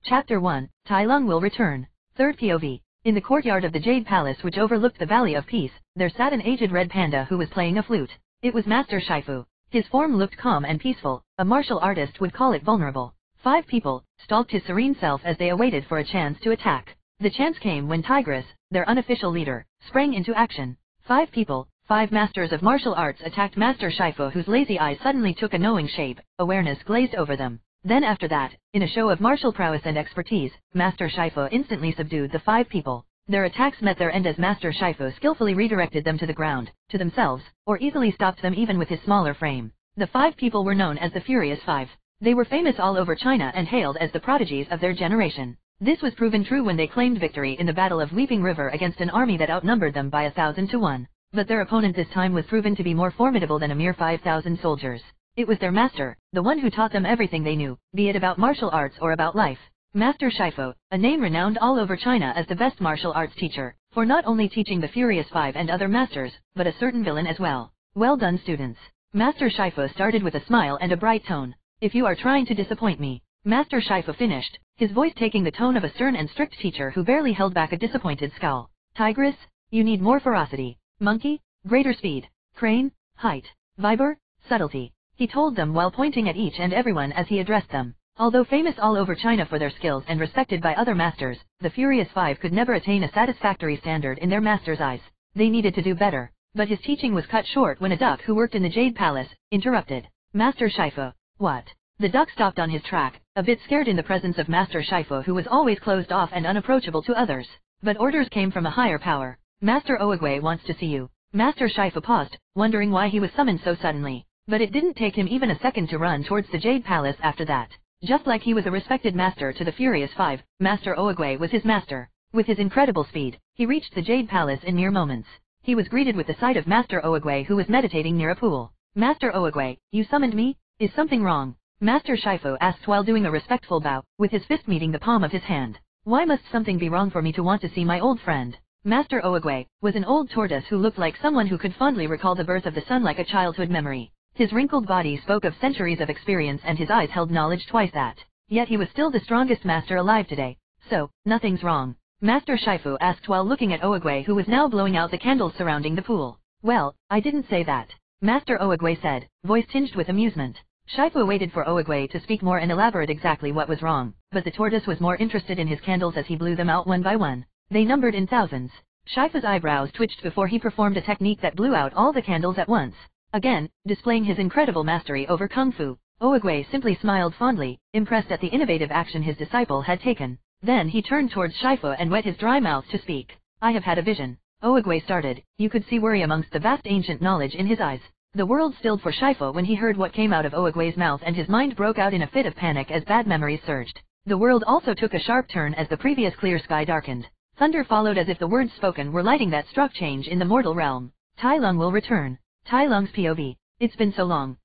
Chapter 1, Tai Lung will return. Third POV. In the courtyard of the Jade Palace which overlooked the Valley of Peace, there sat an aged red panda who was playing a flute. It was Master Shifu. His form looked calm and peaceful, a martial artist would call it vulnerable. 5 people stalked his serene self as they awaited for a chance to attack. The chance came when Tigress, their unofficial leader, sprang into action. 5 people, 5 masters of martial arts attacked Master Shifu, whose lazy eyes suddenly took a knowing shape, awareness glazed over them. Then after that, in a show of martial prowess and expertise, Master Shifu instantly subdued the 5 people. Their attacks met their end as Master Shifu skillfully redirected them to the ground, to themselves, or easily stopped them even with his smaller frame. The 5 people were known as the Furious 5. They were famous all over China and hailed as the prodigies of their generation. This was proven true when they claimed victory in the Battle of Weeping River against an army that outnumbered them by 1,000 to 1. But their opponent this time was proven to be more formidable than a mere 5,000 soldiers. It was their master, the one who taught them everything they knew, be it about martial arts or about life. Master Shifu, a name renowned all over China as the best martial arts teacher, for not only teaching the Furious 5 and other masters, but a certain villain as well. Well done, students. Master Shifu started with a smile and a bright tone. If you are trying to disappoint me. Master Shifu finished, his voice taking the tone of a stern and strict teacher who barely held back a disappointed scowl. Tigress, you need more ferocity. Monkey, greater speed. Crane, height. Viper, subtlety. He told them while pointing at each and everyone as he addressed them. Although famous all over China for their skills and respected by other masters, the Furious 5 could never attain a satisfactory standard in their master's eyes. They needed to do better. But his teaching was cut short when a duck who worked in the Jade Palace interrupted. Master Shifu, what? The duck stopped on his track, a bit scared in the presence of Master Shifu, who was always closed off and unapproachable to others. But orders came from a higher power. Master Oogway wants to see you. Master Shifu paused, wondering why he was summoned so suddenly. But it didn't take him even a second to run towards the Jade Palace after that. Just like he was a respected master to the Furious 5, Master Oogway was his master. With his incredible speed, he reached the Jade Palace in mere moments. He was greeted with the sight of Master Oogway, who was meditating near a pool. Master Oogway, you summoned me? Is something wrong? Master Shifu asked while doing a respectful bow, with his fist meeting the palm of his hand. Why must something be wrong for me to want to see my old friend? Master Oogway was an old tortoise who looked like someone who could fondly recall the birth of the sun like a childhood memory. His wrinkled body spoke of centuries of experience and his eyes held knowledge twice that. Yet he was still the strongest master alive today. So, nothing's wrong? Master Shifu asked while looking at Oogway, who was now blowing out the candles surrounding the pool. Well, I didn't say that. Master Oogway said, voice tinged with amusement. Shifu waited for Oogway to speak more and elaborate exactly what was wrong, but the tortoise was more interested in his candles as he blew them out one by one. They numbered in thousands. Shifu's eyebrows twitched before he performed a technique that blew out all the candles at once. Again, displaying his incredible mastery over Kung Fu, Oogway simply smiled fondly, impressed at the innovative action his disciple had taken. Then he turned towards Shifu and wet his dry mouth to speak. I have had a vision. Oogway started. You could see worry amongst the vast ancient knowledge in his eyes. The world stilled for Shifu when he heard what came out of Oogway's mouth, and his mind broke out in a fit of panic as bad memories surged. The world also took a sharp turn as the previous clear sky darkened. Thunder followed as if the words spoken were lightning that struck change in the mortal realm. Tai Lung will return. Tai Lung's POV. It's been so long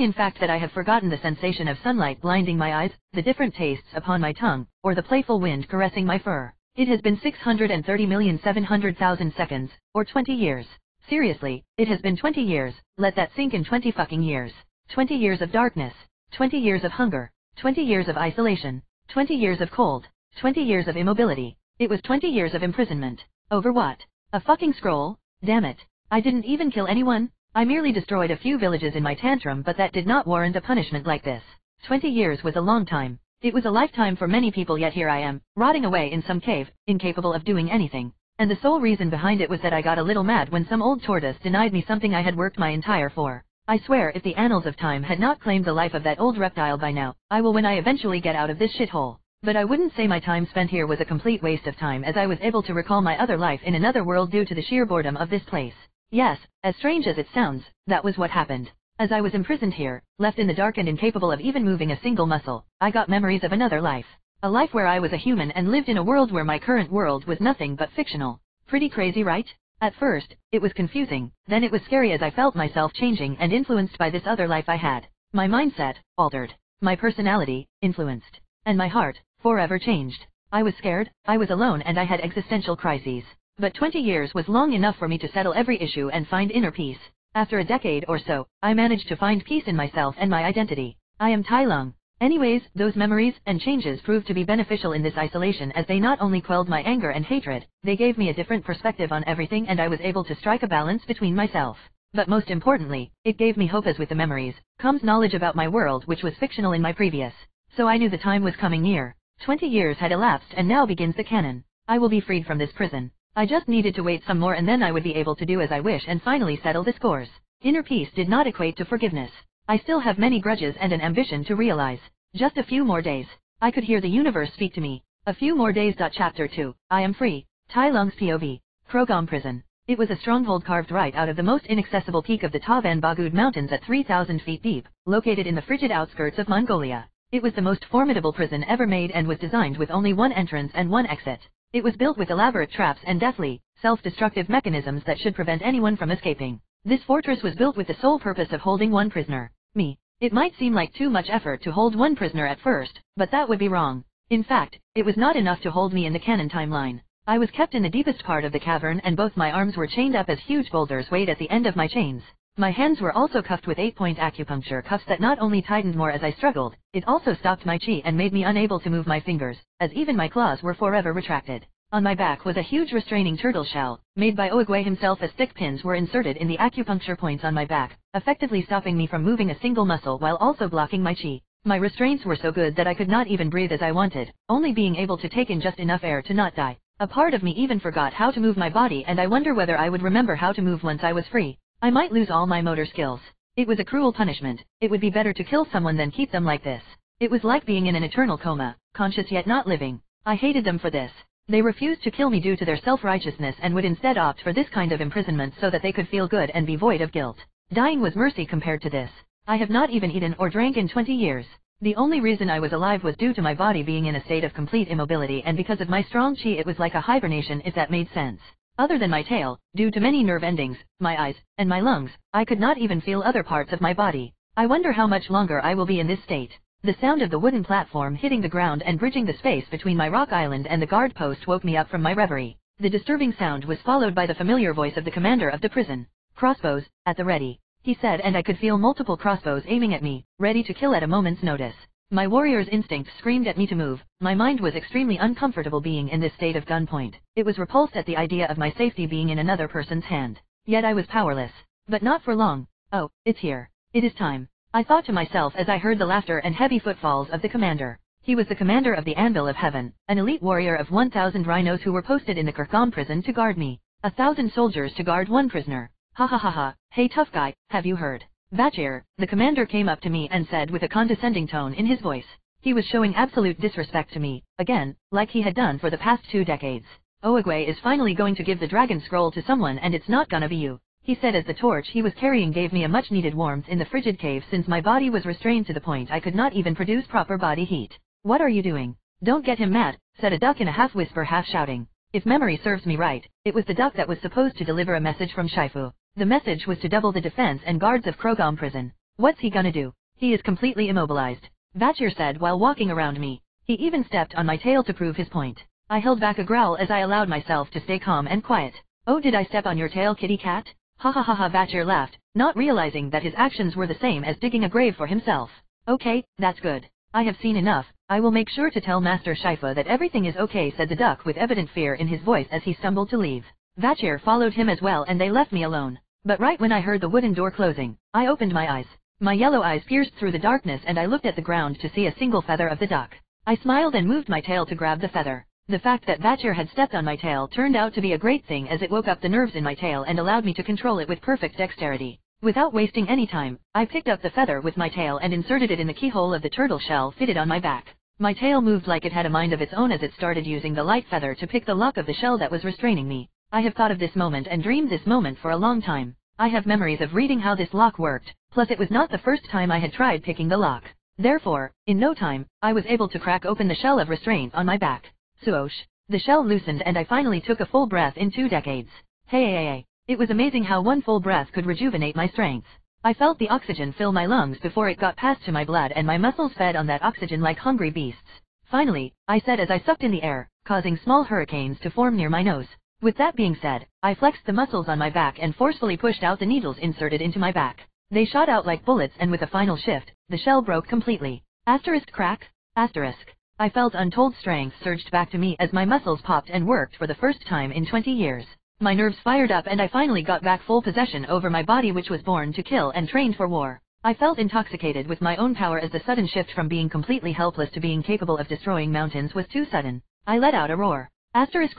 in fact that I have forgotten the sensation of sunlight blinding my eyes, the different tastes upon my tongue, or the playful wind caressing my fur. It has been 630,700,000 seconds, or 20 years. Seriously, it has been 20 years, let that sink in. 20 fucking years. 20 years of darkness. 20 years of hunger. 20 years of isolation. 20 years of cold. 20 years of immobility. It was 20 years of imprisonment. Over what? A fucking scroll? Damn it. I didn't even kill anyone. I merely destroyed a few villages in my tantrum, but that did not warrant a punishment like this. 20 years was a long time. It was a lifetime for many people, yet here I am, rotting away in some cave, incapable of doing anything. And the sole reason behind it was that I got a little mad when some old tortoise denied me something I had worked my entire for. I swear if the annals of time had not claimed the life of that old reptile by now, I will when I eventually get out of this shithole. But I wouldn't say my time spent here was a complete waste of time, as I was able to recall my other life in another world due to the sheer boredom of this place. Yes, as strange as it sounds, that was what happened. As I was imprisoned here, left in the dark and incapable of even moving a single muscle, I got memories of another life. A life where I was a human and lived in a world where my current world was nothing but fictional. Pretty crazy, right? At first, it was confusing, then it was scary as I felt myself changing and influenced by this other life I had. My mindset, altered. My personality, influenced. And my heart, forever changed. I was scared, I was alone, and I had existential crises. But 20 years was long enough for me to settle every issue and find inner peace. After a decade or so, I managed to find peace in myself and my identity. I am Tai Lung. Anyways, those memories and changes proved to be beneficial in this isolation as they not only quelled my anger and hatred, they gave me a different perspective on everything and I was able to strike a balance between myself. But most importantly, it gave me hope as with the memories comes knowledge about my world which was fictional in my previous. So I knew the time was coming near. 20 years had elapsed and now begins the canon. I will be freed from this prison. I just needed to wait some more and then I would be able to do as I wish and finally settle the scores. Inner peace did not equate to forgiveness. I still have many grudges and an ambition to realize. Just a few more days. I could hear the universe speak to me. A few more days. Chapter 2. I am free. Tai Lung's POV. Chroch Gom Prison. It was a stronghold carved right out of the most inaccessible peak of the Tavan Bagud Mountains at 3,000 feet deep, located in the frigid outskirts of Mongolia. It was the most formidable prison ever made and was designed with only one entrance and one exit. It was built with elaborate traps and deathly, self-destructive mechanisms that should prevent anyone from escaping. This fortress was built with the sole purpose of holding one prisoner. Me. It might seem like too much effort to hold one prisoner at first, but that would be wrong. In fact, it was not enough to hold me in the canon timeline. I was kept in the deepest part of the cavern and both my arms were chained up as huge boulders weighed at the end of my chains. My hands were also cuffed with 8-point acupuncture cuffs that not only tightened more as I struggled, it also stopped my chi and made me unable to move my fingers, as even my claws were forever retracted. On my back was a huge restraining turtle shell, made by Oogway himself as thick pins were inserted in the acupuncture points on my back, effectively stopping me from moving a single muscle while also blocking my chi. My restraints were so good that I could not even breathe as I wanted, only being able to take in just enough air to not die. A part of me even forgot how to move my body and I wonder whether I would remember how to move once I was free. I might lose all my motor skills. It was a cruel punishment. It would be better to kill someone than keep them like this. It was like being in an eternal coma, conscious yet not living. I hated them for this. They refused to kill me due to their self-righteousness and would instead opt for this kind of imprisonment so that they could feel good and be void of guilt. Dying was mercy compared to this. I have not even eaten or drank in 20 years. The only reason I was alive was due to my body being in a state of complete immobility and because of my strong chi it was like a hibernation if that made sense. Other than my tail, due to many nerve endings, my eyes, and my lungs, I could not even feel other parts of my body. I wonder how much longer I will be in this state. The sound of the wooden platform hitting the ground and bridging the space between my rock island and the guard post woke me up from my reverie. The disturbing sound was followed by the familiar voice of the commander of the prison. Crossbows, at the ready, he said, and I could feel multiple crossbows aiming at me, ready to kill at a moment's notice. My warrior's instinct screamed at me to move. My mind was extremely uncomfortable being in this state of gunpoint. It was repulsed at the idea of my safety being in another person's hand. Yet I was powerless. But not for long. Oh, it's here. It is time. I thought to myself as I heard the laughter and heavy footfalls of the commander. He was the commander of the Anvil of Heaven, an elite warrior of 1,000 rhinos who were posted in the Chroch Gom Prison to guard me. 1,000 soldiers to guard one prisoner. Ha ha ha ha, hey tough guy, have you heard? Vachir, the commander came up to me and said with a condescending tone in his voice. He was showing absolute disrespect to me, again, like he had done for the past 2 decades. Oogway is finally going to give the dragon scroll to someone and it's not gonna be you, he said as the torch he was carrying gave me a much needed warmth in the frigid cave since my body was restrained to the point I could not even produce proper body heat. What are you doing? Don't get him mad, said a duck in a half whisper half shouting. If memory serves me right, it was the duck that was supposed to deliver a message from Shifu. The message was to double the defense and guards of Chroch Gom Prison. What's he gonna do? He is completely immobilized, Vachir said while walking around me. He even stepped on my tail to prove his point. I held back a growl as I allowed myself to stay calm and quiet. Oh, did I step on your tail, kitty cat? Ha ha ha ha, Vachir laughed, not realizing that his actions were the same as digging a grave for himself. Okay, that's good. I have seen enough. I will make sure to tell Master Shifu that everything is okay, said the duck with evident fear in his voice as he stumbled to leave. Vachir followed him as well and they left me alone. But right when I heard the wooden door closing, I opened my eyes. My yellow eyes pierced through the darkness and I looked at the ground to see a single feather of the duck. I smiled and moved my tail to grab the feather. The fact that Vachir had stepped on my tail turned out to be a great thing as it woke up the nerves in my tail and allowed me to control it with perfect dexterity. Without wasting any time, I picked up the feather with my tail and inserted it in the keyhole of the turtle shell fitted on my back. My tail moved like it had a mind of its own as it started using the light feather to pick the lock of the shell that was restraining me. I have thought of this moment and dreamed this moment for a long time. I have memories of reading how this lock worked, plus it was not the first time I had tried picking the lock. Therefore, in no time, I was able to crack open the shell of restraint on my back. Swoosh. The shell loosened and I finally took a full breath in 2 decades. Hey. It was amazing how one full breath could rejuvenate my strength. I felt the oxygen fill my lungs before it got passed to my blood and my muscles fed on that oxygen like hungry beasts. Finally, I said as I sucked in the air, causing small hurricanes to form near my nose. With that being said, I flexed the muscles on my back and forcefully pushed out the needles inserted into my back. They shot out like bullets and with a final shift, the shell broke completely. Crack? I felt untold strength surged back to me as my muscles popped and worked for the first time in 20 years. My nerves fired up and I finally got back full possession over my body, which was born to kill and trained for war. I felt intoxicated with my own power as the sudden shift from being completely helpless to being capable of destroying mountains was too sudden. I let out a roar.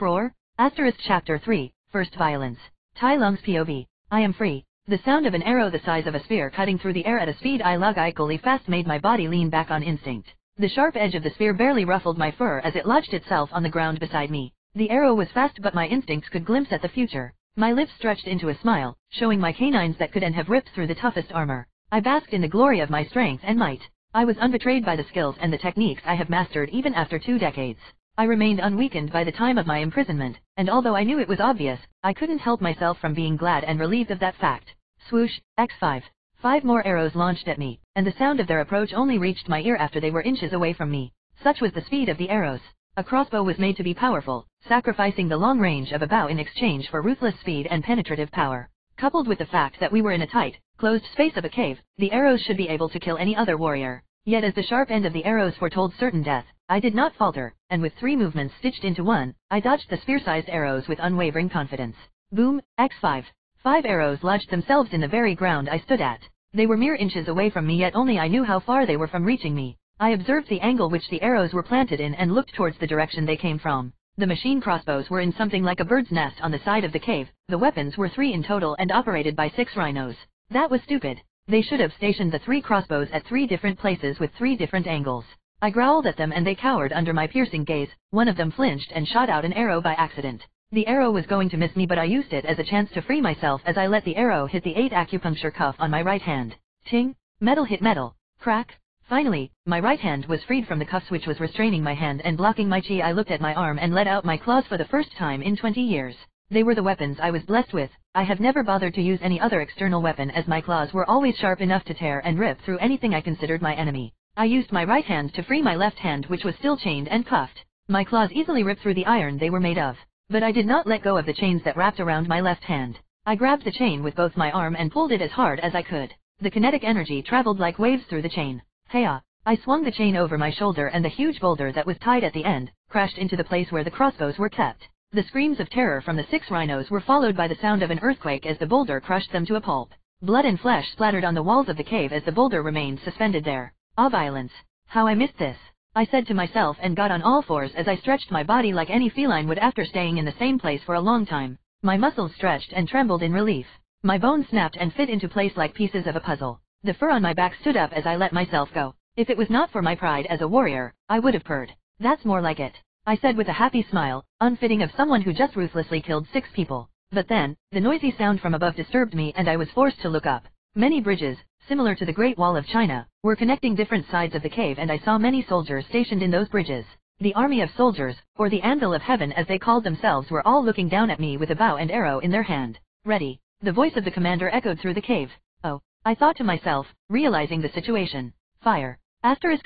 Roar? Chapter 3, First Violence. Tai Lung's POV. I am free. The sound of an arrow the size of a spear cutting through the air at a speed I lug equally fast made my body lean back on instinct. The sharp edge of the spear barely ruffled my fur as it lodged itself on the ground beside me. The arrow was fast, but my instincts could glimpse at the future. My lips stretched into a smile, showing my canines that could and have ripped through the toughest armor. I basked in the glory of my strength and might. I was unbetrayed by the skills and the techniques I have mastered even after 2 decades. I remained unweakened by the time of my imprisonment, and although I knew it was obvious, I couldn't help myself from being glad and relieved of that fact. Swoosh, X5. 5 more arrows launched at me, and the sound of their approach only reached my ear after they were inches away from me. Such was the speed of the arrows. A crossbow was made to be powerful, sacrificing the long range of a bow in exchange for ruthless speed and penetrative power. Coupled with the fact that we were in a tight, closed space of a cave, the arrows should be able to kill any other warrior. Yet as the sharp end of the arrows foretold certain death, I did not falter, and with 3 movements stitched into one, I dodged the spear-sized arrows with unwavering confidence. Boom, X5. 5 arrows lodged themselves in the very ground I stood at. They were mere inches away from me, yet only I knew how far they were from reaching me. I observed the angle which the arrows were planted in and looked towards the direction they came from. The machine crossbows were in something like a bird's nest on the side of the cave. The weapons were 3 in total and operated by 6 rhinos. That was stupid. They should have stationed the 3 crossbows at 3 different places with 3 different angles. I growled at them and they cowered under my piercing gaze. One of them flinched and shot out an arrow by accident. The arrow was going to miss me, but I used it as a chance to free myself as I let the arrow hit the 8 acupuncture cuff on my right hand. Ting! Metal hit metal. Crack! Finally, my right hand was freed from the cuffs which was restraining my hand and blocking my chi. I looked at my arm and let out my claws for the first time in 20 years. They were the weapons I was blessed with. I have never bothered to use any other external weapon as my claws were always sharp enough to tear and rip through anything I considered my enemy. I used my right hand to free my left hand, which was still chained and cuffed. My claws easily ripped through the iron they were made of. But I did not let go of the chains that wrapped around my left hand. I grabbed the chain with both my arm and pulled it as hard as I could. The kinetic energy traveled like waves through the chain. Hey-ah! I swung the chain over my shoulder and the huge boulder that was tied at the end crashed into the place where the crossbows were kept. The screams of terror from the 6 rhinos were followed by the sound of an earthquake as the boulder crushed them to a pulp. Blood and flesh splattered on the walls of the cave as the boulder remained suspended there. Ah, violence! How I missed this! I said to myself and got on all fours as I stretched my body like any feline would after staying in the same place for a long time. My muscles stretched and trembled in relief. My bones snapped and fit into place like pieces of a puzzle. The fur on my back stood up as I let myself go. If it was not for my pride as a warrior, I would have purred. That's more like it, I said with a happy smile, unfitting of someone who just ruthlessly killed 6 people. But then, the noisy sound from above disturbed me and I was forced to look up. Many bridges, similar to the Great Wall of China, were connecting different sides of the cave and I saw many soldiers stationed in those bridges. The army of soldiers, or the Anvil of Heaven as they called themselves, were all looking down at me with a bow and arrow in their hand. Ready. The voice of the commander echoed through the cave. Oh, I thought to myself, realizing the situation. Fire.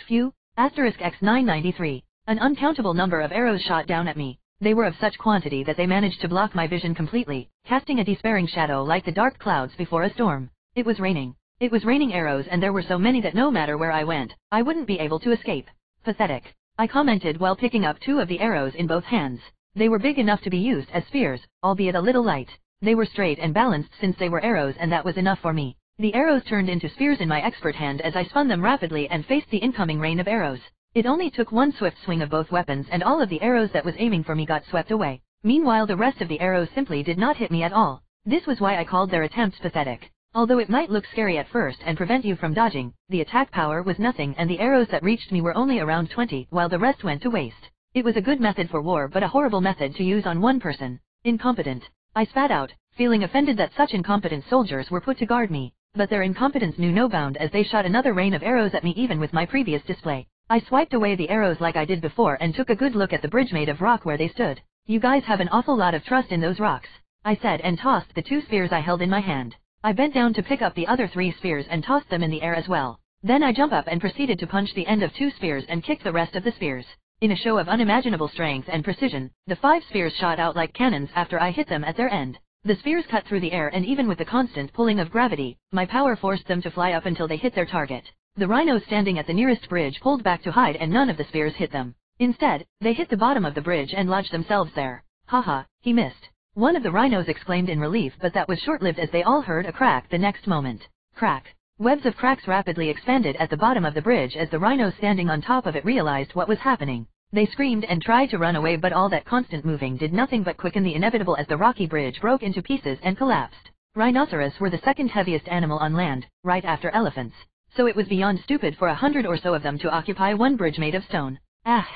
Few, X993. An uncountable number of arrows shot down at me. They were of such quantity that they managed to block my vision completely, casting a despairing shadow like the dark clouds before a storm. It was raining. It was raining arrows and there were so many that no matter where I went, I wouldn't be able to escape. Pathetic. I commented while picking up 2 of the arrows in both hands. They were big enough to be used as spears, albeit a little light. They were straight and balanced since they were arrows and that was enough for me. The arrows turned into spears in my expert hand as I spun them rapidly and faced the incoming rain of arrows. It only took one swift swing of both weapons and all of the arrows that was aiming for me got swept away. Meanwhile the rest of the arrows simply did not hit me at all. This was why I called their attempts pathetic. Although it might look scary at first and prevent you from dodging, the attack power was nothing and the arrows that reached me were only around 20 while the rest went to waste. It was a good method for war but a horrible method to use on one person. Incompetent. I spat out, feeling offended that such incompetent soldiers were put to guard me. But their incompetence knew no bound as they shot another rain of arrows at me even with my previous display. I swiped away the arrows like I did before and took a good look at the bridge made of rock where they stood. You guys have an awful lot of trust in those rocks, I said and tossed the 2 spears I held in my hand. I bent down to pick up the other 3 spears and tossed them in the air as well. Then I jumped up and proceeded to punch the end of 2 spears and kick the rest of the spears. In a show of unimaginable strength and precision, the 5 spears shot out like cannons after I hit them at their end. The spears cut through the air and even with the constant pulling of gravity, my power forced them to fly up until they hit their target. The rhinos standing at the nearest bridge pulled back to hide and none of the spears hit them. Instead, they hit the bottom of the bridge and lodged themselves there. Haha, he missed. One of the rhinos exclaimed in relief, but that was short-lived as they all heard a crack the next moment. Crack. Webs of cracks rapidly expanded at the bottom of the bridge as the rhinos standing on top of it realized what was happening. They screamed and tried to run away, but all that constant moving did nothing but quicken the inevitable as the rocky bridge broke into pieces and collapsed. Rhinoceros were the second heaviest animal on land, right after elephants. So it was beyond stupid for 100 or so of them to occupy one bridge made of stone. Ah!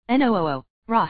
Nooo! Rah!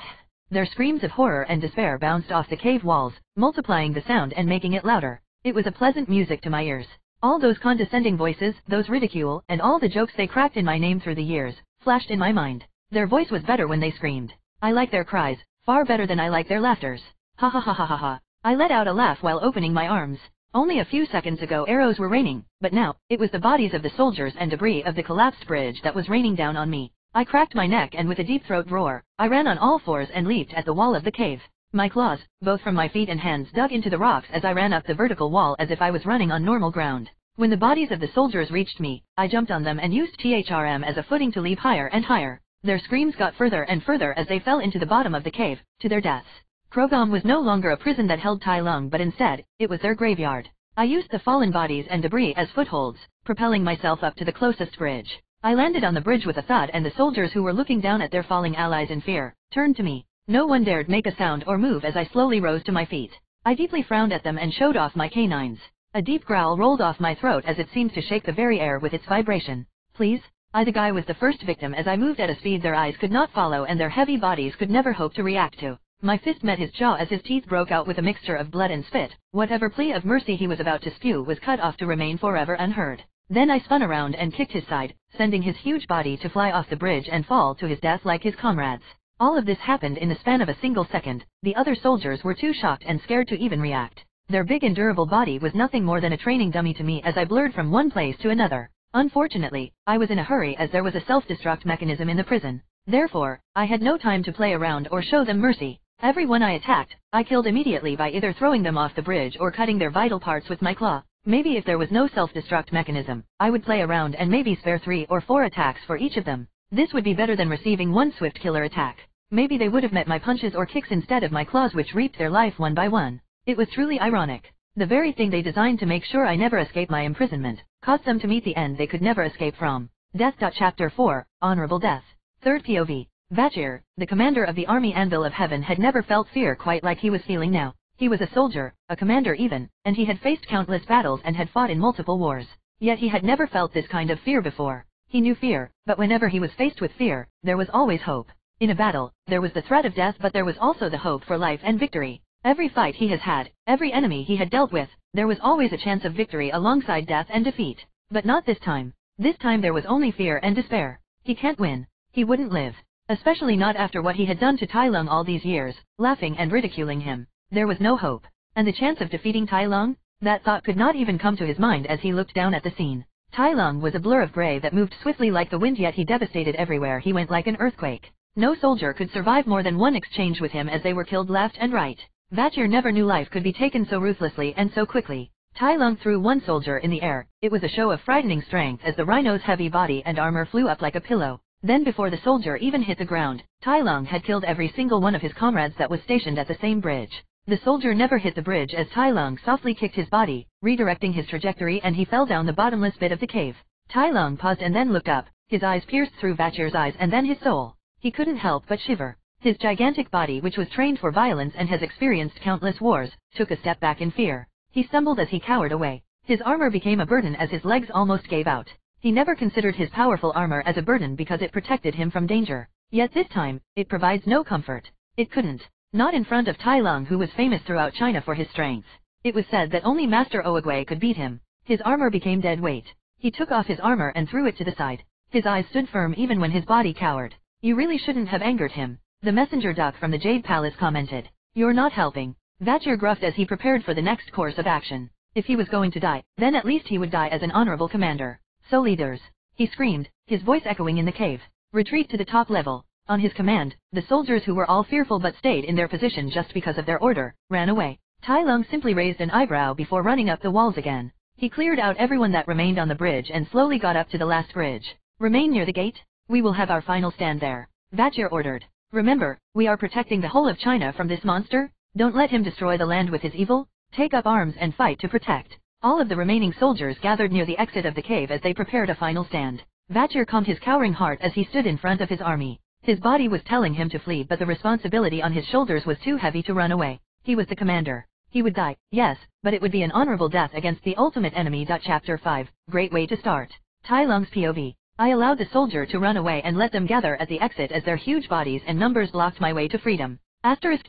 Their screams of horror and despair bounced off the cave walls, multiplying the sound and making it louder. It was a pleasant music to my ears. All those condescending voices, those ridicule, and all the jokes they cracked in my name through the years, flashed in my mind. Their voice was better when they screamed. I like their cries, far better than I like their laughters. Ha ha ha ha ha ha. I let out a laugh while opening my arms. Only a few seconds ago arrows were raining, but now, it was the bodies of the soldiers and debris of the collapsed bridge that was raining down on me. I cracked my neck and with a deep throat roar, I ran on all fours and leaped at the wall of the cave. My claws, both from my feet and hands, dug into the rocks as I ran up the vertical wall as if I was running on normal ground. When the bodies of the soldiers reached me, I jumped on them and used HAREM as a footing to leap higher and higher. Their screams got further and further as they fell into the bottom of the cave, to their deaths. Chroch Gom was no longer a prison that held Tai Lung, but instead, it was their graveyard. I used the fallen bodies and debris as footholds, propelling myself up to the closest bridge. I landed on the bridge with a thud, and the soldiers who were looking down at their falling allies in fear, turned to me. No one dared make a sound or move as I slowly rose to my feet. I deeply frowned at them and showed off my canines. A deep growl rolled off my throat as it seemed to shake the very air with its vibration. Please? The guy was the first victim as I moved at a speed their eyes could not follow and their heavy bodies could never hope to react to. My fist met his jaw as his teeth broke out with a mixture of blood and spit. Whatever plea of mercy he was about to spew was cut off to remain forever unheard. Then I spun around and kicked his side, sending his huge body to fly off the bridge and fall to his death like his comrades. All of this happened in the span of a single second. The other soldiers were too shocked and scared to even react. Their big and durable body was nothing more than a training dummy to me as I blurred from one place to another. Unfortunately, I was in a hurry as there was a self-destruct mechanism in the prison. Therefore, I had no time to play around or show them mercy. Everyone I attacked, I killed immediately by either throwing them off the bridge or cutting their vital parts with my claw. Maybe if there was no self-destruct mechanism, I would play around and maybe spare 3 or 4 attacks for each of them. This would be better than receiving one swift killer attack. Maybe they would have met my punches or kicks instead of my claws, which reaped their life one by one. It was truly ironic. The very thing they designed to make sure I never escape my imprisonment, caused them to meet the end they could never escape from. Death. Chapter 4, Honorable Death. Third POV. Vachir, the commander of the army Anvil of Heaven, had never felt fear quite like he was feeling now. He was a soldier, a commander even, and he had faced countless battles and had fought in multiple wars. Yet he had never felt this kind of fear before. He knew fear, but whenever he was faced with fear, there was always hope. In a battle, there was the threat of death, but there was also the hope for life and victory. Every fight he has had, every enemy he had dealt with, there was always a chance of victory alongside death and defeat. But not this time. This time there was only fear and despair. He can't win. He wouldn't live. Especially not after what he had done to Tai Lung all these years, laughing and ridiculing him. There was no hope. And the chance of defeating Tai Lung? That thought could not even come to his mind as he looked down at the scene. Tai Lung was a blur of gray that moved swiftly like the wind, yet he devastated everywhere he went like an earthquake. No soldier could survive more than one exchange with him as they were killed left and right. Vachir never knew life could be taken so ruthlessly and so quickly. Tai Lung threw one soldier in the air. It was a show of frightening strength as the rhino's heavy body and armor flew up like a pillow. Then before the soldier even hit the ground, Tai Lung had killed every single one of his comrades that was stationed at the same bridge. The soldier never hit the bridge as Tai Lung softly kicked his body, redirecting his trajectory, and he fell down the bottomless pit of the cave. Tai Lung paused and then looked up, his eyes pierced through Vachir's eyes and then his soul. He couldn't help but shiver. His gigantic body, which was trained for violence and has experienced countless wars, took a step back in fear. He stumbled as he cowered away. His armor became a burden as his legs almost gave out. He never considered his powerful armor as a burden because it protected him from danger. Yet this time, it provides no comfort. It couldn't. Not in front of Tai Lung, who was famous throughout China for his strength. It was said that only Master Oogway could beat him. His armor became dead weight. He took off his armor and threw it to the side. His eyes stood firm even when his body cowered. You really shouldn't have angered him. The messenger duck from the Jade Palace commented. You're not helping. Vachir gruffed as he prepared for the next course of action. If he was going to die, then at least he would die as an honorable commander. So leaders, he screamed, his voice echoing in the cave. Retreat to the top level. On his command, the soldiers, who were all fearful but stayed in their position just because of their order, ran away. Tai Lung simply raised an eyebrow before running up the walls again. He cleared out everyone that remained on the bridge and slowly got up to the last bridge. Remain near the gate. We will have our final stand there. Vachir ordered. Remember, we are protecting the whole of China from this monster. Don't let him destroy the land with his evil. Take up arms and fight to protect. All of the remaining soldiers gathered near the exit of the cave as they prepared a final stand. Vachir calmed his cowering heart as he stood in front of his army. His body was telling him to flee, but the responsibility on his shoulders was too heavy to run away. He was the commander. He would die, yes, but it would be an honorable death against the ultimate enemy. Chapter 5, Great Way to Start. Tai Lung's POV. I allowed the soldier to run away and let them gather at the exit as their huge bodies and numbers blocked my way to freedom. Asterisk.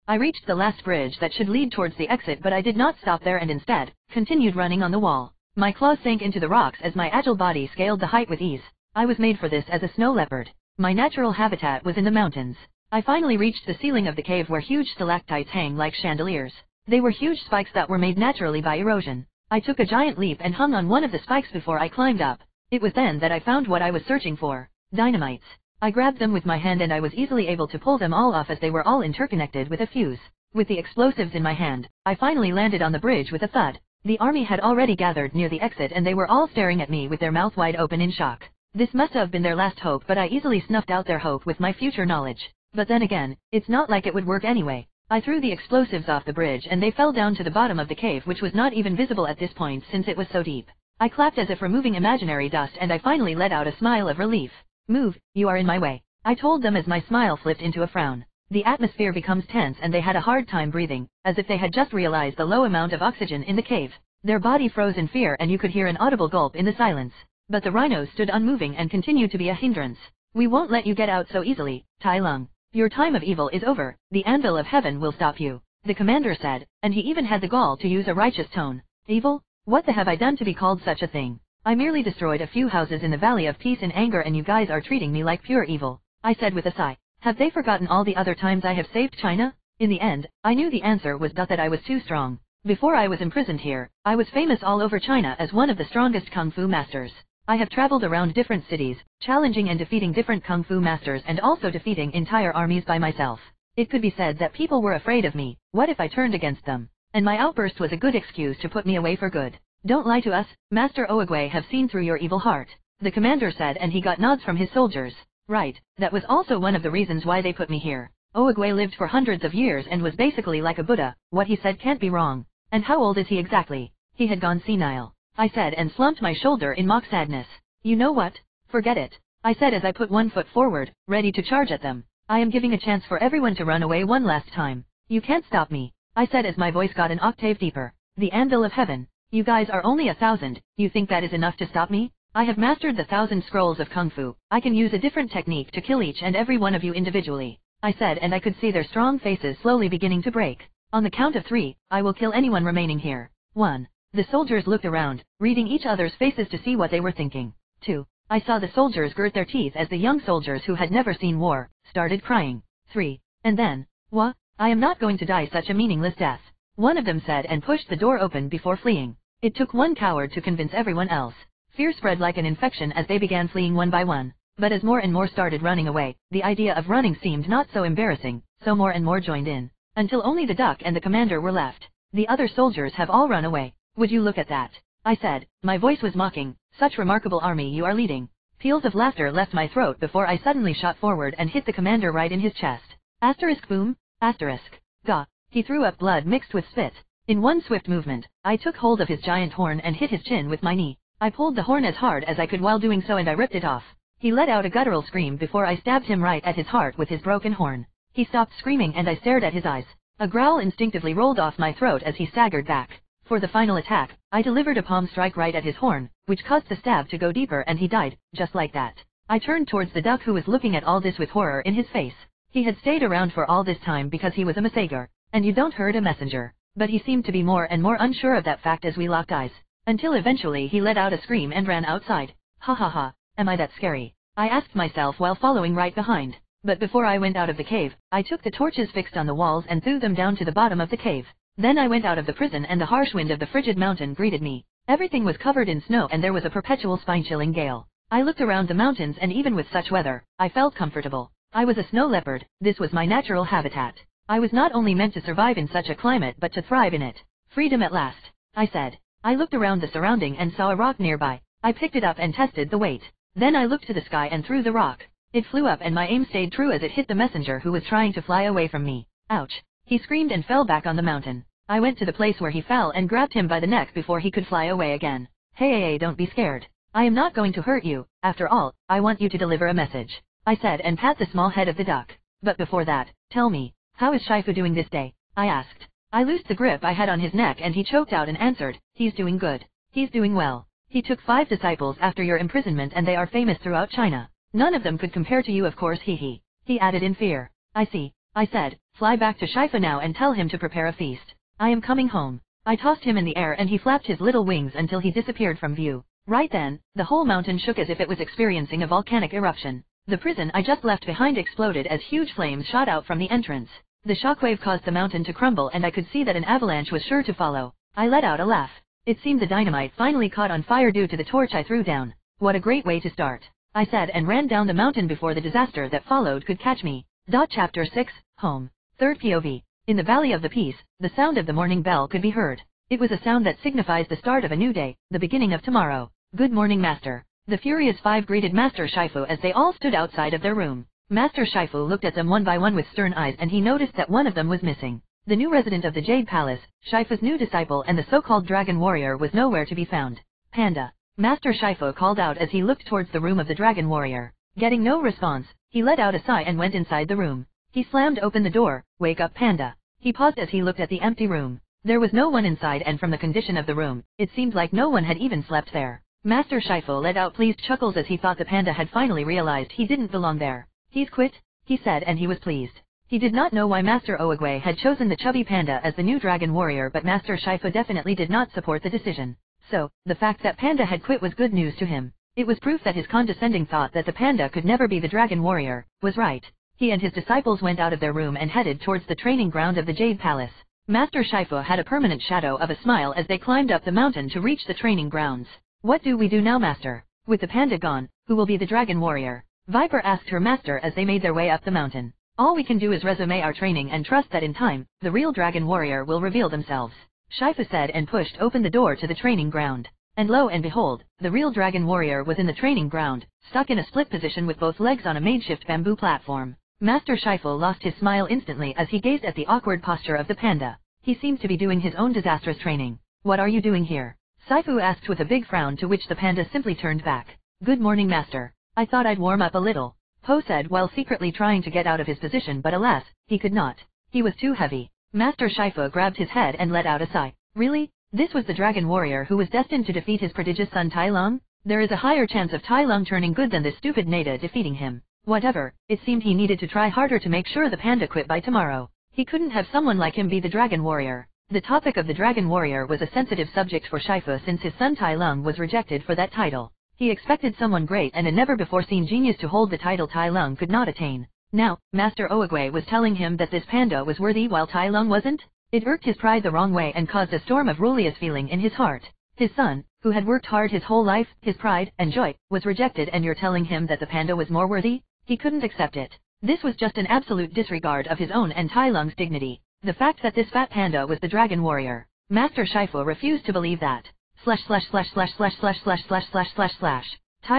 I reached the last bridge that should lead towards the exit, but I did not stop there and instead continued running on the wall. My claws sank into the rocks as my agile body scaled the height with ease. I was made for this as a snow leopard. My natural habitat was in the mountains. I finally reached the ceiling of the cave where huge stalactites hang like chandeliers. They were huge spikes that were made naturally by erosion. I took a giant leap and hung on one of the spikes before I climbed up. It was then that I found what I was searching for. Dynamites. I grabbed them with my hand and I was easily able to pull them all off as they were all interconnected with a fuse. With the explosives in my hand, I finally landed on the bridge with a thud. The army had already gathered near the exit and they were all staring at me with their mouth wide open in shock. This must have been their last hope, but I easily snuffed out their hope with my future knowledge. But then again, it's not like it would work anyway. I threw the explosives off the bridge and they fell down to the bottom of the cave, which was not even visible at this point since it was so deep. I clapped as if removing imaginary dust and I finally let out a smile of relief. Move, you are in my way. I told them as my smile flipped into a frown. The atmosphere becomes tense and they had a hard time breathing, as if they had just realized the low amount of oxygen in the cave. Their body froze in fear and you could hear an audible gulp in the silence. But the rhinos stood unmoving and continued to be a hindrance. We won't let you get out so easily, Tai Lung. Your time of evil is over. The anvil of heaven will stop you, the commander said, and he even had the gall to use a righteous tone. Evil? What the have I done to be called such a thing? I merely destroyed a few houses in the Valley of Peace in anger and you guys are treating me like pure evil, I said with a sigh. Have they forgotten all the other times I have saved China? In the end, I knew the answer was that I was too strong. Before I was imprisoned here, I was famous all over China as one of the strongest kung fu masters. I have traveled around different cities, challenging and defeating different kung fu masters and also defeating entire armies by myself. It could be said that people were afraid of me. What if I turned against them? And my outburst was a good excuse to put me away for good. Don't lie to us, Master Oogway have seen through your evil heart, the commander said, and he got nods from his soldiers. Right, that was also one of the reasons why they put me here. Oogway lived for hundreds of years and was basically like a Buddha. What he said can't be wrong. And how old is he exactly? He had gone senile, I said and slumped my shoulder in mock sadness. You know what? Forget it, I said as I put one foot forward, ready to charge at them. I am giving a chance for everyone to run away one last time. You can't stop me, I said as my voice got an octave deeper. The anvil of heaven. You guys are only 1,000, you think that is enough to stop me? I have mastered the 1,000 scrolls of Kung Fu. I can use a different technique to kill each and every one of you individually, I said, and I could see their strong faces slowly beginning to break. On the count of 3, I will kill anyone remaining here. 1. The soldiers looked around, reading each other's faces to see what they were thinking. 2. I saw the soldiers grit their teeth as the young soldiers who had never seen war started crying. 3. And then, what? I am not going to die such a meaningless death, one of them said and pushed the door open before fleeing. It took one coward to convince everyone else. Fear spread like an infection as they began fleeing one by one. But as more and more started running away, the idea of running seemed not so embarrassing, so more and more joined in, until only the duck and the commander were left. The other soldiers have all run away. Would you look at that? I said. My voice was mocking. Such remarkable army you are leading. Peals of laughter left my throat before I suddenly shot forward and hit the commander right in his chest. Asterisk boom, asterisk. Gah. He threw up blood mixed with spit. In one swift movement, I took hold of his giant horn and hit his chin with my knee. I pulled the horn as hard as I could while doing so and I ripped it off. He let out a guttural scream before I stabbed him right at his heart with his broken horn. He stopped screaming and I stared at his eyes. A growl instinctively rolled off my throat as he staggered back. For the final attack, I delivered a palm strike right at his horn, which caused the stab to go deeper and he died, just like that. I turned towards the duck who was looking at all this with horror in his face. He had stayed around for all this time because he was a messenger, and you don't hurt a messenger. But he seemed to be more and more unsure of that fact as we locked eyes, until eventually he let out a scream and ran outside. Ha ha ha, am I that scary? I asked myself while following right behind. But before I went out of the cave, I took the torches fixed on the walls and threw them down to the bottom of the cave. Then I went out of the prison and the harsh wind of the frigid mountain greeted me. Everything was covered in snow and there was a perpetual spine-chilling gale. I looked around the mountains and even with such weather, I felt comfortable. I was a snow leopard. This was my natural habitat. I was not only meant to survive in such a climate but to thrive in it. Freedom at last, I said. I looked around the surrounding and saw a rock nearby. I picked it up and tested the weight. Then I looked to the sky and threw the rock. It flew up and my aim stayed true as it hit the messenger who was trying to fly away from me. Ouch! He screamed and fell back on the mountain. I went to the place where he fell and grabbed him by the neck before he could fly away again. Hey, don't be scared. I am not going to hurt you. After all, I want you to deliver a message, I said and pat the small head of the duck. But before that, tell me, how is Shifu doing this day? I asked. I loosed the grip I had on his neck and he choked out and answered, he's doing good. He's doing well. He took 5 disciples after your imprisonment and they are famous throughout China. None of them could compare to you, of course, he added in fear. I see, I said. Fly back to Shifu now and tell him to prepare a feast. I am coming home. I tossed him in the air and he flapped his little wings until he disappeared from view. Right then, the whole mountain shook as if it was experiencing a volcanic eruption. The prison I just left behind exploded as huge flames shot out from the entrance. The shockwave caused the mountain to crumble and I could see that an avalanche was sure to follow. I let out a laugh. It seemed the dynamite finally caught on fire due to the torch I threw down. What a great way to start, I said and ran down the mountain before the disaster that followed could catch me. Chapter 6, Home. 3rd POV. In the Valley of the Peace, the sound of the morning bell could be heard. It was a sound that signifies the start of a new day, the beginning of tomorrow. Good morning, Master. The Furious 5 greeted Master Shifu as they all stood outside of their room. Master Shifu looked at them one by one with stern eyes and he noticed that one of them was missing. The new resident of the Jade Palace, Shifu's new disciple and the so-called Dragon Warrior was nowhere to be found. Panda. Master Shifu called out as he looked towards the room of the Dragon Warrior. Getting no response, he let out a sigh and went inside the room. He slammed open the door. Wake up, Panda. He paused as he looked at the empty room. There was no one inside and from the condition of the room, it seemed like no one had even slept there. Master Shifu let out pleased chuckles as he thought the panda had finally realized he didn't belong there. He's quit, he said and he was pleased. He did not know why Master Oogway had chosen the chubby panda as the new Dragon Warrior, but Master Shifu definitely did not support the decision. So, the fact that Panda had quit was good news to him. It was proof that his condescending thought that the panda could never be the Dragon Warrior was right. He and his disciples went out of their room and headed towards the training ground of the Jade Palace. Master Shifu had a permanent shadow of a smile as they climbed up the mountain to reach the training grounds. What do we do now, Master? With the panda gone, who will be the Dragon Warrior? Viper asked her master as they made their way up the mountain. All we can do is resume our training and trust that in time, the real Dragon Warrior will reveal themselves, Shifu said and pushed open the door to the training ground. And lo and behold, the real Dragon Warrior was in the training ground, stuck in a split position with both legs on a makeshift bamboo platform. Master Shifu lost his smile instantly as he gazed at the awkward posture of the panda. He seemed to be doing his own disastrous training. What are you doing here? Shifu asked with a big frown, to which the panda simply turned back. Good morning, Master. I thought I'd warm up a little, Po said while secretly trying to get out of his position, but alas, he could not. He was too heavy. Master Shifu grabbed his head and let out a sigh. Really? This was the Dragon Warrior who was destined to defeat his prodigious son Tai Lung? There is a higher chance of Tai Lung turning good than this stupid Nada defeating him. Whatever, it seemed he needed to try harder to make sure the panda quit by tomorrow. He couldn't have someone like him be the Dragon Warrior. The topic of the Dragon Warrior was a sensitive subject for Shifu since his son Tai Lung was rejected for that title. He expected someone great and a never-before-seen genius to hold the title Tai Lung could not attain. Now, Master Oogway was telling him that this panda was worthy while Tai Lung wasn't? It irked his pride the wrong way and caused a storm of rebellious feeling in his heart. His son, who had worked hard his whole life, his pride and joy, was rejected, and you're telling him that the panda was more worthy? He couldn't accept it. This was just an absolute disregard of his own and Tai Lung's dignity. The fact that this fat panda was the Dragon Warrior. Master Shifu refused to believe that. Tai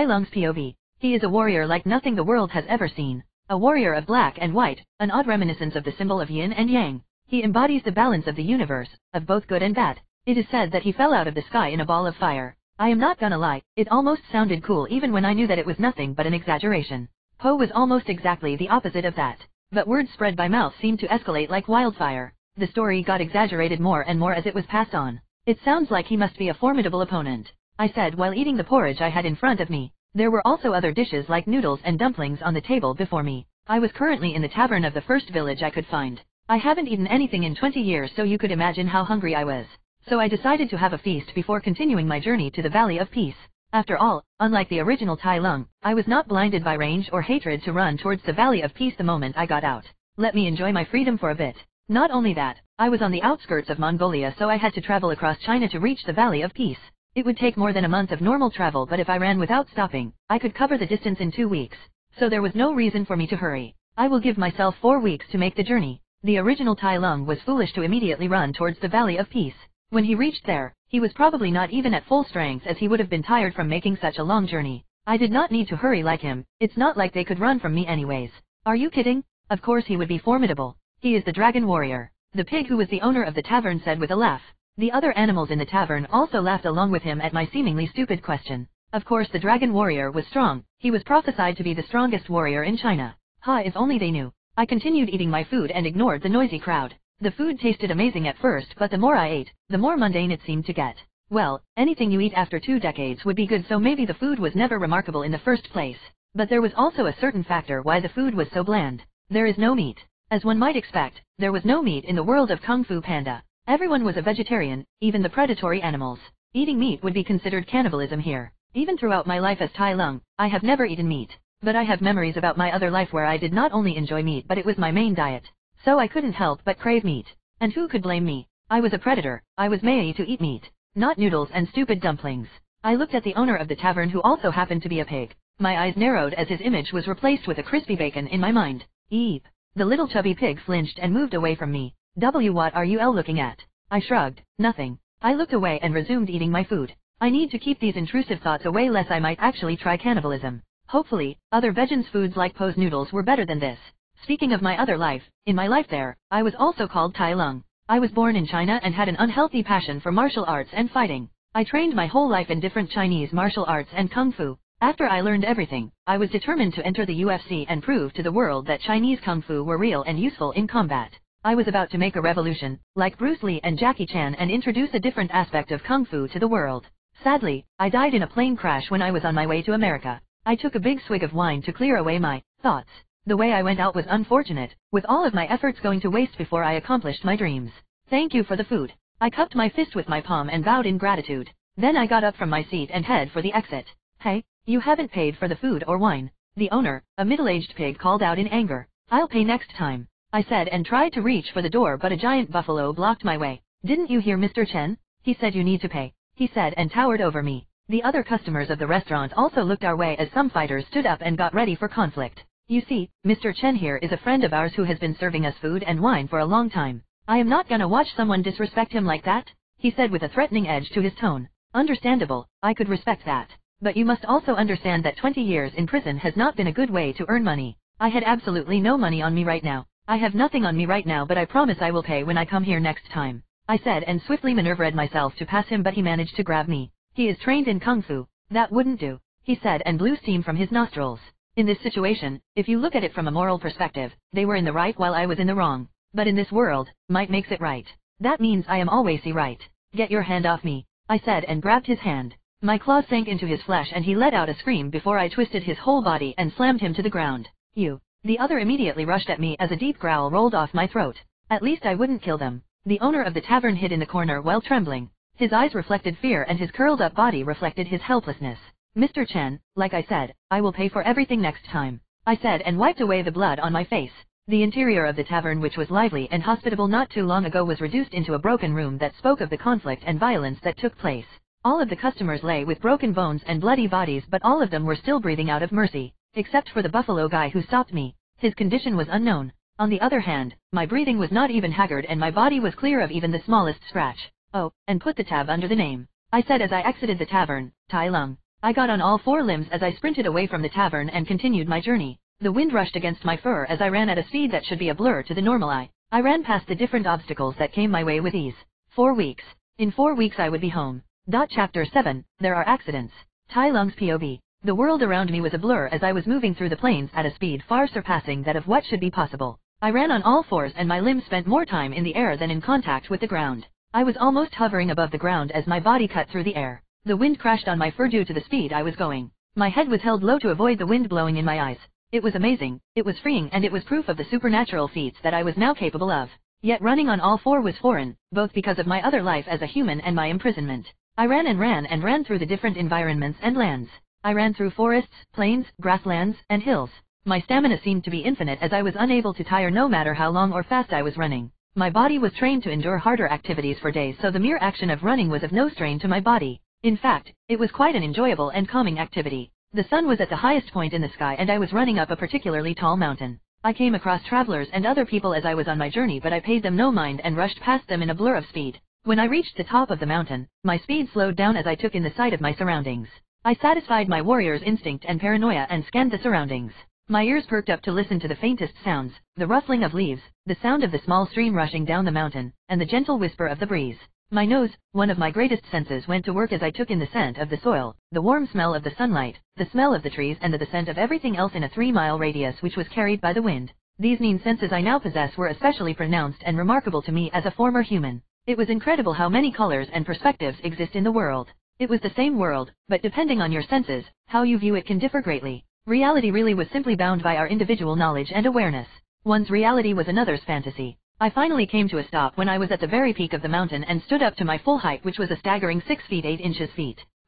Lung's POV. He is a warrior like nothing the world has ever seen. A warrior of black and white, an odd reminiscence of the symbol of yin and yang. He embodies the balance of the universe, of both good and bad. It is said that he fell out of the sky in a ball of fire. I am not gonna lie, it almost sounded cool even when I knew that it was nothing but an exaggeration. Po was almost exactly the opposite of that. But words spread by mouth seemed to escalate like wildfire. The story got exaggerated more and more as it was passed on. It sounds like he must be a formidable opponent, I said while eating the porridge I had in front of me. There were also other dishes like noodles and dumplings on the table before me. I was currently in the tavern of the first village I could find. I haven't eaten anything in 20 years, so you could imagine how hungry I was. So I decided to have a feast before continuing my journey to the Valley of Peace. After all, unlike the original Tai Lung, I was not blinded by rage or hatred to run towards the Valley of Peace the moment I got out. Let me enjoy my freedom for a bit. Not only that, I was on the outskirts of Mongolia, so I had to travel across China to reach the Valley of Peace. It would take more than a month of normal travel, but if I ran without stopping, I could cover the distance in 2 weeks. So there was no reason for me to hurry. I will give myself 4 weeks to make the journey. The original Tai Lung was foolish to immediately run towards the Valley of Peace. When he reached there, He was probably not even at full strength as he would have been tired from making such a long journey. I did not need to hurry like him, it's not like they could run from me anyways. Are you kidding? Of course he would be formidable. He is the dragon warrior. The pig who was the owner of the tavern said with a laugh. The other animals in the tavern also laughed along with him at my seemingly stupid question. Of course the dragon warrior was strong, he was prophesied to be the strongest warrior in China. Ha, if only they knew. I continued eating my food and ignored the noisy crowd. The food tasted amazing at first, but the more I ate, the more mundane it seemed to get. Well, anything you eat after 2 decades would be good, so maybe the food was never remarkable in the first place. But there was also a certain factor why the food was so bland. There is no meat. As one might expect, there was no meat in the world of Kung Fu Panda. Everyone was a vegetarian, even the predatory animals. Eating meat would be considered cannibalism here. Even throughout my life as Tai Lung, I have never eaten meat. But I have memories about my other life where I did not only enjoy meat but it was my main diet. So I couldn't help but crave meat. And who could blame me? I was a predator, I was made to eat meat. Not noodles and stupid dumplings. I looked at the owner of the tavern who also happened to be a pig. My eyes narrowed as his image was replaced with a crispy bacon in my mind. Eep. The little chubby pig flinched and moved away from me. What are you looking at? I shrugged. Nothing. I looked away and resumed eating my food. I need to keep these intrusive thoughts away lest I might actually try cannibalism. Hopefully, other vegans foods like Po's noodles were better than this. Speaking of my other life, in my life there, I was also called Tai Lung. I was born in China and had an unhealthy passion for martial arts and fighting. I trained my whole life in different Chinese martial arts and Kung Fu. After I learned everything, I was determined to enter the UFC and prove to the world that Chinese Kung Fu were real and useful in combat. I was about to make a revolution, like Bruce Lee and Jackie Chan, and introduce a different aspect of Kung Fu to the world. Sadly, I died in a plane crash when I was on my way to America. I took a big swig of wine to clear away my thoughts. The way I went out was unfortunate, with all of my efforts going to waste before I accomplished my dreams. Thank you for the food. I cupped my fist with my palm and bowed in gratitude. Then I got up from my seat and head for the exit. Hey, you haven't paid for the food or wine. The owner, a middle-aged pig, called out in anger. I'll pay next time, I said, and tried to reach for the door, but a giant buffalo blocked my way. Didn't you hear Mr. Chen? He said you need to pay, he said, and towered over me. The other customers of the restaurant also looked our way as some fighters stood up and got ready for conflict. You see, Mr. Chen here is a friend of ours who has been serving us food and wine for a long time. I am not gonna watch someone disrespect him like that, he said with a threatening edge to his tone. Understandable, I could respect that. But you must also understand that 20 years in prison has not been a good way to earn money. I had absolutely no money on me right now. I have nothing on me right now, but I promise I will pay when I come here next time, I said, and swiftly maneuvered myself to pass him, but he managed to grab me. He is trained in Kung Fu. That wouldn't do, he said, and blew steam from his nostrils. In this situation, if you look at it from a moral perspective, they were in the right while I was in the wrong. But in this world, might makes it right. That means I am always right. Get your hand off me, I said, and grabbed his hand. My claws sank into his flesh and he let out a scream before I twisted his whole body and slammed him to the ground. You. The other immediately rushed at me as a deep growl rolled off my throat. At least I wouldn't kill them. The owner of the tavern hid in the corner while trembling. His eyes reflected fear and his curled-up body reflected his helplessness. Mr. Chen, like I said, I will pay for everything next time, I said, and wiped away the blood on my face. The interior of the tavern, which was lively and hospitable not too long ago, was reduced into a broken room that spoke of the conflict and violence that took place. All of the customers lay with broken bones and bloody bodies, but all of them were still breathing out of mercy, except for the buffalo guy who stopped me. His condition was unknown. On the other hand, my breathing was not even haggard and my body was clear of even the smallest scratch. Oh, and put the tab under the name, I said as I exited the tavern, Tai Lung. I got on all 4 limbs as I sprinted away from the tavern and continued my journey. The wind rushed against my fur as I ran at a speed that should be a blur to the normal eye. I ran past the different obstacles that came my way with ease. 4 weeks. In 4 weeks I would be home. Chapter 7, There Are Accidents. Tai Lung's POV. The world around me was a blur as I was moving through the plains at a speed far surpassing that of what should be possible. I ran on all 4s and my limbs spent more time in the air than in contact with the ground. I was almost hovering above the ground as my body cut through the air. The wind crashed on my fur due to the speed I was going. My head was held low to avoid the wind blowing in my eyes. It was amazing, it was freeing, and it was proof of the supernatural feats that I was now capable of. Yet running on all 4 was foreign, both because of my other life as a human and my imprisonment. I ran and ran and ran through the different environments and lands. I ran through forests, plains, grasslands, and hills. My stamina seemed to be infinite as I was unable to tire no matter how long or fast I was running. My body was trained to endure harder activities for days, so the mere action of running was of no strain to my body. In fact, it was quite an enjoyable and calming activity. The sun was at the highest point in the sky and I was running up a particularly tall mountain. I came across travelers and other people as I was on my journey, but I paid them no mind and rushed past them in a blur of speed. When I reached the top of the mountain, my speed slowed down as I took in the sight of my surroundings. I satisfied my warrior's instinct and paranoia and scanned the surroundings. My ears perked up to listen to the faintest sounds, the rustling of leaves, the sound of the small stream rushing down the mountain, and the gentle whisper of the breeze. My nose, one of my greatest senses, went to work as I took in the scent of the soil, the warm smell of the sunlight, the smell of the trees, and the scent of everything else in a 3-mile radius which was carried by the wind. These keen senses I now possess were especially pronounced and remarkable to me as a former human. It was incredible how many colors and perspectives exist in the world. It was the same world, but depending on your senses, how you view it can differ greatly. Reality really was simply bound by our individual knowledge and awareness. One's reality was another's fantasy. I finally came to a stop when I was at the very peak of the mountain and stood up to my full height, which was a staggering 6 feet 8 inches.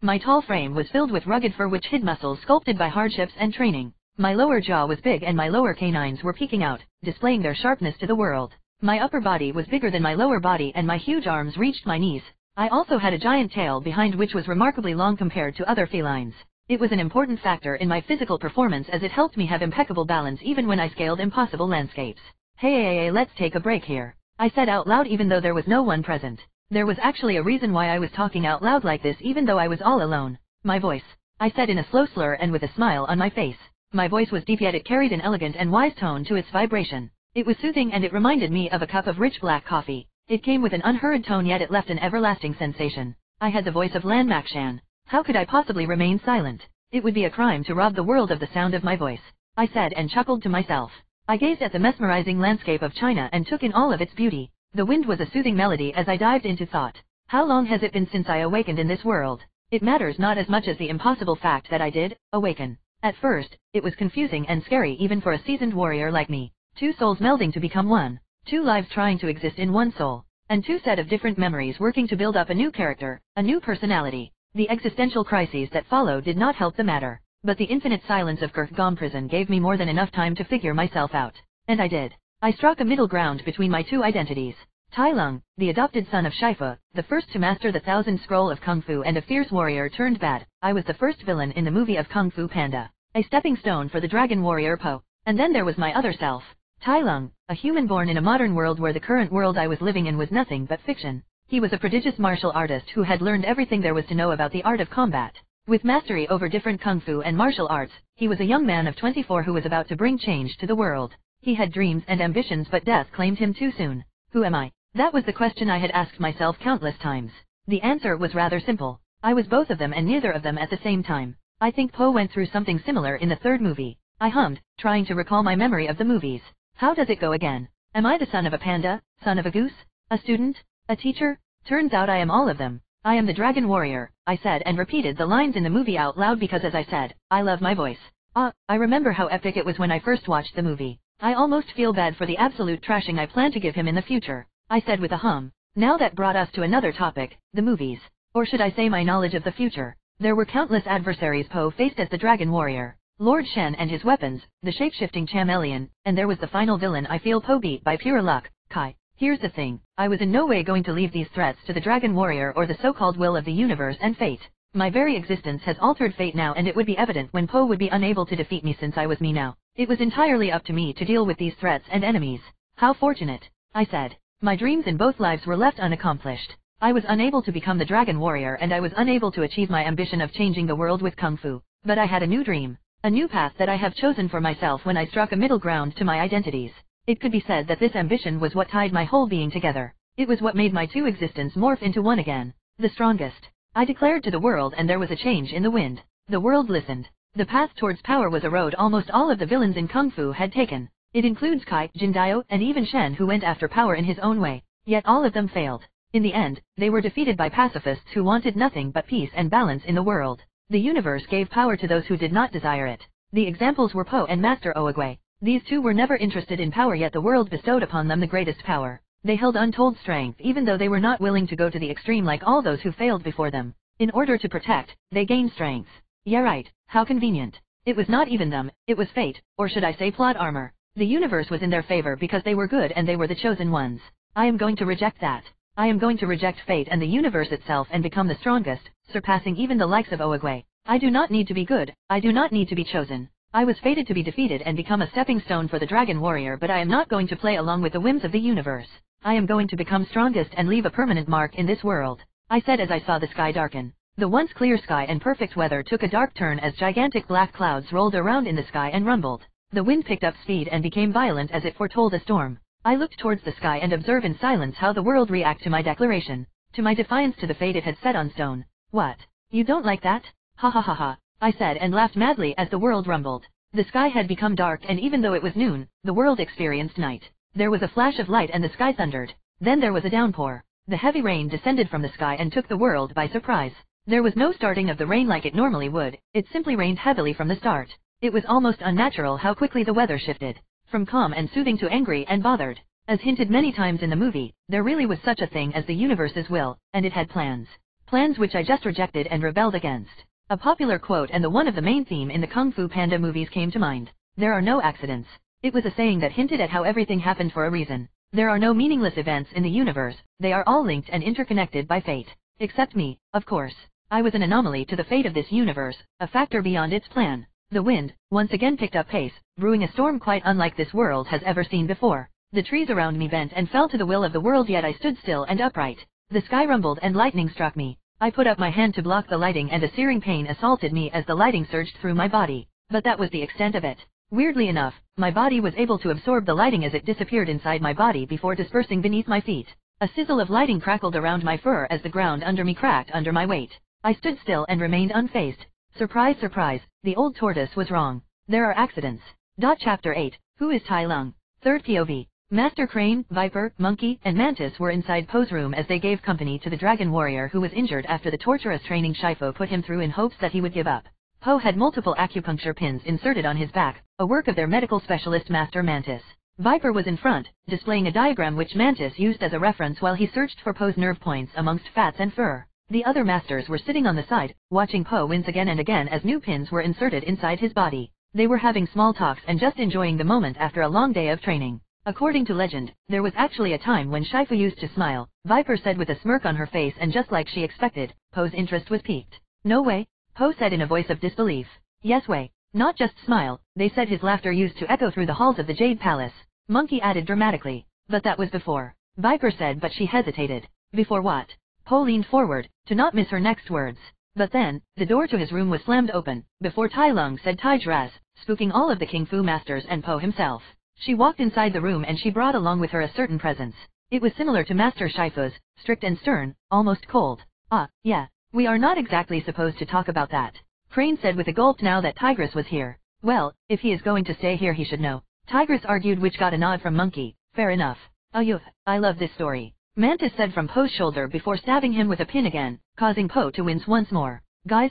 My tall frame was filled with rugged fur which hid muscles sculpted by hardships and training. My lower jaw was big and my lower canines were peeking out, displaying their sharpness to the world. My upper body was bigger than my lower body and my huge arms reached my knees. I also had a giant tail behind which was remarkably long compared to other felines. It was an important factor in my physical performance as it helped me have impeccable balance even when I scaled impossible landscapes. Hey, let's take a break here. I said out loud even though there was no one present. There was actually a reason why I was talking out loud like this even though I was all alone. My voice. I said in a slow slur and with a smile on my face. My voice was deep yet it carried an elegant and wise tone to its vibration. It was soothing and it reminded me of a cup of rich black coffee. It came with an unhurried tone yet it left an everlasting sensation. I had the voice of Lan Makshan. How could I possibly remain silent? It would be a crime to rob the world of the sound of my voice, I said and chuckled to myself. I gazed at the mesmerizing landscape of China and took in all of its beauty. The wind was a soothing melody as I dived into thought. How long has it been since I awakened in this world? It matters not as much as the impossible fact that I did awaken. At first, it was confusing and scary even for a seasoned warrior like me. 2 souls melding to become one. 2 lives trying to exist in one soul. And 2 set of different memories working to build up a new character, a new personality. The existential crises that followed did not help the matter. But the infinite silence of Chroch Gom Prison gave me more than enough time to figure myself out. And I did. I struck a middle ground between my 2 identities. Tai Lung, the adopted son of Shifu, the first to master the 1000 scroll of Kung Fu and a fierce warrior turned bad. I was the first villain in the movie of Kung Fu Panda. A stepping stone for the dragon warrior Po. And then there was my other self. Tai Lung, a human born in a modern world where the current world I was living in was nothing but fiction. He was a prodigious martial artist who had learned everything there was to know about the art of combat. With mastery over different kung fu and martial arts, he was a young man of 24 who was about to bring change to the world. He had dreams and ambitions but death claimed him too soon. Who am I? That was the question I had asked myself countless times. The answer was rather simple. I was both of them and neither of them at the same time. I think Po went through something similar in the 3rd movie. I hummed, trying to recall my memory of the movies. How does it go again? Am I the son of a panda, son of a goose, a student, a teacher? Turns out I am all of them. I am the dragon warrior, I said and repeated the lines in the movie out loud because as I said, I love my voice. I remember how epic it was when I first watched the movie. I almost feel bad for the absolute trashing I plan to give him in the future, I said with a hum. Now that brought us to another topic, the movies. Or should I say my knowledge of the future. There were countless adversaries Po faced as the dragon warrior. Lord Shen and his weapons, the shape-shifting chameleon, and there was the final villain I feel Po beat by pure luck, Kai. Here's the thing, I was in no way going to leave these threats to the dragon warrior or the so-called will of the universe and fate. My very existence has altered fate now and it would be evident when Po would be unable to defeat me since I was me now. It was entirely up to me to deal with these threats and enemies. How fortunate, I said. My dreams in both lives were left unaccomplished. I was unable to become the dragon warrior and I was unable to achieve my ambition of changing the world with Kung Fu. But I had a new dream. A new path that I have chosen for myself when I struck a middle ground to my identities. It could be said that this ambition was what tied my whole being together. It was what made my 2 existence morph into one again. The strongest. I declared to the world and there was a change in the wind. The world listened. The path towards power was a road almost all of the villains in Kung Fu had taken. It includes Kai, Jindayo, and even Shen who went after power in his own way. Yet all of them failed. In the end, they were defeated by pacifists who wanted nothing but peace and balance in the world. The universe gave power to those who did not desire it. The examples were Po and Master Oogway. These 2 were never interested in power yet the world bestowed upon them the greatest power. They held untold strength even though they were not willing to go to the extreme like all those who failed before them. In order to protect, they gained strength. Yeah right, how convenient. It was not even them, it was fate, or should I say plot armor. The universe was in their favor because they were good and they were the chosen ones. I am going to reject that. I am going to reject fate and the universe itself and become the strongest, surpassing even the likes of Oogway. I do not need to be good, I do not need to be chosen. I was fated to be defeated and become a stepping stone for the dragon warrior but I am not going to play along with the whims of the universe. I am going to become strongest and leave a permanent mark in this world, I said as I saw the sky darken. The once clear sky and perfect weather took a dark turn as gigantic black clouds rolled around in the sky and rumbled. The wind picked up speed and became violent as it foretold a storm. I looked towards the sky and observed in silence how the world reacted to my declaration, to my defiance to the fate it had set on stone. What? You don't like that? Ha ha ha ha, I said and laughed madly as the world rumbled. The sky had become dark and even though it was noon, the world experienced night. There was a flash of light and the sky thundered. Then there was a downpour. The heavy rain descended from the sky and took the world by surprise. There was no starting of the rain like it normally would, it simply rained heavily from the start. It was almost unnatural how quickly the weather shifted, from calm and soothing to angry and bothered. As hinted many times in the movie, there really was such a thing as the universe's will, and it had plans. Plans which I just rejected and rebelled against. A popular quote and the one of the main theme in the Kung Fu Panda movies came to mind. There are no accidents. It was a saying that hinted at how everything happened for a reason. There are no meaningless events in the universe, they are all linked and interconnected by fate. Except me, of course. I was an anomaly to the fate of this universe, a factor beyond its plan. The wind, once again picked up pace, brewing a storm quite unlike this world has ever seen before. The trees around me bent and fell to the will of the world yet I stood still and upright. The sky rumbled and lightning struck me. I put up my hand to block the lighting and a searing pain assaulted me as the lighting surged through my body. But that was the extent of it. Weirdly enough, my body was able to absorb the lighting as it disappeared inside my body before dispersing beneath my feet. A sizzle of lighting crackled around my fur as the ground under me cracked under my weight. I stood still and remained unfazed. Surprise, surprise, the old tortoise was wrong. There are accidents. Chapter 8, Who is Tai Lung? Third POV. Master Crane, Viper, Monkey, and Mantis were inside Poe's room as they gave company to the dragon warrior who was injured after the torturous training Shifu put him through in hopes that he would give up. Poe had multiple acupuncture pins inserted on his back, a work of their medical specialist Master Mantis. Viper was in front, displaying a diagram which Mantis used as a reference while he searched for Poe's nerve points amongst fats and fur. The other masters were sitting on the side, watching Poe wince again and again as new pins were inserted inside his body. They were having small talks and just enjoying the moment after a long day of training. According to legend, there was actually a time when Shifu used to smile, Viper said with a smirk on her face, and just like she expected, Poe's interest was piqued. No way, Poe said in a voice of disbelief. Yes way, not just smile, they said his laughter used to echo through the halls of the Jade Palace. Monkey added dramatically. But that was before. Viper said, but she hesitated. Before what? Poe leaned forward, to not miss her next words. But then, the door to his room was slammed open, before Tai Lung said Tai Draz, spooking all of the Kung Fu masters and Poe himself. She walked inside the room and she brought along with her a certain presence. It was similar to Master Shifu's, strict and stern, almost cold. Ah, yeah, we are not exactly supposed to talk about that, Crane said with a gulp now that Tigress was here. Well, if he is going to stay here he should know. Tigress argued, which got a nod from Monkey. Fair enough. Ayuh, I love this story, Mantis said from Poe's shoulder before stabbing him with a pin again, causing Poe to wince once more. Guys,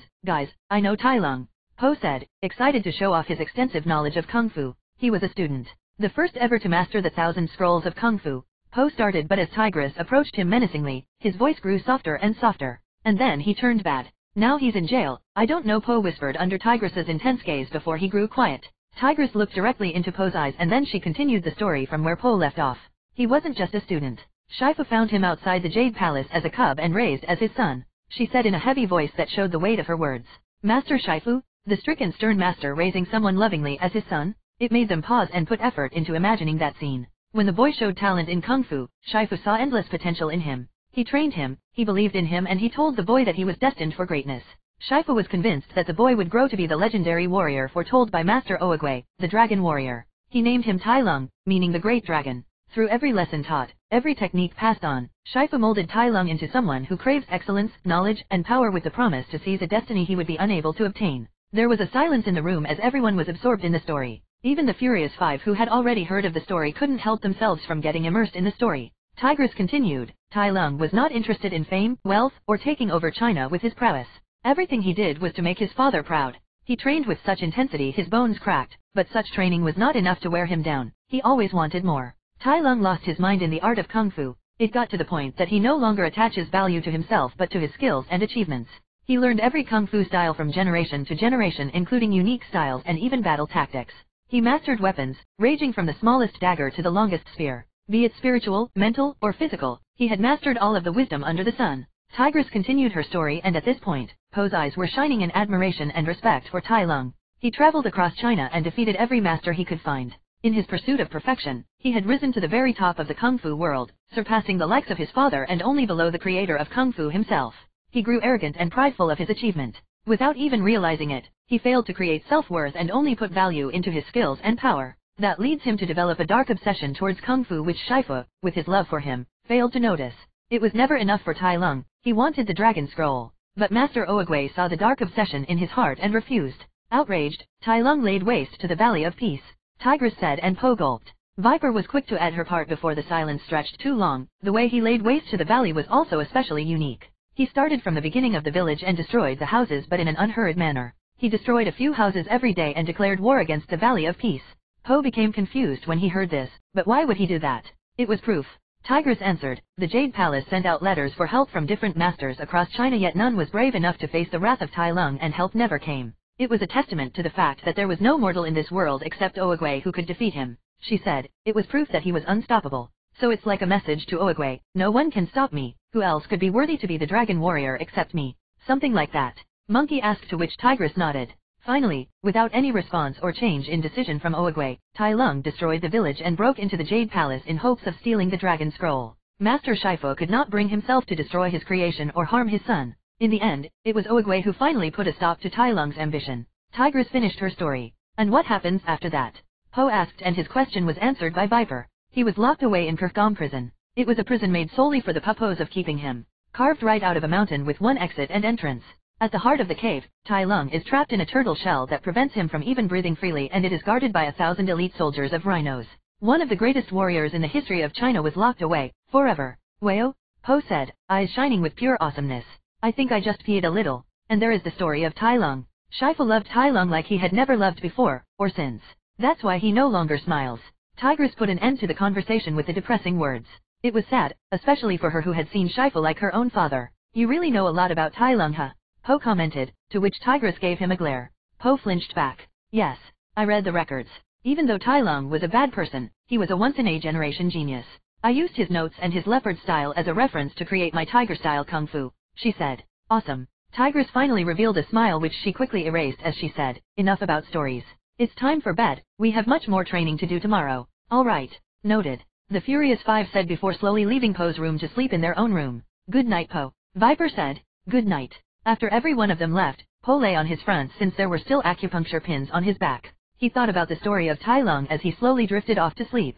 I know Tai Lung, Poe said, excited to show off his extensive knowledge of Kung Fu. He was a student, the first ever to master the 1,000 scrolls of Kung Fu. Poe started, but as Tigress approached him menacingly, his voice grew softer and softer. And then he turned bad. Now he's in jail. I don't know, Poe whispered under Tigress's intense gaze before he grew quiet. Tigress looked directly into Poe's eyes and then she continued the story from where Poe left off. He wasn't just a student. Shifu found him outside the Jade Palace as a cub and raised as his son, she said in a heavy voice that showed the weight of her words. Master Shifu? The stricken stern master raising someone lovingly as his son? It made them pause and put effort into imagining that scene. When the boy showed talent in Kung Fu, Shifu saw endless potential in him. He trained him, he believed in him, and he told the boy that he was destined for greatness. Shifu was convinced that the boy would grow to be the legendary warrior foretold by Master Oogway, the dragon warrior. He named him Tai Lung, meaning the great dragon. Through every lesson taught, every technique passed on, Shifu molded Tai Lung into someone who craves excellence, knowledge, and power with the promise to seize a destiny he would be unable to obtain. There was a silence in the room as everyone was absorbed in the story. Even the Furious Five who had already heard of the story couldn't help themselves from getting immersed in the story. Tigress continued, Tai Lung was not interested in fame, wealth, or taking over China with his prowess. Everything he did was to make his father proud. He trained with such intensity his bones cracked, but such training was not enough to wear him down. He always wanted more. Tai Lung lost his mind in the art of Kung Fu. It got to the point that he no longer attaches value to himself but to his skills and achievements. He learned every Kung Fu style from generation to generation, including unique styles and even battle tactics. He mastered weapons, ranging from the smallest dagger to the longest spear. Be it spiritual, mental, or physical, he had mastered all of the wisdom under the sun. Tigress continued her story, and at this point, Poe's eyes were shining in admiration and respect for Tai Lung. He traveled across China and defeated every master he could find. In his pursuit of perfection, he had risen to the very top of the kung fu world, surpassing the likes of his father and only below the creator of kung fu himself. He grew arrogant and prideful of his achievement. Without even realizing it, he failed to create self-worth and only put value into his skills and power. That leads him to develop a dark obsession towards kung fu which Shifu, with his love for him, failed to notice. It was never enough for Tai Lung. He wanted the dragon scroll. But Master Oogway saw the dark obsession in his heart and refused. Outraged, Tai Lung laid waste to the Valley of Peace. Tigress said, and Po gulped. Viper was quick to add her part before the silence stretched too long. The way he laid waste to the valley was also especially unique. He started from the beginning of the village and destroyed the houses, but in an unhurried manner. He destroyed a few houses every day and declared war against the Valley of Peace. Po became confused when he heard this, but why would he do that? It was proof. Tigress answered, the Jade Palace sent out letters for help from different masters across China, yet none was brave enough to face the wrath of Tai Lung and help never came. It was a testament to the fact that there was no mortal in this world except Oogway who could defeat him. She said, it was proof that he was unstoppable. So it's like a message to Oogway, no one can stop me, who else could be worthy to be the dragon warrior except me? Something like that. Monkey asked, to which Tigress nodded. Finally, without any response or change in decision from Oogway, Tai Lung destroyed the village and broke into the Jade Palace in hopes of stealing the dragon scroll. Master Shifu could not bring himself to destroy his creation or harm his son. In the end, it was Oogway who finally put a stop to Tai Lung's ambition. Tigress finished her story. And what happens after that? Po asked, and his question was answered by Viper. He was locked away in Chroch Gom Prison. It was a prison made solely for the purpose of keeping him. Carved right out of a mountain with one exit and entrance. At the heart of the cave, Tai Lung is trapped in a turtle shell that prevents him from even breathing freely, and it is guarded by 1,000 elite soldiers of rhinos. One of the greatest warriors in the history of China was locked away, forever. Wayo? Po said, eyes shining with pure awesomeness. I think I just peed a little. And there is the story of Tai Lung. Shifu loved Tai Lung like he had never loved before, or since. That's why he no longer smiles. Tigress put an end to the conversation with the depressing words. It was sad, especially for her who had seen Shifu like her own father. You really know a lot about Tai Lung, huh? Po commented, to which Tigress gave him a glare. Po flinched back. Yes, I read the records. Even though Tai Lung was a bad person, he was a once-in-a-generation genius. I used his notes and his leopard style as a reference to create my tiger-style kung fu, she said. Awesome. Tigress finally revealed a smile which she quickly erased as she said, enough about stories. It's time for bed, we have much more training to do tomorrow. Alright. Noted. The Furious Five said before slowly leaving Po's room to sleep in their own room. Good night, Po. Viper said. Good night. After every one of them left, Po lay on his front since there were still acupuncture pins on his back. He thought about the story of Tai Lung as he slowly drifted off to sleep.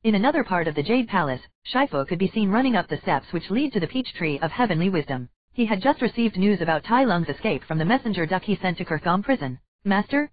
In another part of the Jade Palace, Shifu could be seen running up the steps which lead to the peach tree of heavenly wisdom. He had just received news about Tai Lung's escape from the messenger duck he sent to Chroch Gom Prison. Master,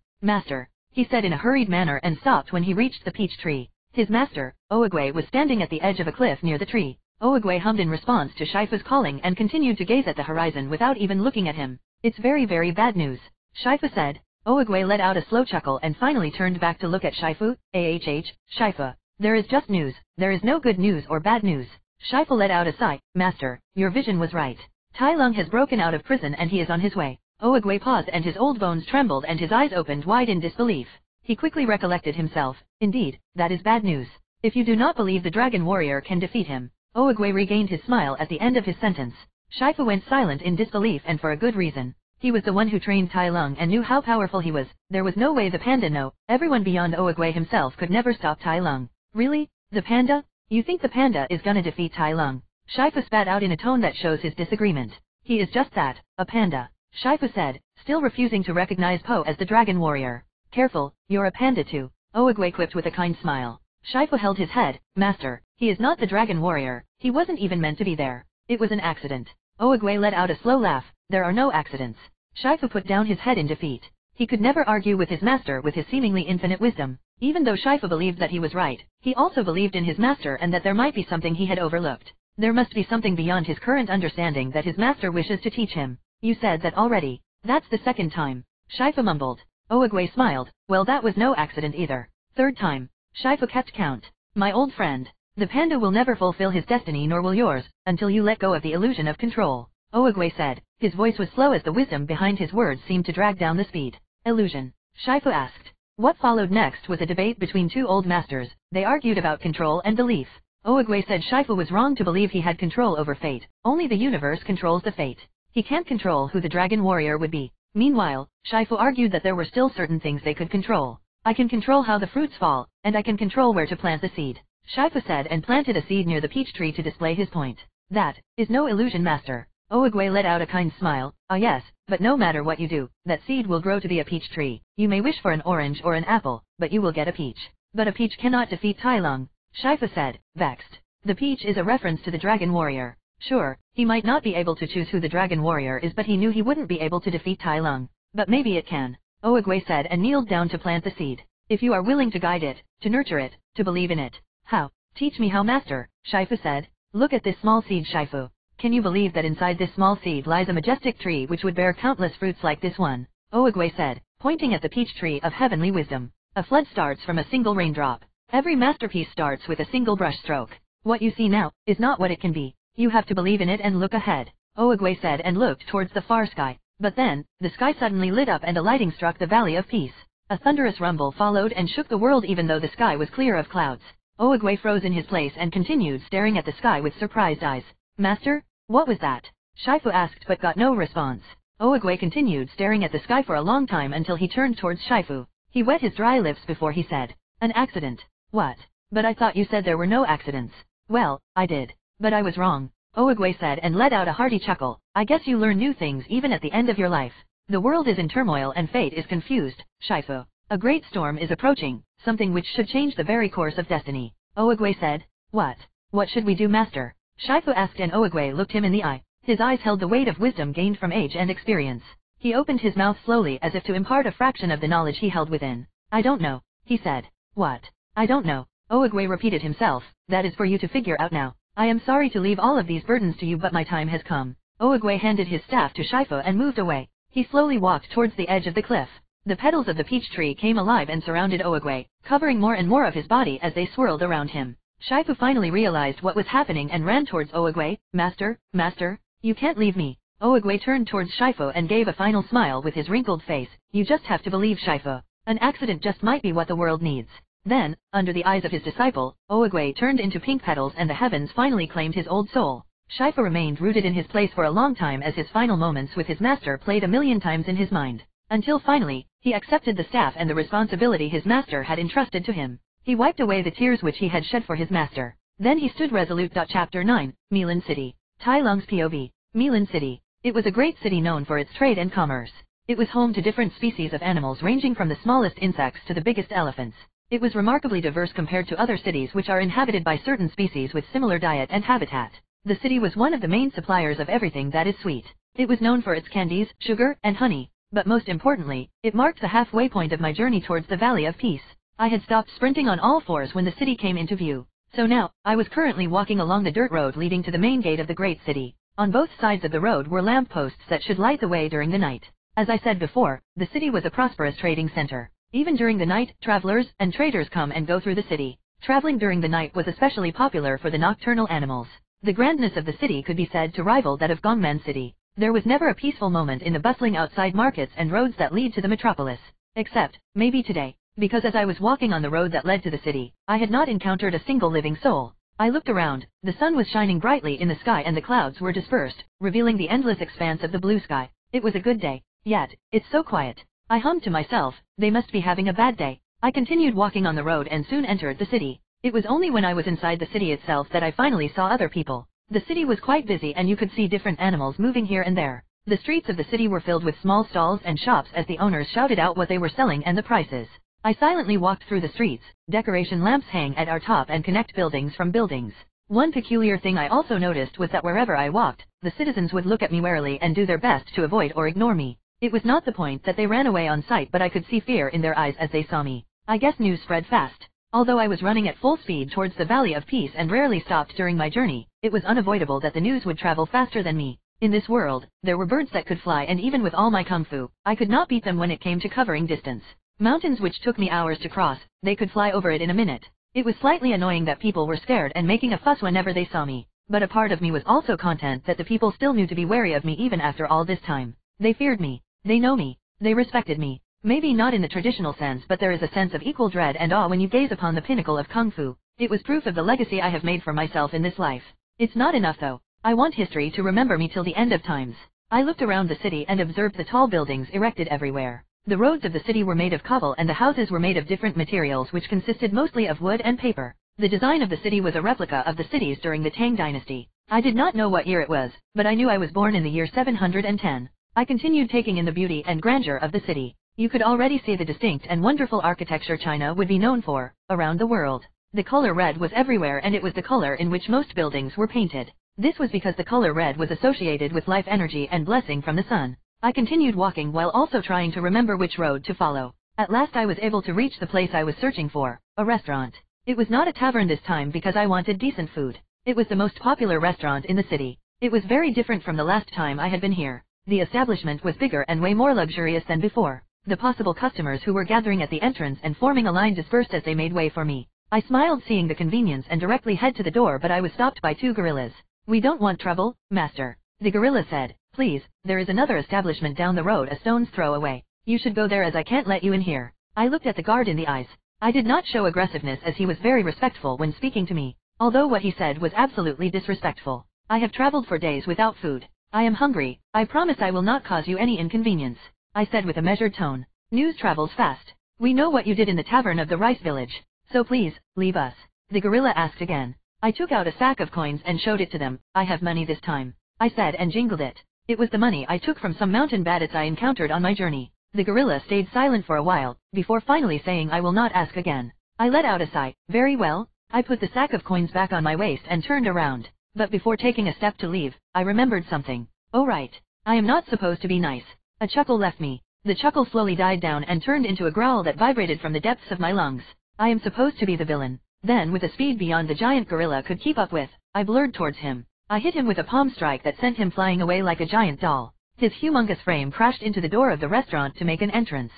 he said in a hurried manner and stopped when he reached the peach tree. His master, Oogway, was standing at the edge of a cliff near the tree. Oogway hummed in response to Shifu's calling and continued to gaze at the horizon without even looking at him. It's very, very bad news, Shifu said. Oogway let out a slow chuckle and finally turned back to look at Shifu. Shifu. There is just news, there is no good news or bad news. Shifu let out a sigh. Master, your vision was right. Tai Lung has broken out of prison and he is on his way. Oogway paused and his old bones trembled and his eyes opened wide in disbelief. He quickly recollected himself. Indeed, that is bad news. If you do not believe the dragon warrior can defeat him. Oogway regained his smile at the end of his sentence. Shifu went silent in disbelief, and for a good reason. He was the one who trained Tai Lung and knew how powerful he was. There was no way the panda everyone beyond Oogway himself could never stop Tai Lung. Really? The panda? You think the panda is gonna defeat Tai Lung? Shifu spat out in a tone that shows his disagreement. He is just that, a panda. Shifu said, still refusing to recognize Po as the dragon warrior. Careful, you're a panda too, Oogway quipped with a kind smile. Shifu held his head. Master, he is not the dragon warrior, he wasn't even meant to be there. It was an accident. Oogway let out a slow laugh. There are no accidents. Shifu put down his head in defeat. He could never argue with his master with his seemingly infinite wisdom. Even though Shifu believed that he was right, he also believed in his master and that there might be something he had overlooked. There must be something beyond his current understanding that his master wishes to teach him. You said that already. That's the second time. Shifu mumbled. Oogway smiled. Well, that was no accident either. Third time. Shifu kept count. My old friend. The panda will never fulfill his destiny, nor will yours, until you let go of the illusion of control. Oogway said. His voice was slow as the wisdom behind his words seemed to drag down the speed. Illusion. Shifu asked. What followed next was a debate between two old masters. They argued about control and belief. Oogway said Shifu was wrong to believe he had control over fate. Only the universe controls the fate. He can't control who the dragon warrior would be. Meanwhile, Shifu argued that there were still certain things they could control. I can control how the fruits fall, and I can control where to plant the seed. Shifu said and planted a seed near the peach tree to display his point. That is no illusion, Master. Oogway let out a kind smile. Ah yes, but no matter what you do, that seed will grow to be a peach tree. You may wish for an orange or an apple, but you will get a peach. But a peach cannot defeat Tai Lung, Shifu said, vexed. The peach is a reference to the dragon warrior. Sure, he might not be able to choose who the dragon warrior is, but he knew he wouldn't be able to defeat Tai Lung. But maybe it can. Oogway said and kneeled down to plant the seed. If you are willing to guide it, to nurture it, to believe in it. How? Teach me how, Master, Shifu said. Look at this small seed, Shifu. Can you believe that inside this small seed lies a majestic tree which would bear countless fruits like this one? Oogway said, pointing at the peach tree of heavenly wisdom. A flood starts from a single raindrop. Every masterpiece starts with a single brush stroke. What you see now is not what it can be. You have to believe in it and look ahead, Oogway said and looked towards the far sky. But then, the sky suddenly lit up and a lightning struck the Valley of Peace. A thunderous rumble followed and shook the world even though the sky was clear of clouds. Oogway froze in his place and continued staring at the sky with surprised eyes. Master? What was that? Shifu asked but got no response. Oogway continued staring at the sky for a long time until he turned towards Shifu. He wet his dry lips before he said, an accident. What? But I thought you said there were no accidents. Well, I did. But I was wrong, Oogway said and let out a hearty chuckle. I guess you learn new things even at the end of your life. The world is in turmoil and fate is confused, Shifu. A great storm is approaching, something which should change the very course of destiny. Oogway said, what? What should we do, Master? Shifu asked and Oogway looked him in the eye. His eyes held the weight of wisdom gained from age and experience. He opened his mouth slowly as if to impart a fraction of the knowledge he held within. I don't know, he said. What? I don't know. Oogway repeated himself. That is for you to figure out now. I am sorry to leave all of these burdens to you, but my time has come. Oogway handed his staff to Shifu and moved away. He slowly walked towards the edge of the cliff. The petals of the peach tree came alive and surrounded Oogway, covering more and more of his body as they swirled around him. Shifu finally realized what was happening and ran towards Oogway. Master, Master, you can't leave me. Oogway turned towards Shifu and gave a final smile with his wrinkled face. You just have to believe, Shifu. An accident just might be what the world needs. Then, under the eyes of his disciple, Oogway turned into pink petals and the heavens finally claimed his old soul. Shifu remained rooted in his place for a long time as his final moments with his master played a million times in his mind. Until finally, he accepted the staff and the responsibility his master had entrusted to him. He wiped away the tears which he had shed for his master. Then he stood resolute. Chapter 9, Milan City. Tai Lung's POV. Milan City. It was a great city known for its trade and commerce. It was home to different species of animals ranging from the smallest insects to the biggest elephants. It was remarkably diverse compared to other cities which are inhabited by certain species with similar diet and habitat. The city was one of the main suppliers of everything that is sweet. It was known for its candies, sugar, and honey. But most importantly, it marked the halfway point of my journey towards the Valley of Peace. I had stopped sprinting on all fours when the city came into view. So now, I was currently walking along the dirt road leading to the main gate of the great city. On both sides of the road were lampposts that should light the way during the night. As I said before, the city was a prosperous trading center. Even during the night, travelers and traders come and go through the city. Traveling during the night was especially popular for the nocturnal animals. The grandness of the city could be said to rival that of Gongman City. There was never a peaceful moment in the bustling outside markets and roads that lead to the metropolis. Except, maybe today, because as I was walking on the road that led to the city, I had not encountered a single living soul. I looked around, the sun was shining brightly in the sky and the clouds were dispersed, revealing the endless expanse of the blue sky. It was a good day. Yet, it's so quiet. I hummed to myself, they must be having a bad day. I continued walking on the road and soon entered the city. It was only when I was inside the city itself that I finally saw other people. The city was quite busy and you could see different animals moving here and there. The streets of the city were filled with small stalls and shops as the owners shouted out what they were selling and the prices. I silently walked through the streets. Decoration lamps hang at our top and connect buildings from buildings. One peculiar thing I also noticed was that wherever I walked, the citizens would look at me warily and do their best to avoid or ignore me. It was not the point that they ran away on sight, but I could see fear in their eyes as they saw me. I guess news spread fast. Although I was running at full speed towards the Valley of Peace and rarely stopped during my journey, it was unavoidable that the news would travel faster than me. In this world, there were birds that could fly, and even with all my kung fu, I could not beat them when it came to covering distance. Mountains which took me hours to cross, they could fly over it in a minute. It was slightly annoying that people were scared and making a fuss whenever they saw me. But a part of me was also content that the people still knew to be wary of me even after all this time. They feared me. They know me. They respected me. Maybe not in the traditional sense, but there is a sense of equal dread and awe when you gaze upon the pinnacle of Kung Fu. It was proof of the legacy I have made for myself in this life. It's not enough though. I want history to remember me till the end of times. I looked around the city and observed the tall buildings erected everywhere. The roads of the city were made of cobble and the houses were made of different materials which consisted mostly of wood and paper. The design of the city was a replica of the cities during the Tang dynasty. I did not know what year it was, but I knew I was born in the year 710. I continued taking in the beauty and grandeur of the city. You could already see the distinct and wonderful architecture China would be known for, around the world. The color red was everywhere and it was the color in which most buildings were painted. This was because the color red was associated with life energy and blessing from the sun. I continued walking while also trying to remember which road to follow. At last I was able to reach the place I was searching for, a restaurant. It was not a tavern this time because I wanted decent food. It was the most popular restaurant in the city. It was very different from the last time I had been here. The establishment was bigger and way more luxurious than before. The possible customers who were gathering at the entrance and forming a line dispersed as they made way for me. I smiled seeing the convenience and directly head to the door, but I was stopped by two gorillas. "We don't want trouble, master," the gorilla said. "Please, there is another establishment down the road a stone's throw away. You should go there as I can't let you in here." I looked at the guard in the eyes. I did not show aggressiveness as he was very respectful when speaking to me, although what he said was absolutely disrespectful. "I have traveled for days without food. I am hungry. I promise I will not cause you any inconvenience," I said with a measured tone. "News travels fast. We know what you did in the tavern of the rice village. So please, leave us," the gorilla asked again. I took out a sack of coins and showed it to them. "I have money this time," I said and jingled it. It was the money I took from some mountain bandits I encountered on my journey. The gorilla stayed silent for a while, before finally saying, "I will not ask again." I let out a sigh. "Very well." I put the sack of coins back on my waist and turned around. But before taking a step to leave, I remembered something. "Oh right. I am not supposed to be nice." A chuckle left me. The chuckle slowly died down and turned into a growl that vibrated from the depths of my lungs. I am supposed to be the villain. Then with a speed beyond the giant gorilla could keep up with, I blurred towards him. I hit him with a palm strike that sent him flying away like a giant doll. His humongous frame crashed into the door of the restaurant to make an entrance.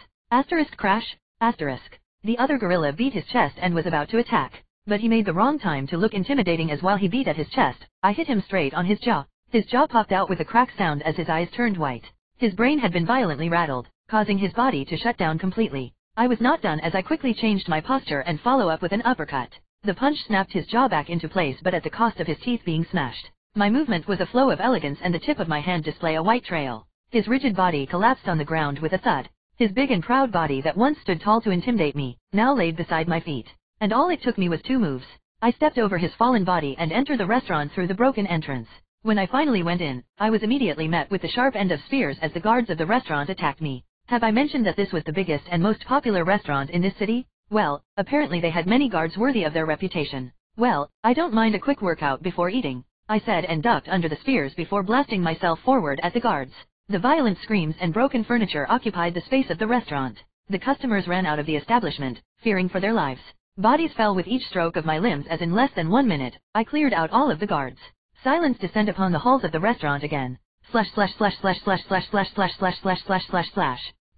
Crash. The other gorilla beat his chest and was about to attack, but he made the wrong time to look intimidating as while he beat at his chest, I hit him straight on his jaw. His jaw popped out with a crack sound as his eyes turned white. His brain had been violently rattled, causing his body to shut down completely. I was not done as I quickly changed my posture and follow up with an uppercut. The punch snapped his jaw back into place but at the cost of his teeth being smashed. My movement was a flow of elegance and the tip of my hand display a white trail. His rigid body collapsed on the ground with a thud. His big and proud body that once stood tall to intimidate me, now laid beside my feet. And all it took me was 2 moves. I stepped over his fallen body and entered the restaurant through the broken entrance. When I finally went in, I was immediately met with the sharp end of spears as the guards of the restaurant attacked me. Have I mentioned that this was the biggest and most popular restaurant in this city? Well, apparently they had many guards worthy of their reputation. "Well, I don't mind a quick workout before eating," I said and ducked under the spears before blasting myself forward at the guards. The violent screams and broken furniture occupied the space of the restaurant. The customers ran out of the establishment, fearing for their lives. Bodies fell with each stroke of my limbs as in less than 1 minute, I cleared out all of the guards. Silence descended upon the halls of the restaurant again.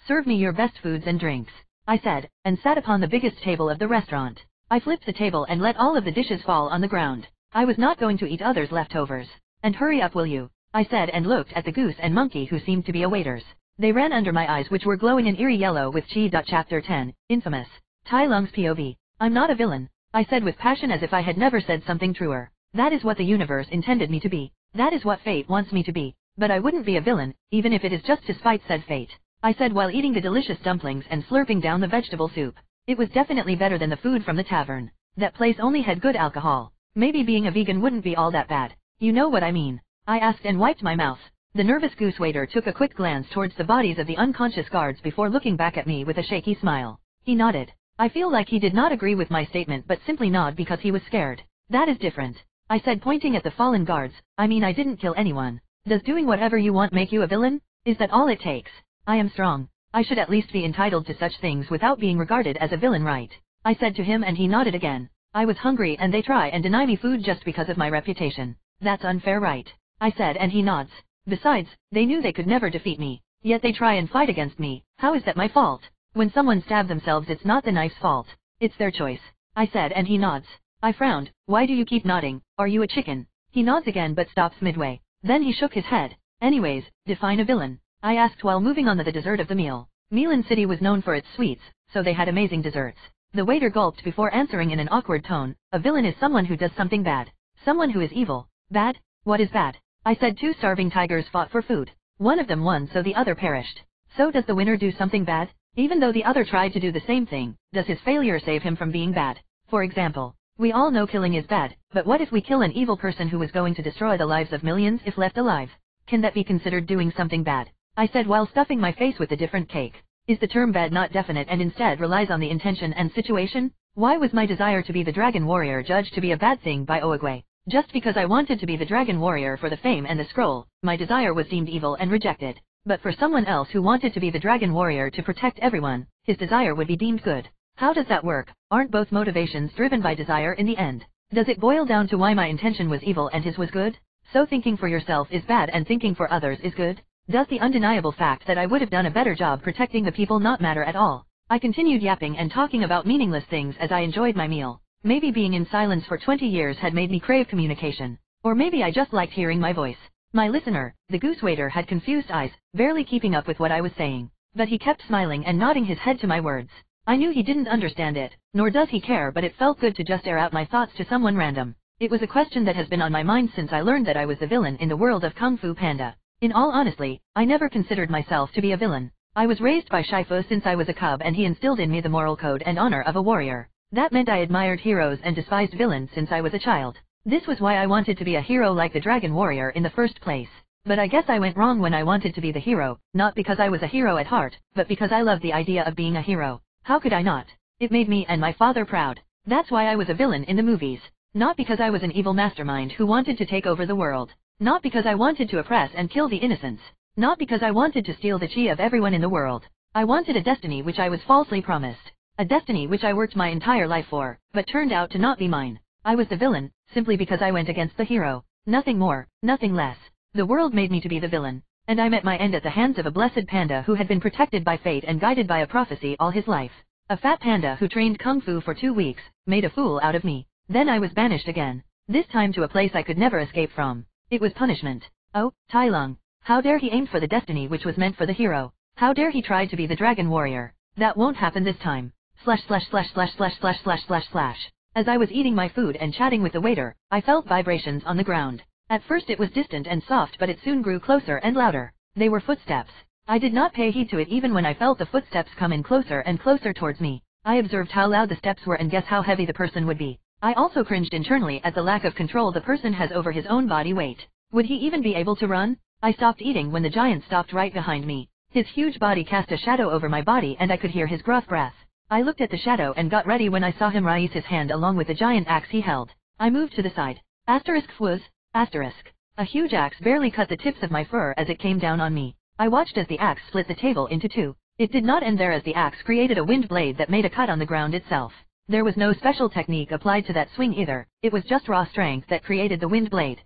"Serve me your best foods and drinks," I said, and sat upon the biggest table of the restaurant. I flipped the table and let all of the dishes fall on the ground. I was not going to eat others' leftovers. "And hurry up, will you?" I said and looked at the goose and monkey who seemed to be waiters. They ran under my eyes which were glowing an eerie yellow with chi. Chapter 10, Infamous. Tai Lung's POV. "I'm not a villain," I said with passion as if I had never said something truer. "That is what the universe intended me to be. That is what fate wants me to be. But I wouldn't be a villain, even if it is just to spite said fate," I said while eating the delicious dumplings and slurping down the vegetable soup. It was definitely better than the food from the tavern. That place only had good alcohol. Maybe being a vegan wouldn't be all that bad. You know what I mean? I asked and wiped my mouth. The nervous goose waiter took a quick glance towards the bodies of the unconscious guards before looking back at me with a shaky smile. He nodded. I feel like he did not agree with my statement but simply nod because he was scared. "That is different," I said pointing at the fallen guards. "I mean I didn't kill anyone. Does doing whatever you want make you a villain? Is that all it takes? I am strong. I should at least be entitled to such things without being regarded as a villain, right?" I said to him and he nodded again. "I was hungry and they try and deny me food just because of my reputation. That's unfair, right?" I said and he nods. "Besides, they knew they could never defeat me. Yet they try and fight against me. How is that my fault? When someone stabs themselves it's not the knife's fault. It's their choice," I said and he nods. I frowned. "Why do you keep nodding? Are you a chicken?" He nods again but stops midway. Then he shook his head. "Anyways, define a villain," I asked while moving on to the dessert of the meal. Milan City was known for its sweets, so they had amazing desserts. The waiter gulped before answering in an awkward tone. "A villain is someone who does something bad. Someone who is evil." "Bad? What is bad?" I said. 2 starving tigers fought for food. One of them won so the other perished. So does the winner do something bad? Even though the other tried to do the same thing, does his failure save him from being bad? For example, we all know killing is bad, but what if we kill an evil person who is going to destroy the lives of millions if left alive? Can that be considered doing something bad? I said while stuffing my face with a different cake. Is the term bad not definite and instead relies on the intention and situation? Why was my desire to be the dragon warrior judged to be a bad thing by Oogway? Just because I wanted to be the dragon warrior for the fame and the scroll, my desire was deemed evil and rejected. But for someone else who wanted to be the dragon warrior to protect everyone, his desire would be deemed good. How does that work? Aren't both motivations driven by desire in the end? Does it boil down to why my intention was evil and his was good? So thinking for yourself is bad and thinking for others is good? Does the undeniable fact that I would have done a better job protecting the people not matter at all? I continued yapping and talking about meaningless things as I enjoyed my meal. Maybe being in silence for 20 years had made me crave communication. Or maybe I just liked hearing my voice. My listener, the goose waiter, had confused eyes, barely keeping up with what I was saying. But he kept smiling and nodding his head to my words. I knew he didn't understand it, nor does he care, but it felt good to just air out my thoughts to someone random. It was a question that has been on my mind since I learned that I was the villain in the world of Kung Fu Panda. In all honesty, I never considered myself to be a villain. I was raised by Shifu since I was a cub and he instilled in me the moral code and honor of a warrior. That meant I admired heroes and despised villains since I was a child. This was why I wanted to be a hero like the Dragon Warrior in the first place. But I guess I went wrong when I wanted to be the hero, not because I was a hero at heart, but because I loved the idea of being a hero. How could I not? It made me and my father proud. That's why I was a villain in the movies. Not because I was an evil mastermind who wanted to take over the world. Not because I wanted to oppress and kill the innocents. Not because I wanted to steal the chi of everyone in the world. I wanted a destiny which I was falsely promised. A destiny which I worked my entire life for, but turned out to not be mine. I was the villain, simply because I went against the hero. Nothing more, nothing less. The world made me to be the villain, and I met my end at the hands of a blessed panda who had been protected by fate and guided by a prophecy all his life. A fat panda who trained kung fu for 2 weeks, made a fool out of me. Then I was banished again, this time to a place I could never escape from. It was punishment. Oh, Tai Lung. How dare he aim for the destiny which was meant for the hero? How dare he try to be the dragon warrior? That won't happen this time. Slash slash slash slash slash slash slash slash slash. As I was eating my food and chatting with the waiter, I felt vibrations on the ground. At first it was distant and soft, but it soon grew closer and louder. They were footsteps. I did not pay heed to it even when I felt the footsteps come in closer and closer towards me. I observed how loud the steps were and guess how heavy the person would be. I also cringed internally at the lack of control the person has over his own body weight. Would he even be able to run? I stopped eating when the giant stopped right behind me. His huge body cast a shadow over my body and I could hear his gruff breath. I looked at the shadow and got ready when I saw him raise his hand along with the giant axe he held. I moved to the side. Fwuz. A huge axe barely cut the tips of my fur as it came down on me. I watched as the axe split the table into 2. It did not end there as the axe created a wind blade that made a cut on the ground itself. There was no special technique applied to that swing either, it was just raw strength that created the wind blade.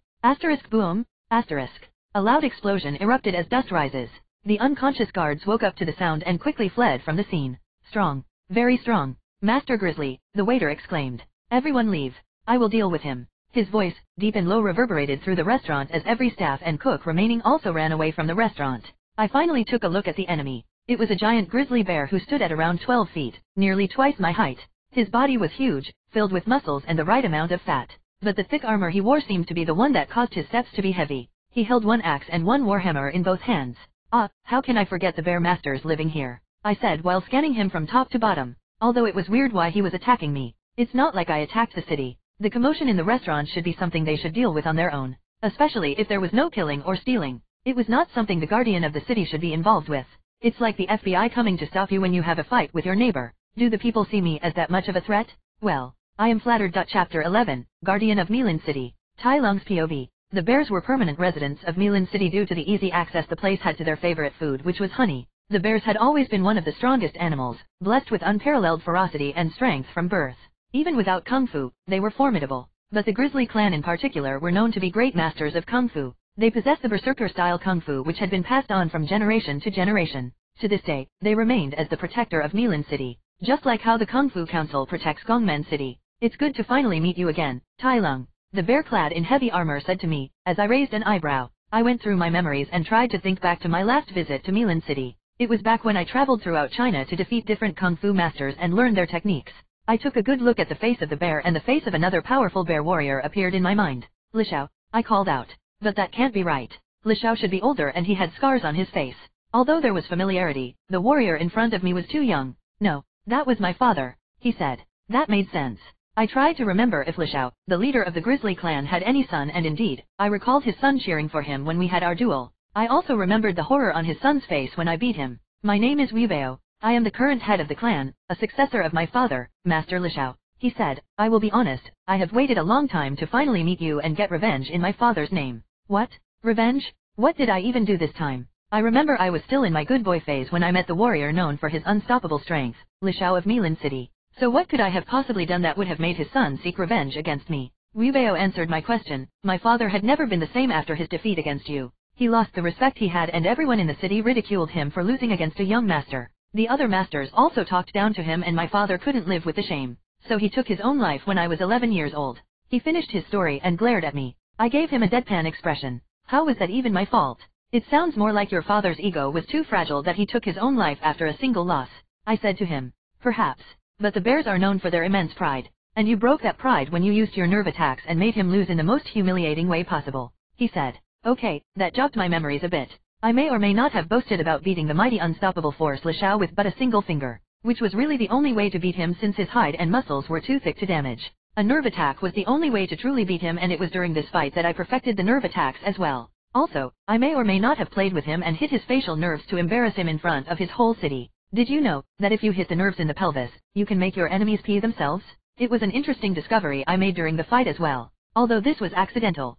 Boom. A loud explosion erupted as dust rises. The unconscious guards woke up to the sound and quickly fled from the scene. Strong. Very strong. Master Grizzly, the waiter exclaimed. Everyone leave. I will deal with him. His voice, deep and low, reverberated through the restaurant as every staff and cook remaining also ran away from the restaurant. I finally took a look at the enemy. It was a giant grizzly bear who stood at around 12 feet, nearly twice my height. His body was huge, filled with muscles and the right amount of fat. But the thick armor he wore seemed to be the one that caused his steps to be heavy. He held one axe and one warhammer in both hands. Ah, how can I forget the bear masters living here? I said while scanning him from top to bottom. Although it was weird why he was attacking me. It's not like I attacked the city. The commotion in the restaurant should be something they should deal with on their own. Especially if there was no killing or stealing. It was not something the guardian of the city should be involved with. It's like the FBI coming to stop you when you have a fight with your neighbor. Do the people see me as that much of a threat? Well, I am flattered. Chapter 11, Guardian of Milin City. Tai Lung's POV. The bears were permanent residents of Milin City due to the easy access the place had to their favorite food, which was honey. The bears had always been one of the strongest animals, blessed with unparalleled ferocity and strength from birth. Even without kung fu, they were formidable. But the Grizzly clan in particular were known to be great masters of kung fu. They possessed the berserker-style kung fu which had been passed on from generation to generation. To this day, they remained as the protector of Milin City. Just like how the Kung Fu Council protects Gongmen City. It's good to finally meet you again, Tai Lung. The bear clad in heavy armor said to me, as I raised an eyebrow. I went through my memories and tried to think back to my last visit to Milin City. It was back when I traveled throughout China to defeat different kung fu masters and learn their techniques. I took a good look at the face of the bear and the face of another powerful bear warrior appeared in my mind. Lishao, I called out. But that can't be right. Li Xiao should be older and he had scars on his face. Although there was familiarity, the warrior in front of me was too young. No, that was my father, he said. That made sense. I tried to remember if Li Xiao, the leader of the Grizzly clan, had any son, and indeed, I recalled his son cheering for him when we had our duel. I also remembered the horror on his son's face when I beat him. My name is Weibao. I am the current head of the clan, a successor of my father, Master Li Xiao. He said, I will be honest, I have waited a long time to finally meet you and get revenge in my father's name. What? Revenge? What did I even do this time? I remember I was still in my good boy phase when I met the warrior known for his unstoppable strength, Li Xiao of Milin City. So what could I have possibly done that would have made his son seek revenge against me? Weibao answered my question. My father had never been the same after his defeat against you. He lost the respect he had and everyone in the city ridiculed him for losing against a young master. The other masters also talked down to him and my father couldn't live with the shame. So he took his own life when I was 11 years old. He finished his story and glared at me. I gave him a deadpan expression. How was that even my fault? It sounds more like your father's ego was too fragile that he took his own life after a single loss. I said to him. Perhaps. But the bears are known for their immense pride. And you broke that pride when you used your nerve attacks and made him lose in the most humiliating way possible. He said. Okay, that jogged my memories a bit. I may or may not have boasted about beating the mighty unstoppable force Li Xiao with but a single finger, which was really the only way to beat him since his hide and muscles were too thick to damage. A nerve attack was the only way to truly beat him, and it was during this fight that I perfected the nerve attacks as well. Also, I may or may not have played with him and hit his facial nerves to embarrass him in front of his whole city. Did you know that if you hit the nerves in the pelvis, you can make your enemies pee themselves? It was an interesting discovery I made during the fight as well. Although this was accidental.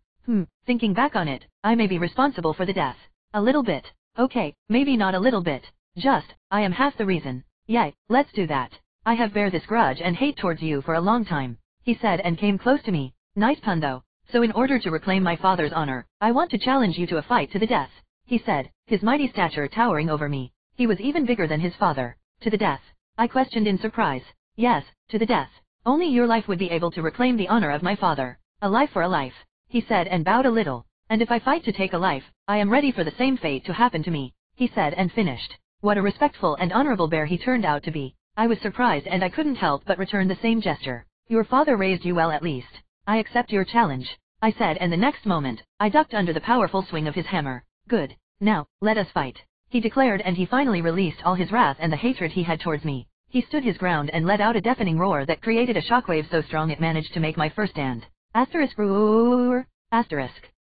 Thinking back on it, I may be responsible for the death. A little bit. Okay, maybe not a little bit. Just, I am half the reason. Yay, let's do that. I have bear this grudge and hate towards you for a long time, he said and came close to me. Nice pun though. So in order to reclaim my father's honor, I want to challenge you to a fight to the death, he said, his mighty stature towering over me. He was even bigger than his father. To the death? I questioned in surprise. Yes, to the death. Only your life would be able to reclaim the honor of my father. A life for a life, he said and bowed a little. And if I fight to take a life, I am ready for the same fate to happen to me, he said and finished. What a respectful and honorable bear he turned out to be. I was surprised and I couldn't help but return the same gesture. Your father raised you well at least. I accept your challenge, I said, and the next moment, I ducked under the powerful swing of his hammer. Good. Now, let us fight, he declared, and he finally released all his wrath and the hatred he had towards me. He stood his ground and let out a deafening roar that created a shockwave so strong it managed to make my first stand. Asterisk.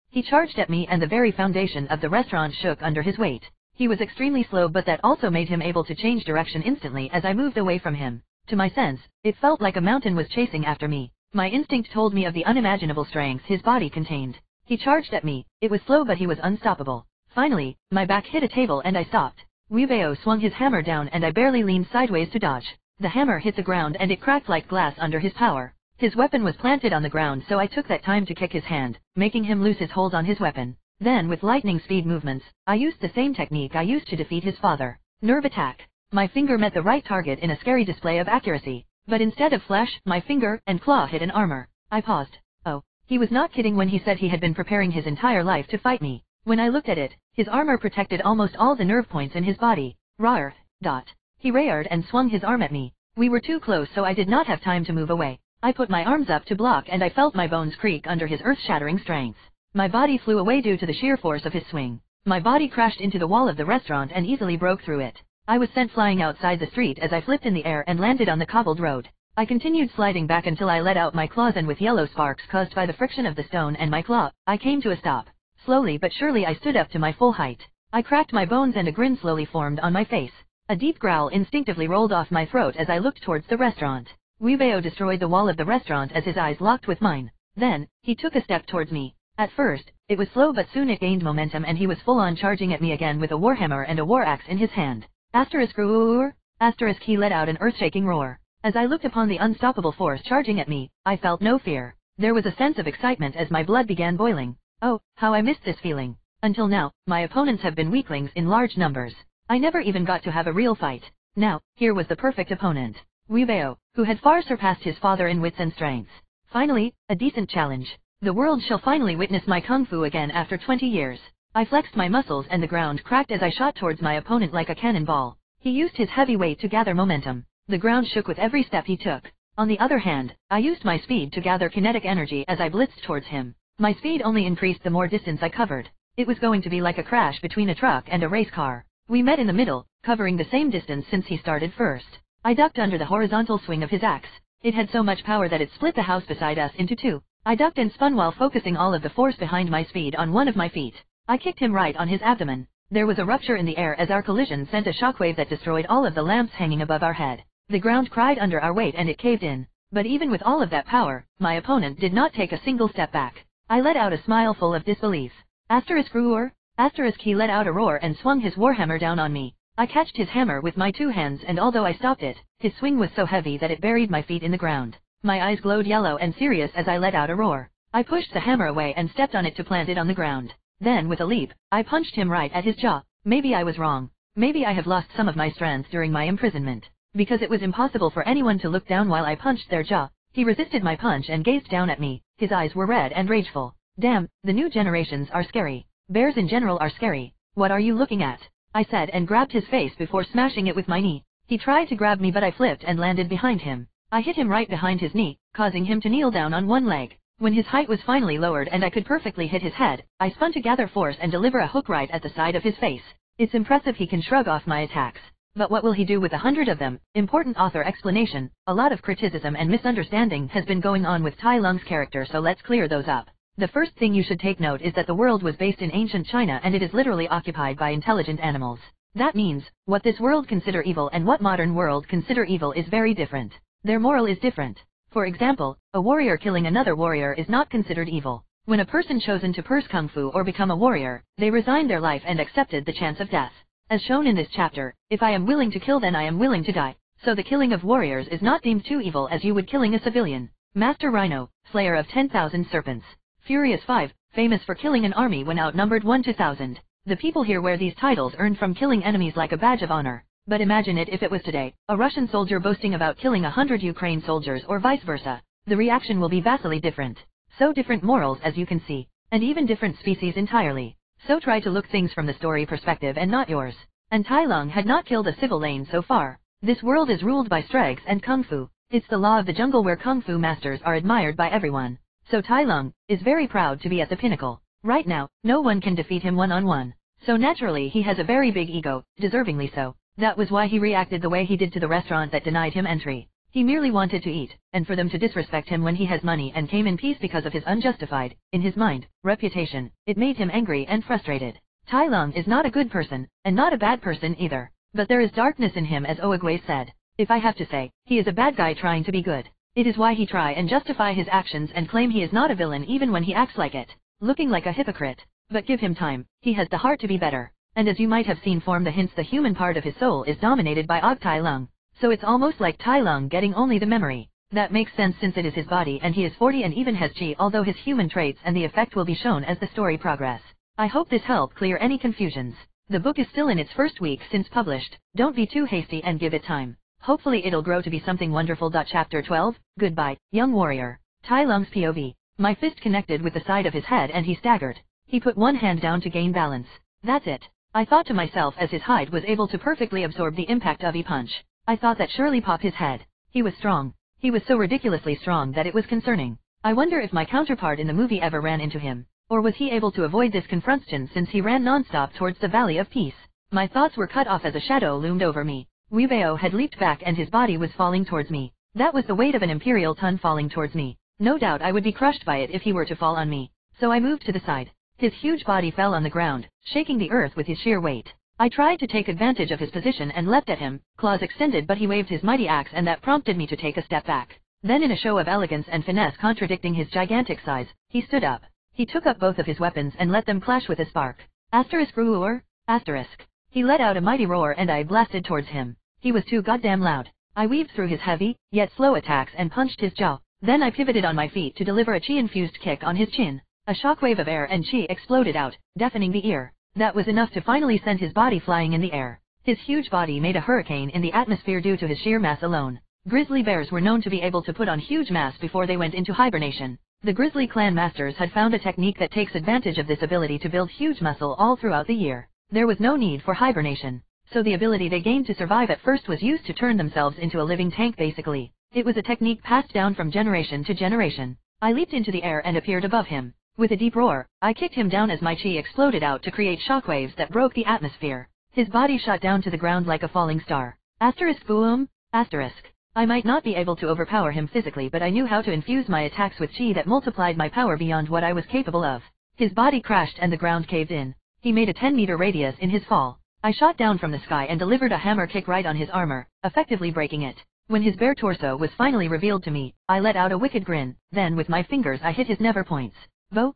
He charged at me and the very foundation of the restaurant shook under his weight. He was extremely slow, but that also made him able to change direction instantly as I moved away from him. To my sense, it felt like a mountain was chasing after me. My instinct told me of the unimaginable strength his body contained. He charged at me. It was slow, but he was unstoppable. Finally, my back hit a table and I stopped. Weibao swung his hammer down and I barely leaned sideways to dodge. The hammer hit the ground and it cracked like glass under his power. His weapon was planted on the ground, so I took that time to kick his hand, making him loose his hold on his weapon. Then with lightning speed movements, I used the same technique I used to defeat his father. Nerve attack. My finger met the right target in a scary display of accuracy. But instead of flesh, my finger and claw hit an armor. I paused. Oh, he was not kidding when he said he had been preparing his entire life to fight me. When I looked at it, his armor protected almost all the nerve points in his body. Rawr. He rared and swung his arm at me. We were too close, so I did not have time to move away. I put my arms up to block and I felt my bones creak under his earth-shattering strength. My body flew away due to the sheer force of his swing. My body crashed into the wall of the restaurant and easily broke through it. I was sent flying outside the street as I flipped in the air and landed on the cobbled road. I continued sliding back until I let out my claws, and with yellow sparks caused by the friction of the stone and my claw, I came to a stop. Slowly but surely I stood up to my full height. I cracked my bones and a grin slowly formed on my face. A deep growl instinctively rolled off my throat as I looked towards the restaurant. Weibao destroyed the wall of the restaurant as his eyes locked with mine. Then, he took a step towards me. At first, it was slow, but soon it gained momentum and he was full-on charging at me again with a warhammer and a war axe in his hand. He let out an earth-shaking roar. As I looked upon the unstoppable force charging at me, I felt no fear. There was a sense of excitement as my blood began boiling. Oh, how I missed this feeling. Until now, my opponents have been weaklings in large numbers. I never even got to have a real fight. Now, here was the perfect opponent. Weibao, who had far surpassed his father in wits and strengths. Finally, a decent challenge. The world shall finally witness my kung fu again after 20 years. I flexed my muscles and the ground cracked as I shot towards my opponent like a cannonball. He used his heavy weight to gather momentum. The ground shook with every step he took. On the other hand, I used my speed to gather kinetic energy as I blitzed towards him. My speed only increased the more distance I covered. It was going to be like a crash between a truck and a race car. We met in the middle, covering the same distance since he started first. I ducked under the horizontal swing of his axe. It had so much power that it split the house beside us into two. I ducked and spun while focusing all of the force behind my speed on one of my feet. I kicked him right on his abdomen. There was a rupture in the air as our collision sent a shockwave that destroyed all of the lamps hanging above our head. The ground cried under our weight and it caved in. But even with all of that power, my opponent did not take a single step back. I let out a smile full of disbelief. Roar! He let out a roar and swung his warhammer down on me. I catched his hammer with my two hands and although I stopped it, his swing was so heavy that it buried my feet in the ground. My eyes glowed yellow and serious as I let out a roar. I pushed the hammer away and stepped on it to plant it on the ground. Then with a leap, I punched him right at his jaw. Maybe I was wrong. Maybe I have lost some of my strength during my imprisonment. Because it was impossible for anyone to look down while I punched their jaw. He resisted my punch and gazed down at me. His eyes were red and rageful. Damn, the new generations are scary. Bears in general are scary. What are you looking at? I said and grabbed his face before smashing it with my knee. He tried to grab me but I flipped and landed behind him. I hit him right behind his knee, causing him to kneel down on one leg. When his height was finally lowered and I could perfectly hit his head, I spun to gather force and deliver a hook right at the side of his face. It's impressive he can shrug off my attacks. But what will he do with 100 of them? Important author explanation. A lot of criticism and misunderstanding has been going on with Tai Lung's character, so let's clear those up. The first thing you should take note is that the world was based in ancient China and it is literally occupied by intelligent animals. That means, what this world consider evil and what modern world consider evil is very different. Their moral is different. For example, a warrior killing another warrior is not considered evil. When a person chosen to pursue kung fu or become a warrior, they resigned their life and accepted the chance of death. As shown in this chapter, if I am willing to kill then I am willing to die. So the killing of warriors is not deemed too evil as you would killing a civilian. Master Rhino, slayer of 10,000 serpents. Furious 5, famous for killing an army when outnumbered 1 to 1,000. The people here wear these titles earned from killing enemies like a badge of honor. But imagine it if it was today, a Russian soldier boasting about killing 100 Ukraine soldiers or vice versa. The reaction will be vastly different. So different morals as you can see. And even different species entirely. So try to look things from the story perspective and not yours. And Tai Lung had not killed a civil lane so far. This world is ruled by strags and kung fu. It's the law of the jungle where kung fu masters are admired by everyone. So Tai Lung is very proud to be at the pinnacle. Right now, no one can defeat him one-on-one. So naturally he has a very big ego, deservingly so. That was why he reacted the way he did to the restaurant that denied him entry. He merely wanted to eat, and for them to disrespect him when he has money and came in peace because of his unjustified, in his mind, reputation, it made him angry and frustrated. Tai Lung is not a good person, and not a bad person either. But there is darkness in him as Oogway said. If I have to say, he is a bad guy trying to be good. It is why he try and justify his actions and claim he is not a villain even when he acts like it. Looking like a hypocrite. But give him time, he has the heart to be better. And as you might have seen from the hints, the human part of his soul is dominated by Tai Lung. So it's almost like Tai Lung getting only the memory. That makes sense since it is his body and he is 40 and even has chi, although his human traits and the effect will be shown as the story progress. I hope this helped clear any confusions. The book is still in its first week since published. Don't be too hasty and give it time. Hopefully it'll grow to be something wonderful. Chapter 12, Goodbye, Young Warrior. Tai Lung's POV. My fist connected with the side of his head and he staggered. He put one hand down to gain balance. That's it. I thought to myself as his hide was able to perfectly absorb the impact of a punch. I thought that surely pop his head. He was strong. He was so ridiculously strong that it was concerning. I wonder if my counterpart in the movie ever ran into him. Or was he able to avoid this confrontation since he ran non-stop towards the Valley of Peace? My thoughts were cut off as a shadow loomed over me. Weebeo had leaped back and his body was falling towards me. That was the weight of an imperial ton falling towards me. No doubt I would be crushed by it if he were to fall on me. So I moved to the side. His huge body fell on the ground, shaking the earth with his sheer weight. I tried to take advantage of his position and leapt at him, claws extended, but he waved his mighty axe and that prompted me to take a step back. Then in a show of elegance and finesse contradicting his gigantic size, he stood up. He took up both of his weapons and let them clash with a spark. Roar. He let out a mighty roar and I blasted towards him. He was too goddamn loud. I weaved through his heavy, yet slow attacks and punched his jaw. Then I pivoted on my feet to deliver a chi-infused kick on his chin. A shockwave of air and chi exploded out, deafening the ear. That was enough to finally send his body flying in the air. His huge body made a hurricane in the atmosphere due to his sheer mass alone. Grizzly bears were known to be able to put on huge mass before they went into hibernation. The Grizzly clan masters had found a technique that takes advantage of this ability to build huge muscle all throughout the year. There was no need for hibernation. So the ability they gained to survive at first was used to turn themselves into a living tank basically. It was a technique passed down from generation to generation. I leaped into the air and appeared above him. With a deep roar, I kicked him down as my chi exploded out to create shockwaves that broke the atmosphere. His body shot down to the ground like a falling star. Boom. I might not be able to overpower him physically, but I knew how to infuse my attacks with chi that multiplied my power beyond what I was capable of. His body crashed and the ground caved in. He made a 10-meter radius in his fall. I shot down from the sky and delivered a hammer kick right on his armor, effectively breaking it. When his bare torso was finally revealed to me, I let out a wicked grin, then with my fingers I hit his never points. Vo.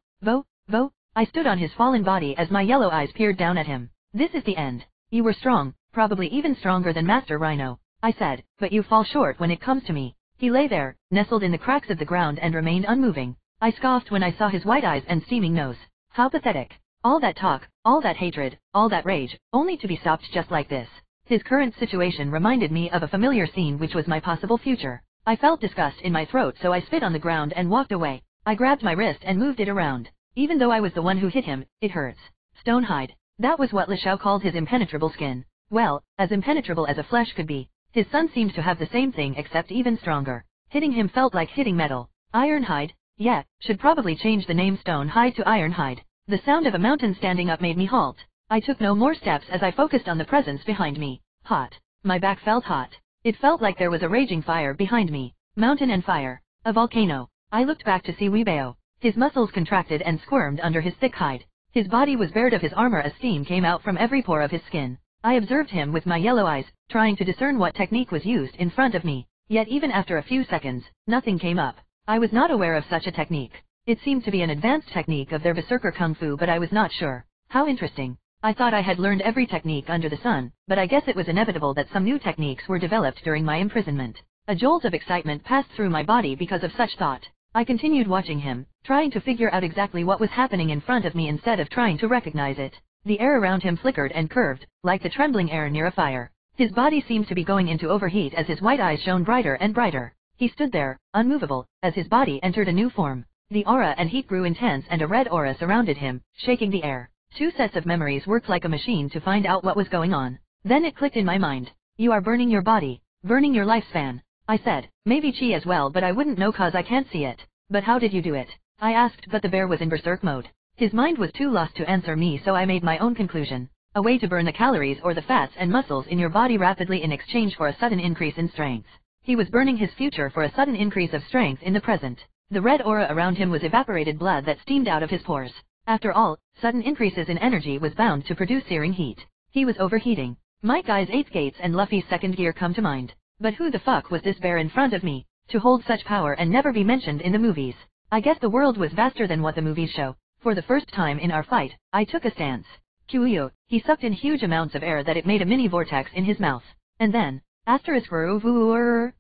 I stood on his fallen body as my yellow eyes peered down at him. This is the end. You were strong, probably even stronger than Master Rhino, I said, but you fall short when it comes to me. He lay there, nestled in the cracks of the ground and remained unmoving. I scoffed when I saw his white eyes and steaming nose. How pathetic. All that talk, all that hatred, all that rage, only to be stopped just like this. His current situation reminded me of a familiar scene which was my possible future. I felt disgust in my throat, so I spit on the ground and walked away. I grabbed my wrist and moved it around. Even though I was the one who hit him, it hurts. Stone hide. That was what Li Xiao called his impenetrable skin. Well, as impenetrable as a flesh could be. His son seemed to have the same thing except even stronger. Hitting him felt like hitting metal. Iron hide? Yeah, should probably change the name Stone hide to Iron hide. The sound of a mountain standing up made me halt. I took no more steps as I focused on the presence behind me. Hot. My back felt hot. It felt like there was a raging fire behind me. Mountain and fire. A volcano. I looked back to see Weibao. His muscles contracted and squirmed under his thick hide. His body was bared of his armor as steam came out from every pore of his skin. I observed him with my yellow eyes, trying to discern what technique was used in front of me. Yet even after a few seconds, nothing came up. I was not aware of such a technique. It seemed to be an advanced technique of their berserker kung fu, but I was not sure. How interesting. I thought I had learned every technique under the sun, but I guess it was inevitable that some new techniques were developed during my imprisonment. A jolt of excitement passed through my body because of such thought. I continued watching him, trying to figure out exactly what was happening in front of me instead of trying to recognize it. The air around him flickered and curved, like the trembling air near a fire. His body seemed to be going into overheat as his white eyes shone brighter and brighter. He stood there, unmovable, as his body entered a new form. The aura and heat grew intense and a red aura surrounded him, shaking the air. 2 sets of memories worked like a machine to find out what was going on. Then it clicked in my mind. You are burning your body, burning your lifespan. I said, maybe chi as well, but I wouldn't know cause I can't see it. But how did you do it? I asked, but the bear was in berserk mode. His mind was too lost to answer me, so I made my own conclusion. A way to burn the calories or the fats and muscles in your body rapidly in exchange for a sudden increase in strength. He was burning his future for a sudden increase of strength in the present. The red aura around him was evaporated blood that steamed out of his pores. After all, sudden increases in energy was bound to produce searing heat. He was overheating. Might Guy's 8th gates and Luffy's 2nd gear come to mind. But who the fuck was this bear in front of me, to hold such power and never be mentioned in the movies? I guess the world was vaster than what the movies show. For the first time in our fight, I took a stance. Kyuyo, he sucked in huge amounts of air that it made a mini vortex in his mouth. And then, the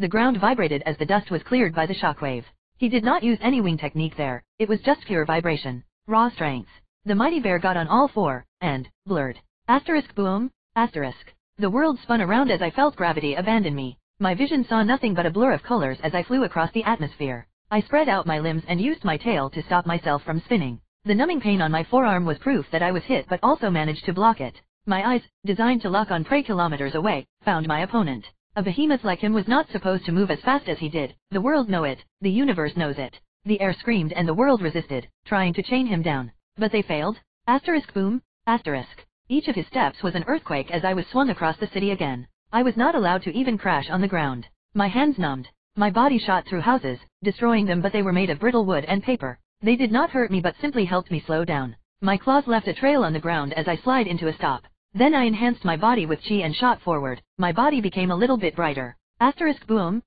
ground vibrated as the dust was cleared by the shockwave. He did not use any wing technique there, it was just pure vibration. Raw strength. The mighty bear got on all 4, and, blurred. Boom. The world spun around as I felt gravity abandon me. My vision saw nothing but a blur of colors as I flew across the atmosphere. I spread out my limbs and used my tail to stop myself from spinning. The numbing pain on my forearm was proof that I was hit, but also managed to block it. My eyes, designed to lock on prey kilometers away, found my opponent. A behemoth like him was not supposed to move as fast as he did. The world know it, the universe knows it. The air screamed and the world resisted, trying to chain him down. But they failed. Boom. Each of his steps was an earthquake as I was swung across the city again. I was not allowed to even crash on the ground. My hands numbed. My body shot through houses, destroying them, but they were made of brittle wood and paper. They did not hurt me but simply helped me slow down. My claws left a trail on the ground as I slid into a stop. Then I enhanced my body with chi and shot forward. My body became a little bit brighter. Boom.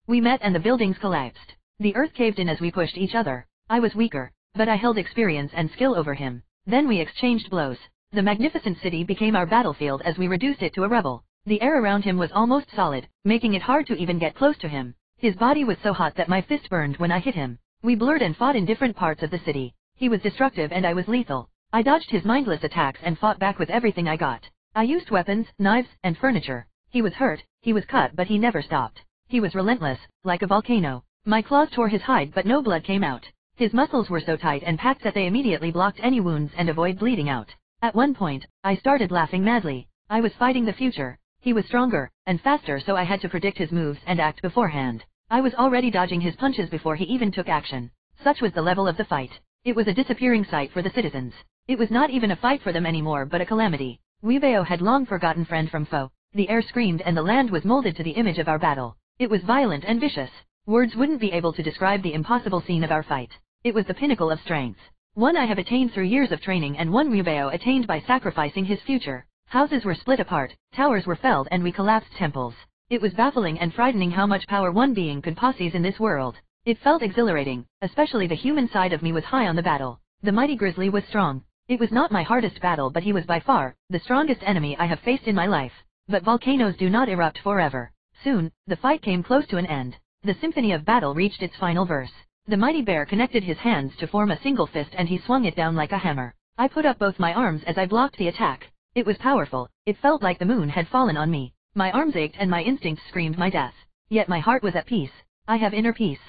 We met and the buildings collapsed. The earth caved in as we pushed each other. I was weaker, but I held experience and skill over him. Then we exchanged blows. The magnificent city became our battlefield as we reduced it to a rubble. The air around him was almost solid, making it hard to even get close to him. His body was so hot that my fist burned when I hit him. We blurred and fought in different parts of the city. He was destructive and I was lethal. I dodged his mindless attacks and fought back with everything I got. I used weapons, knives, and furniture. He was hurt, he was cut, but he never stopped. He was relentless, like a volcano. My claws tore his hide but no blood came out. His muscles were so tight and packed that they immediately blocked any wounds and avoid bleeding out. At one point, I started laughing madly. I was fighting the future. He was stronger and faster, so I had to predict his moves and act beforehand. I was already dodging his punches before he even took action. Such was the level of the fight. It was a disappearing sight for the citizens. It was not even a fight for them anymore but a calamity. Weebeo had long forgotten friend from foe. The air screamed and the land was molded to the image of our battle. It was violent and vicious. Words wouldn't be able to describe the impossible scene of our fight. It was the pinnacle of strength. One I have attained through years of training and one Weebeo attained by sacrificing his future. Houses were split apart, towers were felled and we collapsed temples. It was baffling and frightening how much power one being could possess in this world. It felt exhilarating, especially the human side of me was high on the battle. The mighty grizzly was strong. It was not my hardest battle but he was by far the strongest enemy I have faced in my life. But volcanoes do not erupt forever. Soon, the fight came close to an end. The symphony of battle reached its final verse. The mighty bear connected his hands to form a single fist and he swung it down like a hammer. I put up both my arms as I blocked the attack. It was powerful. It felt like the moon had fallen on me. My arms ached and my instincts screamed my death. Yet my heart was at peace. I have inner peace.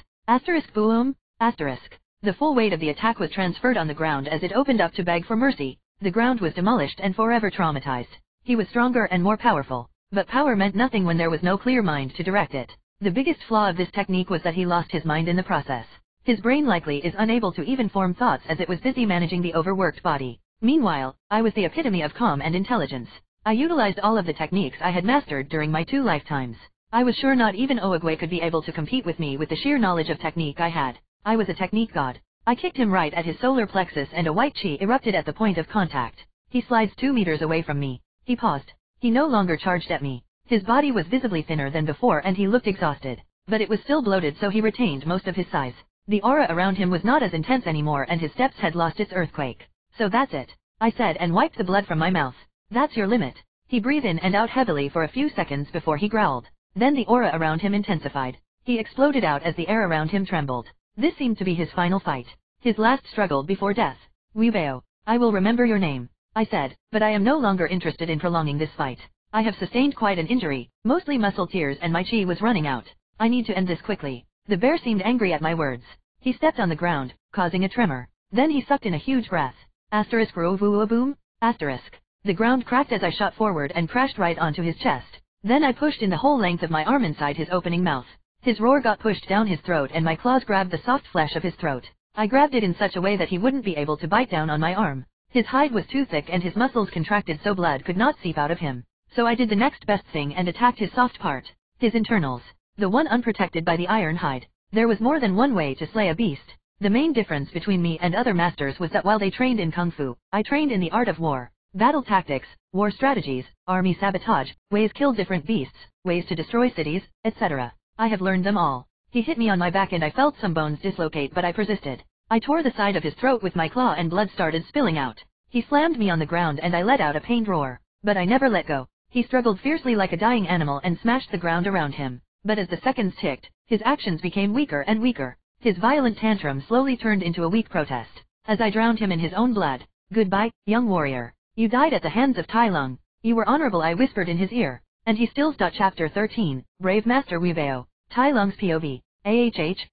Boom. The full weight of the attack was transferred on the ground as it opened up to beg for mercy. The ground was demolished and forever traumatized. He was stronger and more powerful. But power meant nothing when there was no clear mind to direct it. The biggest flaw of this technique was that he lost his mind in the process. His brain likely is unable to even form thoughts as it was busy managing the overworked body. Meanwhile, I was the epitome of calm and intelligence. I utilized all of the techniques I had mastered during my 2 lifetimes. I was sure not even Oogway could be able to compete with me with the sheer knowledge of technique I had. I was a technique god. I kicked him right at his solar plexus and a white chi erupted at the point of contact. He slides 2 meters away from me. He paused. He no longer charged at me. His body was visibly thinner than before and he looked exhausted. But it was still bloated so he retained most of his size. The aura around him was not as intense anymore and his steps had lost its earthquake. So that's it, I said and wiped the blood from my mouth. That's your limit. He breathed in and out heavily for a few seconds before he growled. Then the aura around him intensified. He exploded out as the air around him trembled. This seemed to be his final fight. His last struggle before death. Weebeo, I will remember your name, I said, but I am no longer interested in prolonging this fight. I have sustained quite an injury, mostly muscle tears and my chi was running out. I need to end this quickly. The bear seemed angry at my words. He stepped on the ground, causing a tremor. Then he sucked in a huge breath. Boom. The ground cracked as I shot forward and crashed right onto his chest. Then I pushed in the whole length of my arm inside his opening mouth. His roar got pushed down his throat and my claws grabbed the soft flesh of his throat. I grabbed it in such a way that he wouldn't be able to bite down on my arm. His hide was too thick and his muscles contracted so blood could not seep out of him. So I did the next best thing and attacked his soft part. His internals. The one unprotected by the iron hide. There was more than one way to slay a beast. The main difference between me and other masters was that while they trained in Kung Fu, I trained in the art of war. Battle tactics, war strategies, army sabotage, ways kill different beasts, ways to destroy cities, etc. I have learned them all. He hit me on my back and I felt some bones dislocate but I persisted. I tore the side of his throat with my claw and blood started spilling out. He slammed me on the ground and I let out a pained roar. But I never let go. He struggled fiercely like a dying animal and smashed the ground around him. But as the seconds ticked, his actions became weaker and weaker. His violent tantrum slowly turned into a weak protest. As I drowned him in his own blood. Goodbye, young warrior. You died at the hands of Tai Lung. You were honorable, I whispered in his ear. And he still. Chapter 13, Brave Master Weebeo. Tai Lung's POV.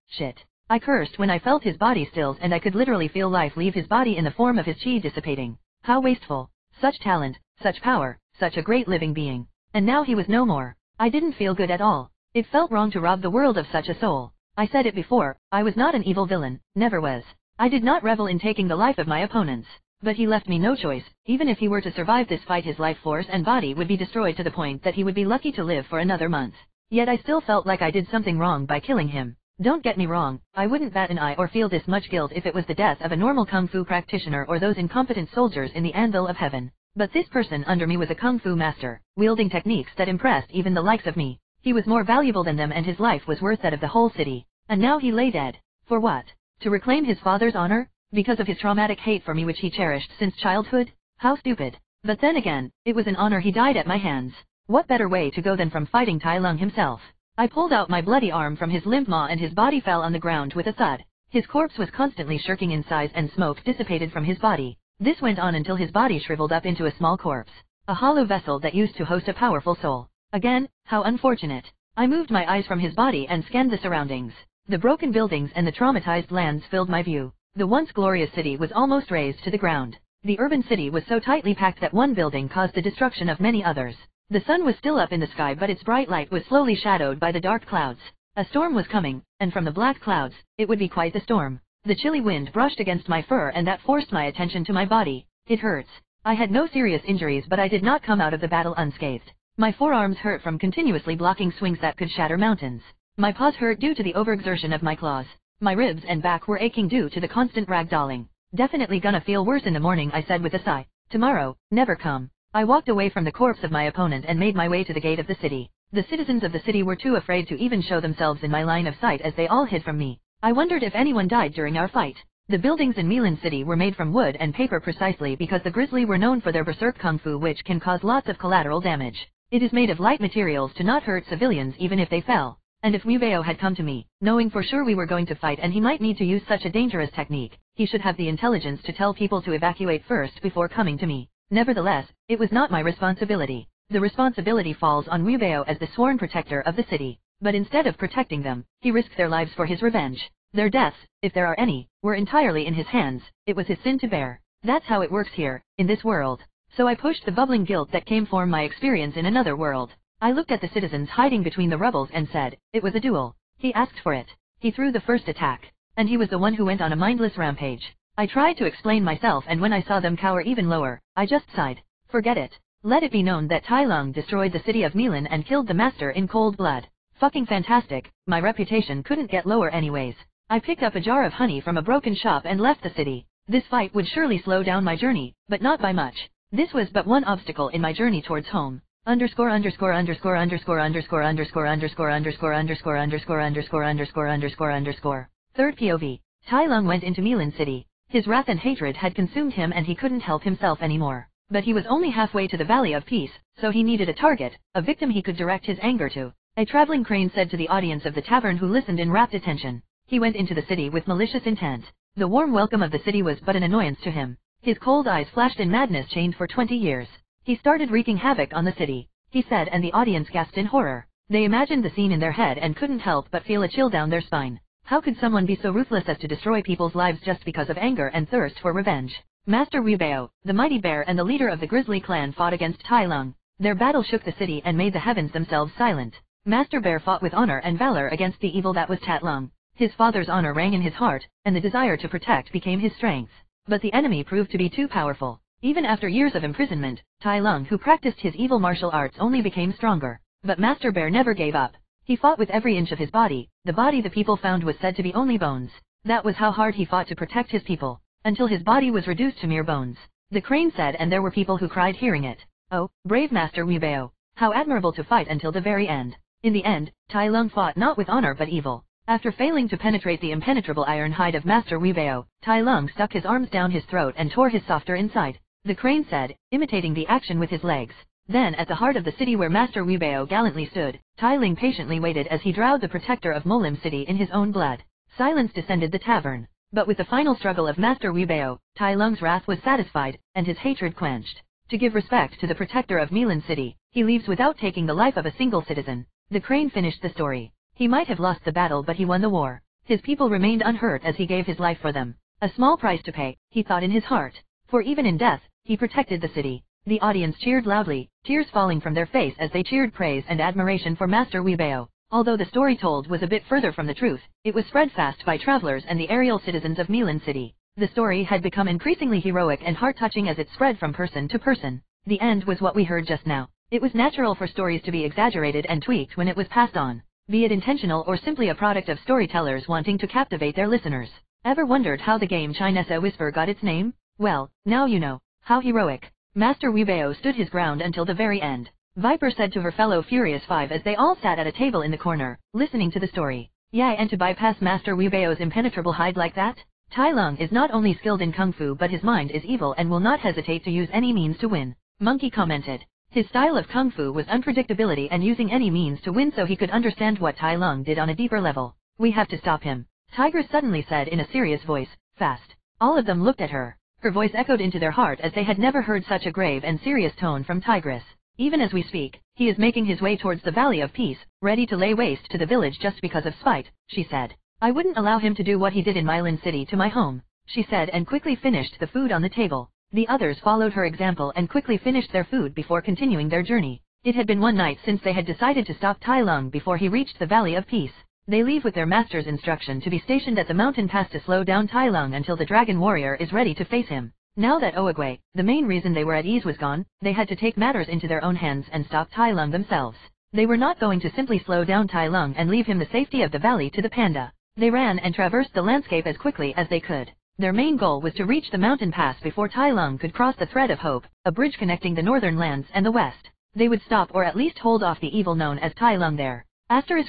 Shit. I cursed when I felt his body stills and I could literally feel life leave his body in the form of his chi dissipating. How wasteful. Such talent, such power, such a great living being. And now he was no more. I didn't feel good at all. It felt wrong to rob the world of such a soul. I said it before, I was not an evil villain, never was. I did not revel in taking the life of my opponents. But he left me no choice. Even if he were to survive this fight, his life force and body would be destroyed to the point that he would be lucky to live for another month. Yet I still felt like I did something wrong by killing him. Don't get me wrong, I wouldn't bat an eye or feel this much guilt if it was the death of a normal Kung Fu practitioner or those incompetent soldiers in the anvil of heaven. But this person under me was a Kung Fu master, wielding techniques that impressed even the likes of me. He was more valuable than them and his life was worth that of the whole city. And now he lay dead. For what? To reclaim his father's honor? Because of his traumatic hate for me which he cherished since childhood? How stupid. But then again, it was an honor he died at my hands. What better way to go than from fighting Tai Lung himself? I pulled out my bloody arm from his limp maw and his body fell on the ground with a thud. His corpse was constantly shrinking in size and smoke dissipated from his body. This went on until his body shriveled up into a small corpse. A hollow vessel that used to host a powerful soul. Again, how unfortunate. I moved my eyes from his body and scanned the surroundings. The broken buildings and the traumatized lands filled my view. The once glorious city was almost razed to the ground. The urban city was so tightly packed that one building caused the destruction of many others. The sun was still up in the sky but its bright light was slowly shadowed by the dark clouds. A storm was coming, and from the black clouds, it would be quite the storm. The chilly wind brushed against my fur and that forced my attention to my body. It hurts. I had no serious injuries but I did not come out of the battle unscathed. My forearms hurt from continuously blocking swings that could shatter mountains. My paws hurt due to the overexertion of my claws. My ribs and back were aching due to the constant ragdolling. Definitely gonna feel worse in the morning, I said with a sigh. Tomorrow, never come. I walked away from the corpse of my opponent and made my way to the gate of the city. The citizens of the city were too afraid to even show themselves in my line of sight as they all hid from me. I wondered if anyone died during our fight. The buildings in Milan City were made from wood and paper precisely because the grizzly were known for their berserk kung fu, which can cause lots of collateral damage. It is made of light materials to not hurt civilians even if they fell. And if Wubeo had come to me, knowing for sure we were going to fight and he might need to use such a dangerous technique, he should have the intelligence to tell people to evacuate first before coming to me. Nevertheless, it was not my responsibility. The responsibility falls on Wubeo as the sworn protector of the city. But instead of protecting them, he risked their lives for his revenge. Their deaths, if there are any, were entirely in his hands. It was his sin to bear. That's how it works here, in this world. So I pushed the bubbling guilt that came from my experience in another world. I looked at the citizens hiding between the rubbles and said, it was a duel. He asked for it. He threw the first attack. And he was the one who went on a mindless rampage. I tried to explain myself, and when I saw them cower even lower, I just sighed. Forget it. Let it be known that Tai Lung destroyed the city of Milan and killed the master in cold blood. Fucking fantastic. My reputation couldn't get lower anyways. I picked up a jar of honey from a broken shop and left the city. This fight would surely slow down my journey, but not by much. This was but one obstacle in my journey towards home. Underscore underscore underscore underscore underscore underscore underscore underscore underscore underscore underscore underscore underscore underscore. Third POV. Tai Lung went into Milan City. His wrath and hatred had consumed him and he couldn't help himself anymore. But he was only halfway to the Valley of Peace, so he needed a target, a victim he could direct his anger to. A traveling crane said to the audience of the tavern, who listened in rapt attention. He went into the city with malicious intent. The warm welcome of the city was but an annoyance to him. His cold eyes flashed in madness chained for 20 years. He started wreaking havoc on the city, he said, and the audience gasped in horror. They imagined the scene in their head and couldn't help but feel a chill down their spine. How could someone be so ruthless as to destroy people's lives just because of anger and thirst for revenge? Master Wubeo, the mighty bear and the leader of the Grizzly clan, fought against Tai Lung. Their battle shook the city and made the heavens themselves silent. Master Bear fought with honor and valor against the evil that was Tai Lung. His father's honor rang in his heart, and the desire to protect became his strength. But the enemy proved to be too powerful. Even after years of imprisonment, Tai Lung, who practiced his evil martial arts, only became stronger. But Master Bear never gave up. He fought with every inch of his body. The body the people found was said to be only bones. That was how hard he fought to protect his people, until his body was reduced to mere bones. The crane said, and there were people who cried hearing it. Oh, brave Master Wubeo. How admirable to fight until the very end. In the end, Tai Lung fought not with honor but evil. After failing to penetrate the impenetrable iron hide of Master Wubeo, Tai Lung stuck his arms down his throat and tore his softer inside. The crane said, imitating the action with his legs. Then at the heart of the city where Master Wubeo gallantly stood, Tai Lung patiently waited as he drowned the protector of Molim City in his own blood. Silence descended the tavern. But with the final struggle of Master Wubeo, Tai Lung's wrath was satisfied, and his hatred quenched. To give respect to the protector of Milan City, he leaves without taking the life of a single citizen. The crane finished the story. He might have lost the battle, but he won the war. His people remained unhurt as he gave his life for them. A small price to pay, he thought in his heart. For even in death, he protected the city. The audience cheered loudly, tears falling from their face as they cheered praise and admiration for Master Wubeo. Although the story told was a bit further from the truth, it was spread fast by travelers and the aerial citizens of Milan City. The story had become increasingly heroic and heart-touching as it spread from person to person. The end was what we heard just now. It was natural for stories to be exaggerated and tweaked when it was passed on, be it intentional or simply a product of storytellers wanting to captivate their listeners. Ever wondered how the game Chinese Whisper got its name? Well, now you know. How heroic. Master Wubeo stood his ground until the very end. Viper said to her fellow Furious Five as they all sat at a table in the corner, listening to the story. Yeah, and to bypass Master Wubeo's impenetrable hide like that? Tai Lung is not only skilled in kung fu but his mind is evil and will not hesitate to use any means to win. Monkey commented. His style of kung fu was unpredictability and using any means to win so he could understand what Tai Lung did on a deeper level. We have to stop him. Tigress suddenly said in a serious voice, fast. All of them looked at her. Her voice echoed into their heart as they had never heard such a grave and serious tone from Tigress. Even as we speak, he is making his way towards the Valley of Peace, ready to lay waste to the village just because of spite, she said. I wouldn't allow him to do what he did in Milan City to my home, she said, and quickly finished the food on the table. The others followed her example and quickly finished their food before continuing their journey. It had been one night since they had decided to stop Tai Lung before he reached the Valley of Peace. They leave with their master's instruction to be stationed at the mountain pass to slow down Tai Lung until the dragon warrior is ready to face him. Now that Oogway, the main reason they were at ease, was gone, they had to take matters into their own hands and stop Tai Lung themselves. They were not going to simply slow down Tai Lung and leave him the safety of the valley to the panda. They ran and traversed the landscape as quickly as they could. Their main goal was to reach the mountain pass before Tai Lung could cross the Thread of Hope, a bridge connecting the northern lands and the west. They would stop or at least hold off the evil known as Tai Lung there.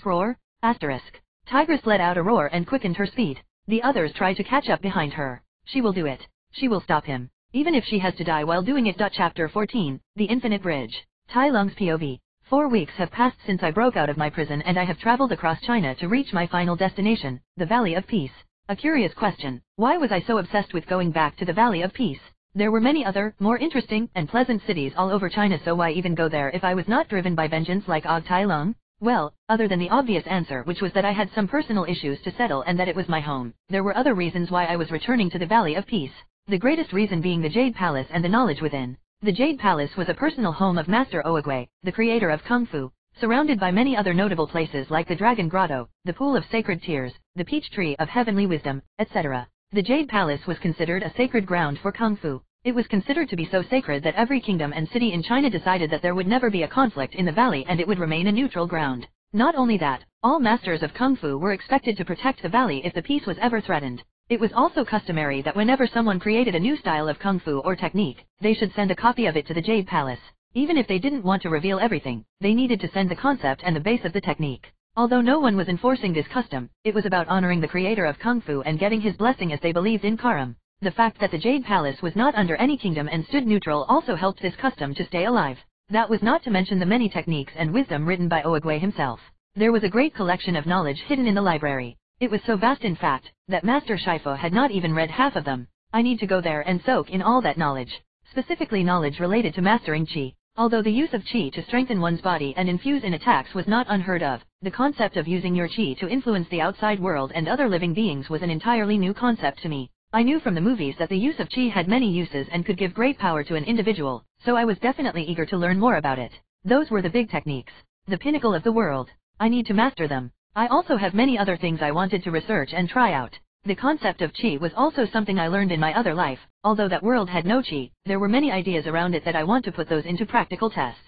Roar. Tigress let out a roar and quickened her speed. The others tried to catch up behind her. She will do it. She will stop him. Even if she has to die while doing it. Chapter 14, The Infinite Bridge. Tai Lung's POV. 4 weeks have passed since I broke out of my prison and I have traveled across China to reach my final destination, the Valley of Peace. A curious question, why was I so obsessed with going back to the Valley of Peace? There were many other, more interesting and pleasant cities all over China, so why even go there if I was not driven by vengeance like Tai Lung? Well, other than the obvious answer, which was that I had some personal issues to settle and that it was my home, there were other reasons why I was returning to the Valley of Peace. The greatest reason being the Jade Palace and the knowledge within. The Jade Palace was a personal home of Master Oogway, the creator of Kung Fu, surrounded by many other notable places like the Dragon Grotto, the Pool of Sacred Tears, the Peach Tree of Heavenly Wisdom, etc. The Jade Palace was considered a sacred ground for Kung Fu. It was considered to be so sacred that every kingdom and city in China decided that there would never be a conflict in the valley and it would remain a neutral ground. Not only that, all masters of Kung Fu were expected to protect the valley if the peace was ever threatened. It was also customary that whenever someone created a new style of Kung Fu or technique, they should send a copy of it to the Jade Palace. Even if they didn't want to reveal everything, they needed to send the concept and the base of the technique. Although no one was enforcing this custom, it was about honoring the creator of Kung Fu and getting his blessing, as they believed in HAREM. The fact that the Jade Palace was not under any kingdom and stood neutral also helped this custom to stay alive. That was not to mention the many techniques and wisdom written by Oogway himself. There was a great collection of knowledge hidden in the library. It was so vast in fact, that Master Shifu had not even read half of them. I need to go there and soak in all that knowledge. Specifically knowledge related to mastering Qi. Although the use of Qi to strengthen one's body and infuse in attacks was not unheard of, the concept of using your Qi to influence the outside world and other living beings was an entirely new concept to me. I knew from the movies that the use of Qi had many uses and could give great power to an individual, so I was definitely eager to learn more about it. Those were the big techniques. The pinnacle of the world. I need to master them. I also have many other things I wanted to research and try out. The concept of Qi was also something I learned in my other life. Although that world had no Qi, there were many ideas around it that I want to put those into practical tests.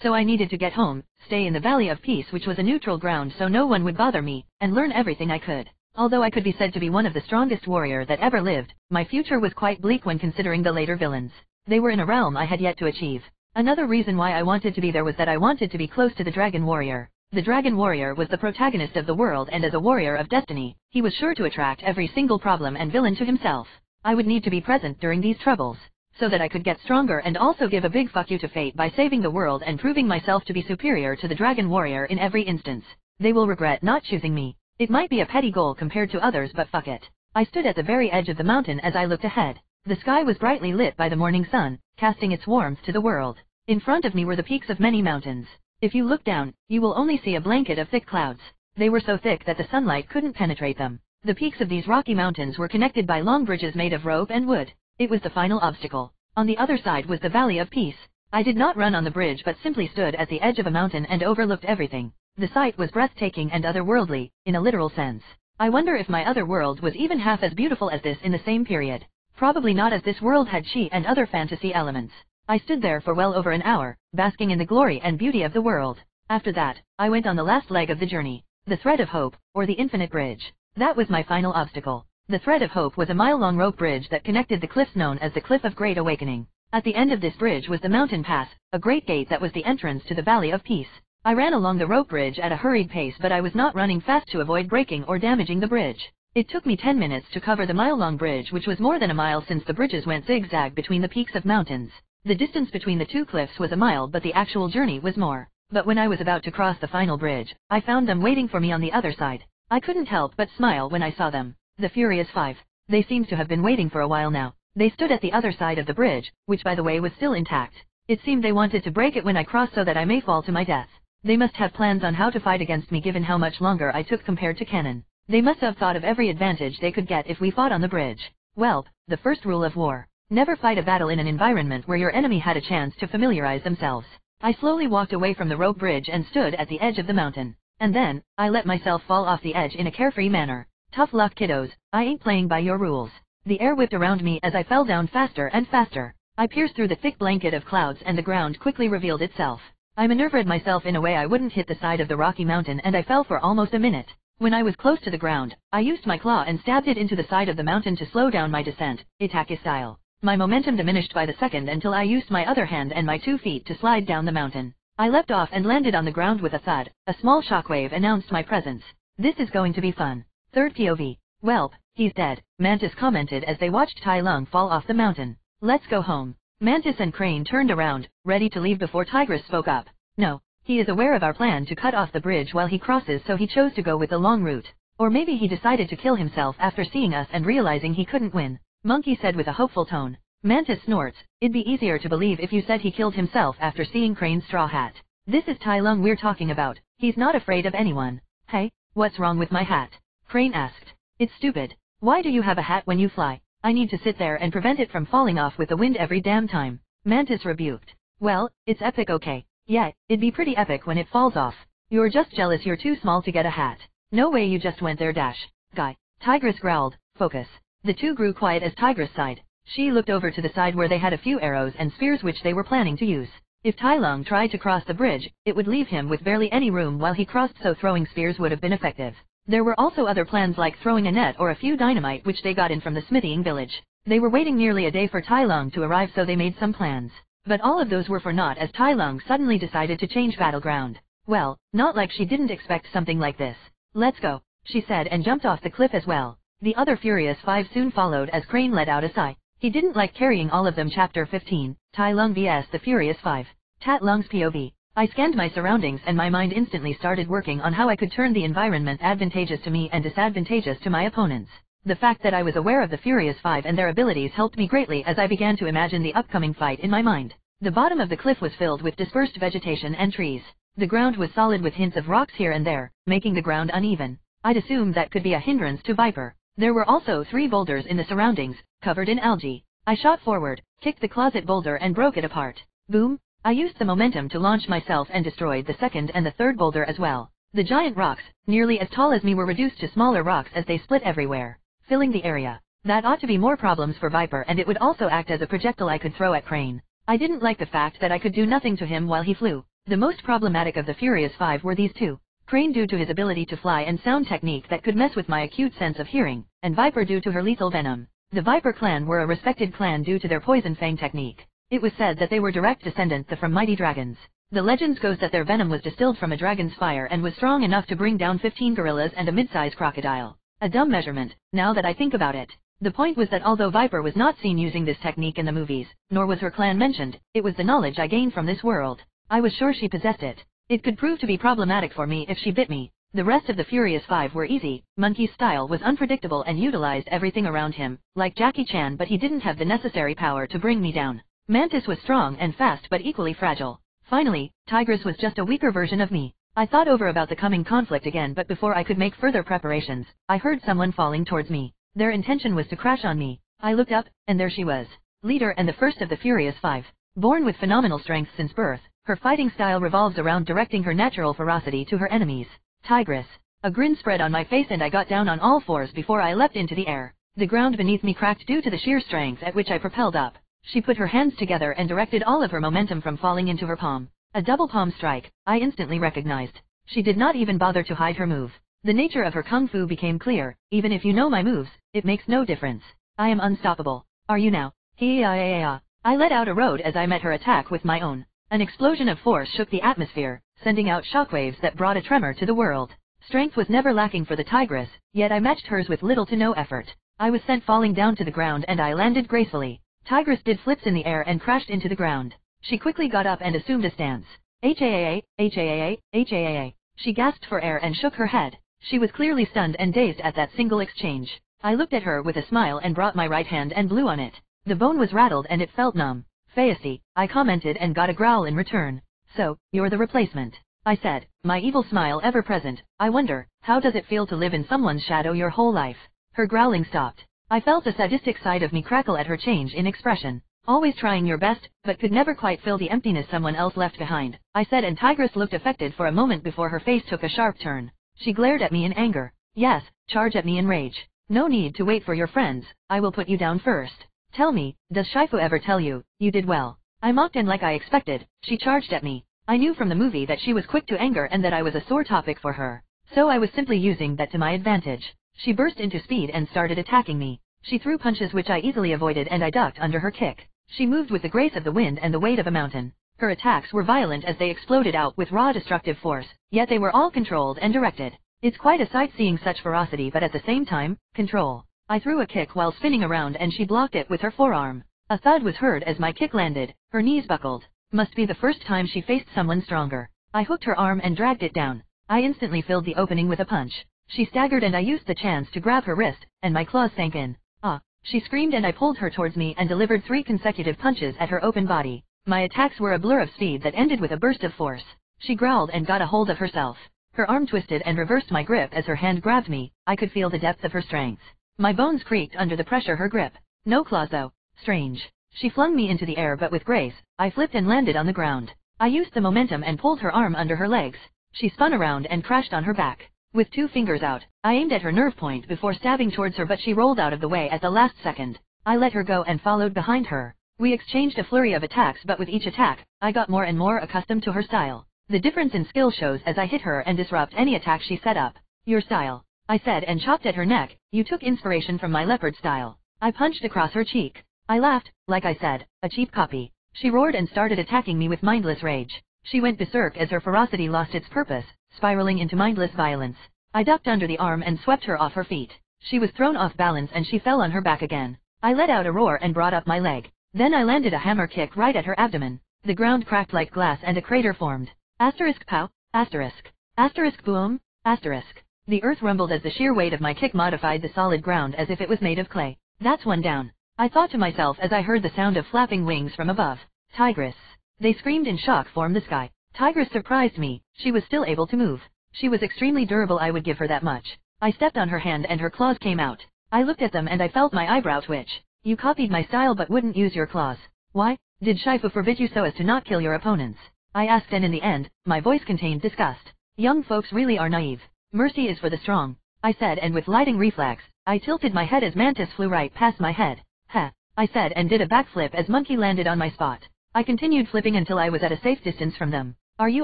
So I needed to get home, stay in the Valley of Peace, which was a neutral ground so no one would bother me, and learn everything I could. Although I could be said to be one of the strongest warrior that ever lived, my future was quite bleak when considering the later villains. They were in a realm I had yet to achieve. Another reason why I wanted to be there was that I wanted to be close to the Dragon Warrior. The Dragon Warrior was the protagonist of the world, and as a warrior of destiny, he was sure to attract every single problem and villain to himself. I would need to be present during these troubles, so that I could get stronger and also give a big fuck you to fate by saving the world and proving myself to be superior to the Dragon Warrior in every instance. They will regret not choosing me. It might be a petty goal compared to others, but fuck it. I stood at the very edge of the mountain as I looked ahead. The sky was brightly lit by the morning sun, casting its warmth to the world. In front of me were the peaks of many mountains. If you look down, you will only see a blanket of thick clouds. They were so thick that the sunlight couldn't penetrate them. The peaks of these rocky mountains were connected by long bridges made of rope and wood. It was the final obstacle. On the other side was the Valley of Peace. I did not run on the bridge but simply stood at the edge of a mountain and overlooked everything. The sight was breathtaking and otherworldly, in a literal sense. I wonder if my other world was even half as beautiful as this in the same period. Probably not, as this world had Qi and other fantasy elements. I stood there for well over an hour, basking in the glory and beauty of the world. After that, I went on the last leg of the journey. The Thread of Hope, or the Infinite Bridge. That was my final obstacle. The Thread of Hope was a mile-long rope bridge that connected the cliffs known as the Cliff of Great Awakening. At the end of this bridge was the mountain pass, a great gate that was the entrance to the Valley of Peace. I ran along the rope bridge at a hurried pace, but I was not running fast to avoid breaking or damaging the bridge. It took me 10 minutes to cover the mile-long bridge, which was more than a mile since the bridges went zigzag between the peaks of mountains. The distance between the two cliffs was a mile, but the actual journey was more. But when I was about to cross the final bridge, I found them waiting for me on the other side. I couldn't help but smile when I saw them. The Furious Five. They seemed to have been waiting for a while now. They stood at the other side of the bridge, which by the way was still intact. It seemed they wanted to break it when I crossed so that I may fall to my death. They must have plans on how to fight against me given how much longer I took compared to Cannon. They must have thought of every advantage they could get if we fought on the bridge. Well, the first rule of war. Never fight a battle in an environment where your enemy had a chance to familiarize themselves. I slowly walked away from the rope bridge and stood at the edge of the mountain. And then, I let myself fall off the edge in a carefree manner. Tough luck, kiddos, I ain't playing by your rules. The air whipped around me as I fell down faster and faster. I pierced through the thick blanket of clouds and the ground quickly revealed itself. I maneuvered myself in a way I wouldn't hit the side of the rocky mountain and I fell for almost a minute. When I was close to the ground, I used my claw and stabbed it into the side of the mountain to slow down my descent, Itaki style. My momentum diminished by the second until I used my other hand and my 2 feet to slide down the mountain. I leapt off and landed on the ground with a thud. A small shockwave announced my presence. This is going to be fun. Third POV. Welp, he's dead, Mantis commented as they watched Tai Lung fall off the mountain. Let's go home. Mantis and Crane turned around, ready to leave before Tigress spoke up. No, he is aware of our plan to cut off the bridge while he crosses, so he chose to go with the long route. Or maybe he decided to kill himself after seeing us and realizing he couldn't win, Monkey said with a hopeful tone. Mantis snorts, it'd be easier to believe if you said he killed himself after seeing Crane's straw hat. This is Tai Lung we're talking about, he's not afraid of anyone. Hey, what's wrong with my hat? Crane asked. It's stupid. Why do you have a hat when you fly? I need to sit there and prevent it from falling off with the wind every damn time. Mantis rebuked. Well, it's epic, okay. Yeah, it'd be pretty epic when it falls off. You're just jealous you're too small to get a hat. No way you just went there dash. Guy. Tigress growled, focus. The two grew quiet as Tigress sighed. She looked over to the side where they had a few arrows and spears which they were planning to use. If Tai Lung tried to cross the bridge, it would leave him with barely any room while he crossed, so throwing spears would have been effective. There were also other plans like throwing a net or a few dynamite which they got in from the smithying village. They were waiting nearly a day for Tai Lung to arrive, so they made some plans. But all of those were for naught as Tai Lung suddenly decided to change battleground. Well, not like she didn't expect something like this. Let's go, she said and jumped off the cliff as well. The other Furious Five soon followed as Crane let out a sigh. He didn't like carrying all of them. Chapter 15, Tai Lung vs the Furious Five. Tai Lung's POV. I scanned my surroundings and my mind instantly started working on how I could turn the environment advantageous to me and disadvantageous to my opponents. The fact that I was aware of the Furious Five and their abilities helped me greatly as I began to imagine the upcoming fight in my mind. The bottom of the cliff was filled with dispersed vegetation and trees. The ground was solid with hints of rocks here and there, making the ground uneven. I'd assumed that could be a hindrance to Viper. There were also 3 boulders in the surroundings, covered in algae. I shot forward, kicked the closet boulder and broke it apart. Boom! I used the momentum to launch myself and destroyed the second and the third boulder as well. The giant rocks, nearly as tall as me, were reduced to smaller rocks as they split everywhere, filling the area. That ought to be more problems for Viper, and it would also act as a projectile I could throw at Crane. I didn't like the fact that I could do nothing to him while he flew. The most problematic of the Furious Five were these two. Crane due to his ability to fly and sound technique that could mess with my acute sense of hearing, and Viper due to her lethal venom. The Viper clan were a respected clan due to their poison fang technique. It was said that they were direct descendants from mighty dragons. The legends goes that their venom was distilled from a dragon's fire and was strong enough to bring down 15 gorillas and a mid-size crocodile. A dumb measurement, now that I think about it. The point was that although Viper was not seen using this technique in the movies, nor was her clan mentioned, it was the knowledge I gained from this world. I was sure she possessed it. It could prove to be problematic for me if she bit me. The rest of the Furious Five were easy. Monkey's style was unpredictable and utilized everything around him, like Jackie Chan, but he didn't have the necessary power to bring me down. Mantis was strong and fast but equally fragile. Finally, Tigress was just a weaker version of me. I thought over about the coming conflict again, but before I could make further preparations, I heard someone falling towards me. Their intention was to crash on me. I looked up, and there she was. Leader and the first of the Furious Five. Born with phenomenal strength since birth, her fighting style revolves around directing her natural ferocity to her enemies. Tigress. A grin spread on my face and I got down on all fours before I leapt into the air. The ground beneath me cracked due to the sheer strength at which I propelled up. She put her hands together and directed all of her momentum from falling into her palm. A double palm strike, I instantly recognized. She did not even bother to hide her move. The nature of her kung fu became clear. Even if you know my moves, it makes no difference. I am unstoppable. Are you now? Hee-ah-ah-ah. I let out a roar as I met her attack with my own. An explosion of force shook the atmosphere, sending out shockwaves that brought a tremor to the world. Strength was never lacking for the Tigress, yet I matched hers with little to no effort. I was sent falling down to the ground and I landed gracefully. Tigress did flips in the air and crashed into the ground. She quickly got up and assumed a stance. HAAA, HAAA, HAAA. She gasped for air and shook her head. She was clearly stunned and dazed at that single exchange. I looked at her with a smile and brought my right hand and blew on it. The bone was rattled and it felt numb. Fancy, I commented and got a growl in return. So, you're the replacement, I said, my evil smile ever present. I wonder, how does it feel to live in someone's shadow your whole life? Her growling stopped. I felt a sadistic side of me crackle at her change in expression. Always trying your best, but could never quite fill the emptiness someone else left behind, I said, and Tigress looked affected for a moment before her face took a sharp turn. She glared at me in anger. Yes, charge at me in rage. No need to wait for your friends, I will put you down first. Tell me, does Shifu ever tell you, you did well? I mocked, and like I expected, she charged at me. I knew from the movie that she was quick to anger and that I was a sore topic for her. So I was simply using that to my advantage. She burst into speed and started attacking me. She threw punches which I easily avoided and I ducked under her kick. She moved with the grace of the wind and the weight of a mountain. Her attacks were violent as they exploded out with raw destructive force, yet they were all controlled and directed. It's quite a sight seeing such ferocity but at the same time, control. I threw a kick while spinning around and she blocked it with her forearm. A thud was heard as my kick landed, her knees buckled. Must be the first time she faced someone stronger. I hooked her arm and dragged it down. I instantly filled the opening with a punch. She staggered and I used the chance to grab her wrist, and my claws sank in. Ah! She screamed and I pulled her towards me and delivered 3 consecutive punches at her open body. My attacks were a blur of speed that ended with a burst of force. She growled and got a hold of herself. Her arm twisted and reversed my grip as her hand grabbed me. I could feel the depth of her strength. My bones creaked under the pressure her grip. No claws though. Strange. She flung me into the air but with grace. I flipped and landed on the ground. I used the momentum and pulled her arm under her legs. She spun around and crashed on her back. With 2 fingers out, I aimed at her nerve point before stabbing towards her, but she rolled out of the way at the last second. I let her go and followed behind her. We exchanged a flurry of attacks, but with each attack, I got more and more accustomed to her style. The difference in skill shows as I hit her and disrupt any attack she set up. Your style, I said and chopped at her neck. You took inspiration from my leopard style. I punched across her cheek. I laughed, like I said, a cheap copy. She roared and started attacking me with mindless rage. She went berserk as her ferocity lost its purpose, spiraling into mindless violence. I ducked under the arm and swept her off her feet. She was thrown off balance and she fell on her back again. I let out a roar and brought up my leg. Then I landed a hammer kick right at her abdomen. The ground cracked like glass and a crater formed. Asterisk pow, asterisk. Asterisk boom, asterisk. The earth rumbled as the sheer weight of my kick modified the solid ground as if it was made of clay. That's one down, I thought to myself as I heard the sound of flapping wings from above. Tigress. They screamed in shock from the sky. Tigress surprised me. She was still able to move. She was extremely durable, I would give her that much. I stepped on her hand and her claws came out. I looked at them and I felt my eyebrow twitch. You copied my style but wouldn't use your claws. Why? Did Shifu forbid you so as to not kill your opponents? I asked, and in the end, my voice contained disgust. Young folks really are naive. Mercy is for the strong, I said, and with lightning reflex, I tilted my head as Mantis flew right past my head. Heh, I said and did a backflip as Monkey landed on my spot. I continued flipping until I was at a safe distance from them. Are you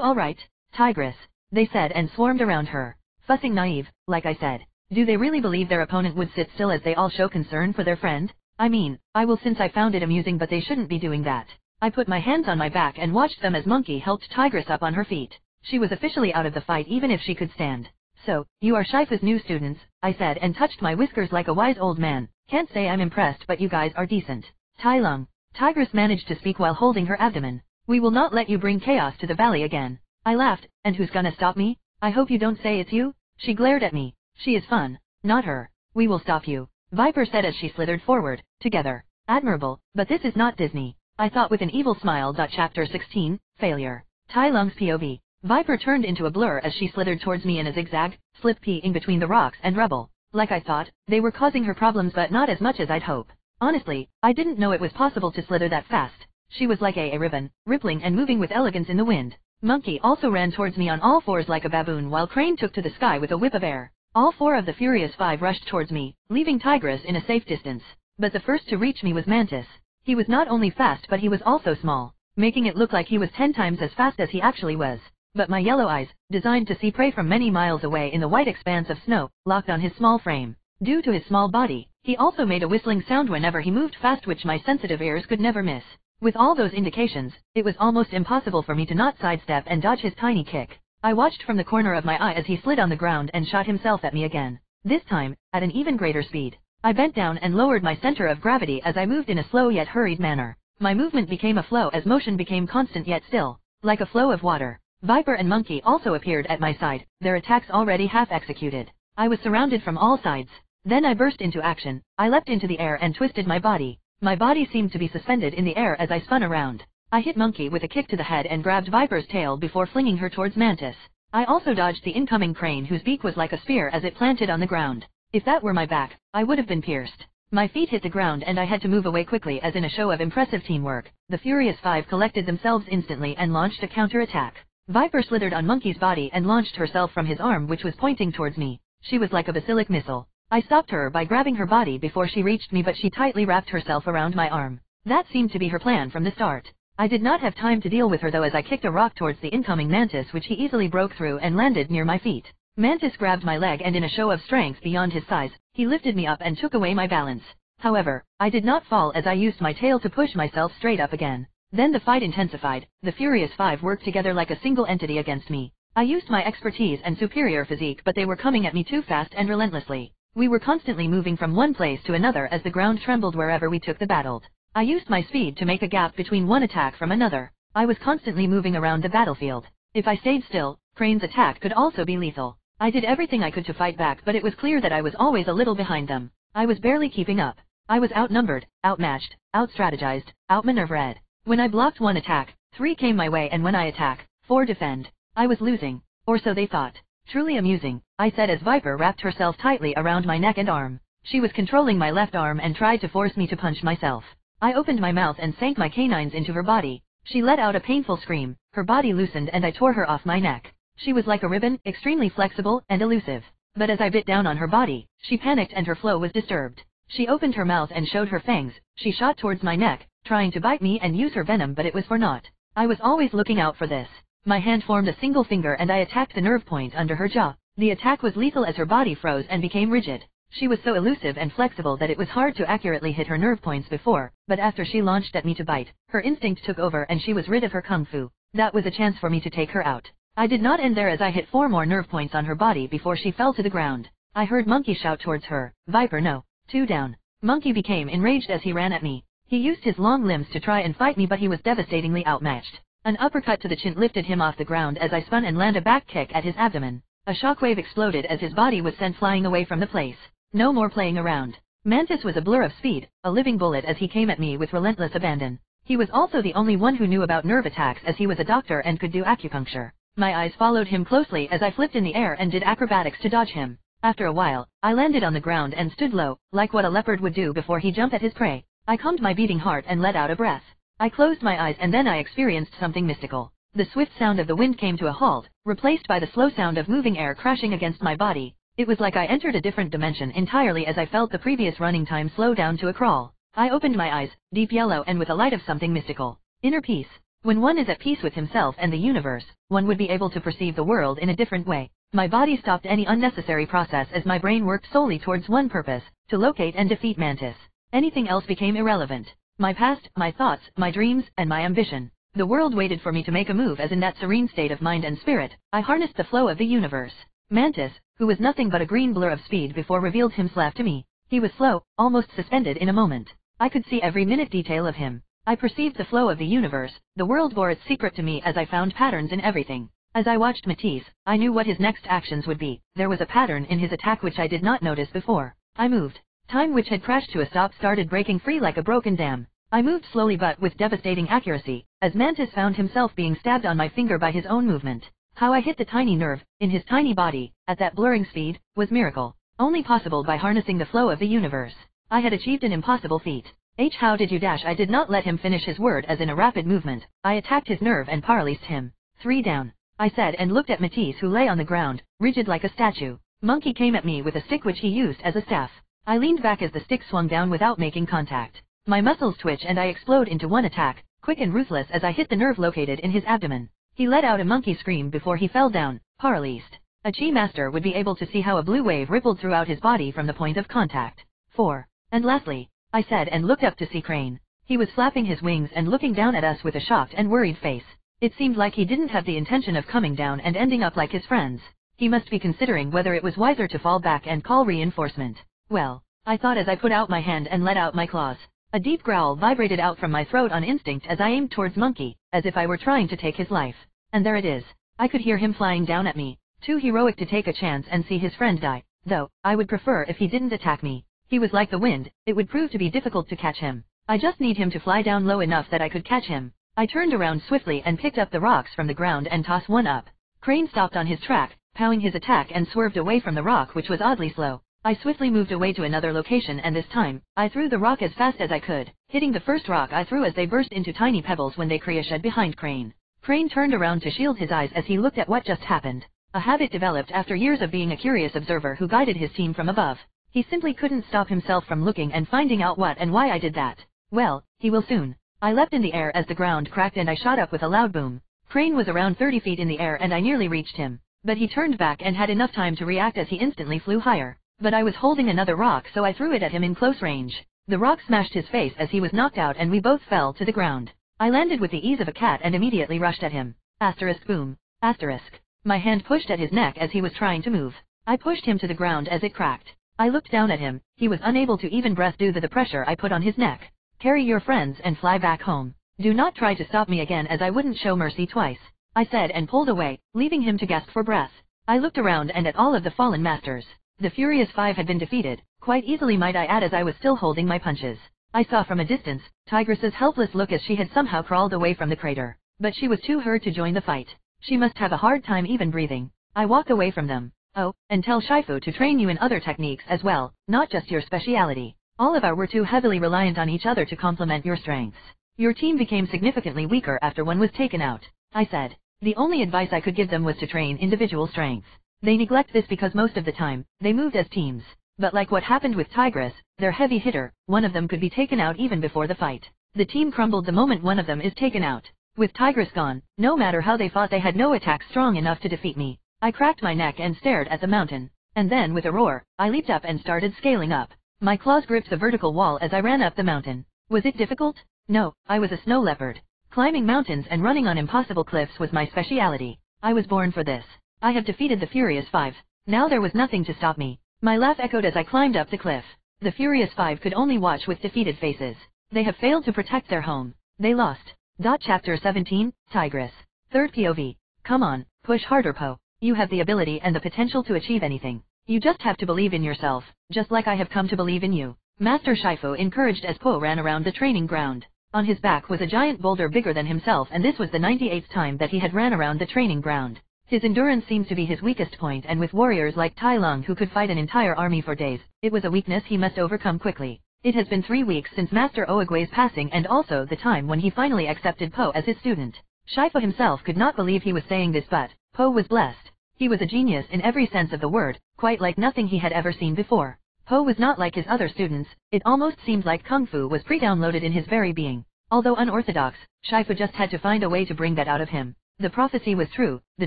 alright, Tigress? They said and swarmed around her. Fussing naive, like I said. Do they really believe their opponent would sit still as they all show concern for their friend? I mean, I will, since I found it amusing, but they shouldn't be doing that. I put my hands on my back and watched them as Monkey helped Tigress up on her feet. She was officially out of the fight even if she could stand. So, you are Shifu's new students, I said and touched my whiskers like a wise old man. Can't say I'm impressed, but you guys are decent. Tai Lung. Tigress managed to speak while holding her abdomen. We will not let you bring chaos to the valley again. I laughed, and who's gonna stop me? I hope you don't say it's you? She glared at me. She is fun. Not her. We will stop you, Viper said as she slithered forward. Together. Admirable, but this is not Disney, I thought with an evil smile. Chapter 16, Failure. Tai Lung's POV. Viper turned into a blur as she slithered towards me in a zigzag, slip-peeing between the rocks and rubble. Like I thought, they were causing her problems, but not as much as I'd hope. Honestly, I didn't know it was possible to slither that fast. She was like a ribbon, rippling and moving with elegance in the wind. Monkey also ran towards me on all fours like a baboon, while Crane took to the sky with a whip of air. All 4 of the furious 5 rushed towards me, leaving Tigress in a safe distance. But the first to reach me was Mantis. He was not only fast but he was also small, making it look like he was 10 times as fast as he actually was. But my yellow eyes, designed to see prey from many miles away in the white expanse of snow, locked on his small frame. Due to his small body, he also made a whistling sound whenever he moved fast, which my sensitive ears could never miss. With all those indications, it was almost impossible for me to not sidestep and dodge his tiny kick. I watched from the corner of my eye as he slid on the ground and shot himself at me again. This time, at an even greater speed. I bent down and lowered my center of gravity as I moved in a slow yet hurried manner. My movement became a flow as motion became constant yet still, like a flow of water. Viper and Monkey also appeared at my side, their attacks already half executed. I was surrounded from all sides. Then I burst into action. I leapt into the air and twisted my body. My body seemed to be suspended in the air as I spun around. I hit Monkey with a kick to the head and grabbed Viper's tail before flinging her towards Mantis. I also dodged the incoming Crane, whose beak was like a spear as it planted on the ground. If that were my back, I would have been pierced. My feet hit the ground and I had to move away quickly as in a show of impressive teamwork. The Furious Five collected themselves instantly and launched a counter-attack. Viper slithered on Monkey's body and launched herself from his arm which was pointing towards me. She was like a basilic missile. I stopped her by grabbing her body before she reached me but she tightly wrapped herself around my arm. That seemed to be her plan from the start. I did not have time to deal with her though as I kicked a rock towards the incoming Mantis which he easily broke through and landed near my feet. Mantis grabbed my leg and in a show of strength beyond his size, he lifted me up and took away my balance. However, I did not fall as I used my tail to push myself straight up again. Then the fight intensified. The Furious Five worked together like a single entity against me. I used my expertise and superior physique but they were coming at me too fast and relentlessly. We were constantly moving from one place to another as the ground trembled wherever we took the battle. I used my speed to make a gap between one attack from another. I was constantly moving around the battlefield. If I stayed still, Crane's attack could also be lethal. I did everything I could to fight back but it was clear that I was always a little behind them. I was barely keeping up. I was outnumbered, outmatched, outstrategized, outmaneuvered. When I blocked one attack, 3 came my way and when I attack, 4 defend. I was losing. Or so they thought. Truly amusing, I said as Viper wrapped herself tightly around my neck and arm. She was controlling my left arm and tried to force me to punch myself. I opened my mouth and sank my canines into her body. She let out a painful scream, her body loosened and I tore her off my neck. She was like a ribbon, extremely flexible and elusive. But as I bit down on her body, she panicked and her flow was disturbed. She opened her mouth and showed her fangs. She shot towards my neck, trying to bite me and use her venom but it was for naught. I was always looking out for this. My hand formed a single finger and I attacked the nerve point under her jaw. The attack was lethal as her body froze and became rigid. She was so elusive and flexible that it was hard to accurately hit her nerve points before, but after she launched at me to bite, her instinct took over and she was rid of her kung fu. That was a chance for me to take her out. I did not end there as I hit 4 more nerve points on her body before she fell to the ground. I heard Monkey shout towards her, "Viper no, 2 down." Monkey became enraged as he ran at me. He used his long limbs to try and fight me but he was devastatingly outmatched. An uppercut to the chin lifted him off the ground as I spun and landed a back kick at his abdomen. A shockwave exploded as his body was sent flying away from the place. No more playing around. Mantis was a blur of speed, a living bullet as he came at me with relentless abandon. He was also the only one who knew about nerve attacks as he was a doctor and could do acupuncture. My eyes followed him closely as I flipped in the air and did acrobatics to dodge him. After a while, I landed on the ground and stood low, like what a leopard would do before he jumped at his prey. I calmed my beating heart and let out a breath. I closed my eyes and then I experienced something mystical. The swift sound of the wind came to a halt, replaced by the slow sound of moving air crashing against my body. It was like I entered a different dimension entirely as I felt the previous running time slow down to a crawl. I opened my eyes, deep yellow and with a light of something mystical. Inner peace. When one is at peace with himself and the universe, one would be able to perceive the world in a different way. My body stopped any unnecessary process as my brain worked solely towards one purpose, to locate and defeat Mantis. Anything else became irrelevant. My past, my thoughts, my dreams, and my ambition. The world waited for me to make a move as in that serene state of mind and spirit, I harnessed the flow of the universe. Mantis, who was nothing but a green blur of speed before revealed himself to me. He was slow, almost suspended in a moment. I could see every minute detail of him. I perceived the flow of the universe, the world bore its secret to me as I found patterns in everything. As I watched Matisse, I knew what his next actions would be. There was a pattern in his attack which I did not notice before. I moved. Time which had crashed to a stop started breaking free like a broken dam. I moved slowly but with devastating accuracy, as Mantis found himself being stabbed on my finger by his own movement. How I hit the tiny nerve, in his tiny body, at that blurring speed, was miracle. Only possible by harnessing the flow of the universe. I had achieved an impossible feat. How did you dash? I did not let him finish his word as in a rapid movement, I attacked his nerve and paralyzed him. 3 down. I said and looked at Matisse who lay on the ground, rigid like a statue. Monkey came at me with a stick which he used as a staff. I leaned back as the stick swung down without making contact. My muscles twitch and I explode into one attack, quick and ruthless as I hit the nerve located in his abdomen. He let out a monkey scream before he fell down, paralyzed. A Chi master would be able to see how a blue wave rippled throughout his body from the point of contact. 4. And lastly, I said and looked up to see Crane. He was flapping his wings and looking down at us with a shocked and worried face. It seemed like he didn't have the intention of coming down and ending up like his friends. He must be considering whether it was wiser to fall back and call reinforcement. Well, I thought as I put out my hand and let out my claws. A deep growl vibrated out from my throat on instinct as I aimed towards Monkey, as if I were trying to take his life. And there it is. I could hear him flying down at me, too heroic to take a chance and see his friend die, though, I would prefer if he didn't attack me. He was like the wind, it would prove to be difficult to catch him. I just need him to fly down low enough that I could catch him. I turned around swiftly and picked up the rocks from the ground and tossed one up. Crane stopped on his track, powing his attack and swerved away from the rock which was oddly slow. I swiftly moved away to another location and this time, I threw the rock as fast as I could, hitting the first rock I threw as they burst into tiny pebbles when they crashed behind Crane. Crane turned around to shield his eyes as he looked at what just happened. A habit developed after years of being a curious observer who guided his team from above. He simply couldn't stop himself from looking and finding out what and why I did that. Well, he will soon. I leapt in the air as the ground cracked and I shot up with a loud boom. Crane was around 30 feet in the air and I nearly reached him. But he turned back and had enough time to react as he instantly flew higher. But I was holding another rock so I threw it at him in close range. The rock smashed his face as he was knocked out and we both fell to the ground. I landed with the ease of a cat and immediately rushed at him. Asterisk boom. Asterisk. My hand pushed at his neck as he was trying to move. I pushed him to the ground as it cracked. I looked down at him. He was unable to even breath due to the pressure I put on his neck. Carry your friends and fly back home. Do not try to stop me again as I wouldn't show mercy twice, I said and pulled away, leaving him to gasp for breath. I looked around and at all of the fallen masters. The Furious Five had been defeated, quite easily might I add as I was still holding my punches. I saw from a distance, Tigress's helpless look as she had somehow crawled away from the crater. But she was too hurt to join the fight. She must have a hard time even breathing. I walked away from them. Oh, and tell Shifu to train you in other techniques as well, not just your speciality. All of our were too heavily reliant on each other to complement your strengths. Your team became significantly weaker after one was taken out, I said. The only advice I could give them was to train individual strengths. They neglect this because most of the time, they moved as teams. But like what happened with Tigress, their heavy hitter, one of them could be taken out even before the fight. The team crumbled the moment one of them is taken out. With Tigress gone, no matter how they fought they had no attack strong enough to defeat me. I cracked my neck and stared at the mountain. And then with a roar, I leaped up and started scaling up. My claws gripped the vertical wall as I ran up the mountain. Was it difficult? No, I was a snow leopard. Climbing mountains and running on impossible cliffs was my speciality. I was born for this. I have defeated the Furious Five. Now there was nothing to stop me. My laugh echoed as I climbed up the cliff. The Furious Five could only watch with defeated faces. They have failed to protect their home. They lost. Chapter 17, Tigress. Third POV. Come on, push harder Po. You have the ability and the potential to achieve anything. You just have to believe in yourself, just like I have come to believe in you. Master Shifu encouraged as Po ran around the training ground. On his back was a giant boulder bigger than himself and this was the 98th time that he had ran around the training ground. His endurance seems to be his weakest point and with warriors like Tai Lung who could fight an entire army for days, it was a weakness he must overcome quickly. It has been 3 weeks since Master Oogway's passing and also the time when he finally accepted Po as his student. Shifu himself could not believe he was saying this but, Po was blessed. He was a genius in every sense of the word, quite like nothing he had ever seen before. Po was not like his other students, it almost seemed like Kung Fu was pre-downloaded in his very being. Although unorthodox, Shifu just had to find a way to bring that out of him. The prophecy was true, the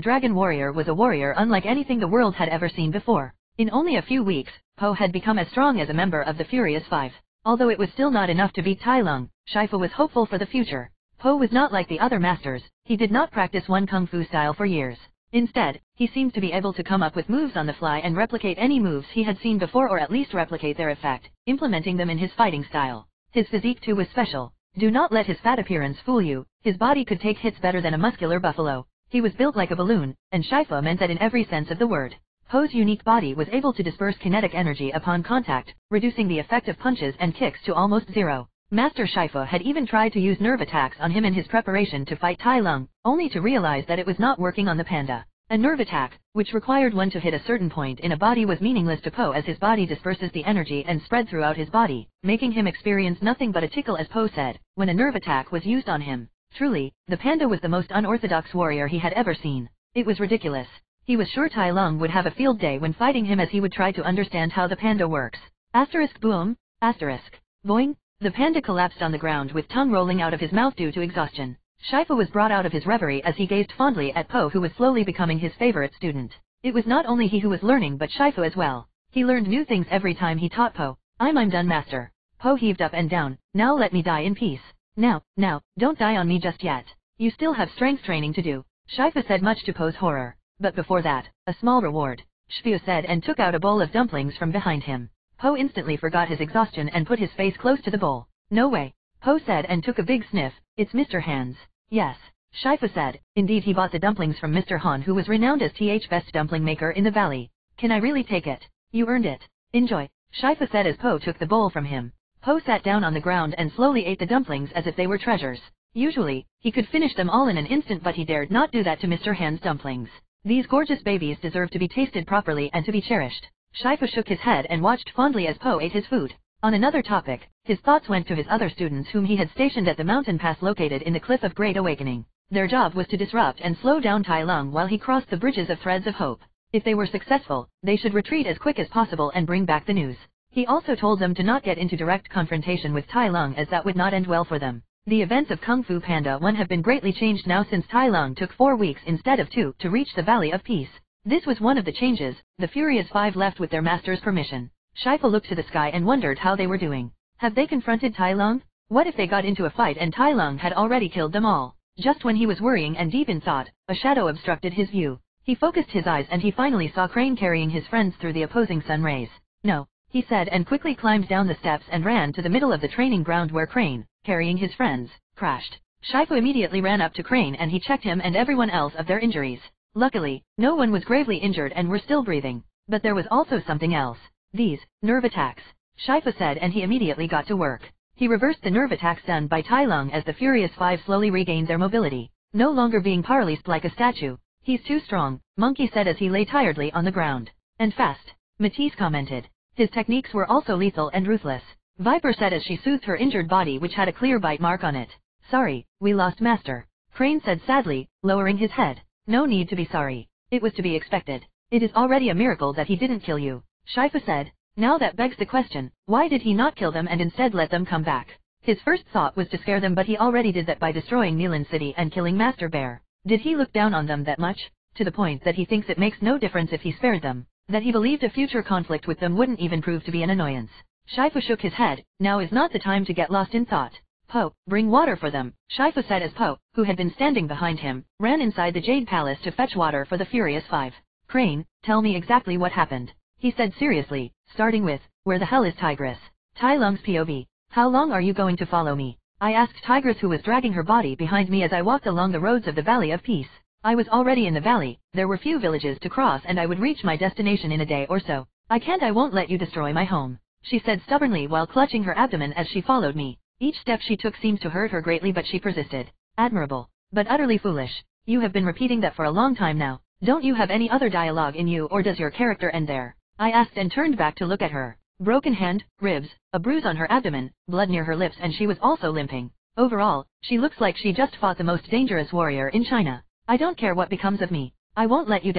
Dragon Warrior was a warrior unlike anything the world had ever seen before. In only a few weeks, Po had become as strong as a member of the Furious Five. Although it was still not enough to beat Tai Lung, Shifu was hopeful for the future. Po was not like the other masters, he did not practice one Kung Fu style for years. Instead, he seemed to be able to come up with moves on the fly and replicate any moves he had seen before or at least replicate their effect, implementing them in his fighting style. His physique too was special. Do not let his fat appearance fool you, his body could take hits better than a muscular buffalo. He was built like a balloon, and Shifu meant that in every sense of the word. Po's unique body was able to disperse kinetic energy upon contact, reducing the effect of punches and kicks to almost zero. Master Shifu had even tried to use nerve attacks on him in his preparation to fight Tai Lung, only to realize that it was not working on the panda. A nerve attack, which required one to hit a certain point in a body was meaningless to Po as his body disperses the energy and spread throughout his body, making him experience nothing but a tickle as Po said, when a nerve attack was used on him. Truly, the panda was the most unorthodox warrior he had ever seen. It was ridiculous. He was sure Tai Lung would have a field day when fighting him as he would try to understand how the panda works. Asterisk boom, asterisk. Boing. The panda collapsed on the ground with tongue rolling out of his mouth due to exhaustion. Shifu was brought out of his reverie as he gazed fondly at Po who was slowly becoming his favorite student. It was not only he who was learning but Shifu as well. He learned new things every time he taught Po. I'm done master. Po heaved up and down, now let me die in peace. Now, don't die on me just yet. You still have strength training to do. Shifu said much to Po's horror. But before that, a small reward, Shifu said and took out a bowl of dumplings from behind him. Po instantly forgot his exhaustion and put his face close to the bowl. No way. Po said and took a big sniff. It's Mr. Han's. Yes. Shifu said. Indeed he bought the dumplings from Mr. Han who was renowned as TH best dumpling maker in the valley. Can I really take it? You earned it. Enjoy. Shifu said as Po took the bowl from him. Po sat down on the ground and slowly ate the dumplings as if they were treasures. Usually, he could finish them all in an instant but he dared not do that to Mr. Han's dumplings. These gorgeous babies deserve to be tasted properly and to be cherished. Shifu shook his head and watched fondly as Po ate his food. On another topic, his thoughts went to his other students whom he had stationed at the mountain pass located in the Cliff of Great Awakening. Their job was to disrupt and slow down Tai Lung while he crossed the bridges of Threads of Hope. If they were successful, they should retreat as quick as possible and bring back the news. He also told them to not get into direct confrontation with Tai Lung as that would not end well for them. The events of Kung Fu Panda 1 have been greatly changed now since Tai Lung took 4 weeks instead of 2 to reach the Valley of Peace. This was one of the changes. The Furious 5 left with their master's permission. Shifu looked to the sky and wondered how they were doing. Have they confronted Tai Lung? What if they got into a fight and Tai Lung had already killed them all? Just when he was worrying and deep in thought, a shadow obstructed his view. He focused his eyes and he finally saw Crane carrying his friends through the opposing sun rays. No, he said and quickly climbed down the steps and ran to the middle of the training ground where Crane, carrying his friends, crashed. Shifu immediately ran up to Crane and he checked him and everyone else of their injuries. Luckily, no one was gravely injured and were still breathing. But there was also something else. These, nerve attacks. Shifu said and he immediately got to work. He reversed the nerve attacks done by Tai Lung as the Furious 5 slowly regained their mobility. No longer being paralyzed like a statue. He's too strong, Monkey said as he lay tiredly on the ground. And fast, Matisse commented. His techniques were also lethal and ruthless. Viper said as she soothed her injured body which had a clear bite mark on it. Sorry, we lost Master. Crane said sadly, lowering his head. No need to be sorry. It was to be expected. It is already a miracle that he didn't kill you. Shifu said. Now that begs the question, why did he not kill them and instead let them come back? His first thought was to scare them but he already did that by destroying Milan City and killing Master Bear. Did he look down on them that much? To the point that he thinks it makes no difference if he spared them. That he believed a future conflict with them wouldn't even prove to be an annoyance. Shifu shook his head. Now is not the time to get lost in thought. Po, bring water for them, Shifu said as Po, who had been standing behind him, ran inside the Jade Palace to fetch water for the Furious 5. Crane, tell me exactly what happened. He said seriously, starting with, where the hell is Tigress? Tai Lung's POV. How long are you going to follow me? I asked Tigress who was dragging her body behind me as I walked along the roads of the Valley of Peace. I was already in the valley, there were few villages to cross and I would reach my destination in a day or so. I won't let you destroy my home, she said stubbornly while clutching her abdomen as she followed me. Each step she took seemed to hurt her greatly but she persisted. Admirable. But utterly foolish. You have been repeating that for a long time now. Don't you have any other dialogue in you or does your character end there? I asked and turned back to look at her. Broken hand, ribs, a bruise on her abdomen, blood near her lips and she was also limping. Overall, she looks like she just fought the most dangerous warrior in China. I don't care what becomes of me. I won't let you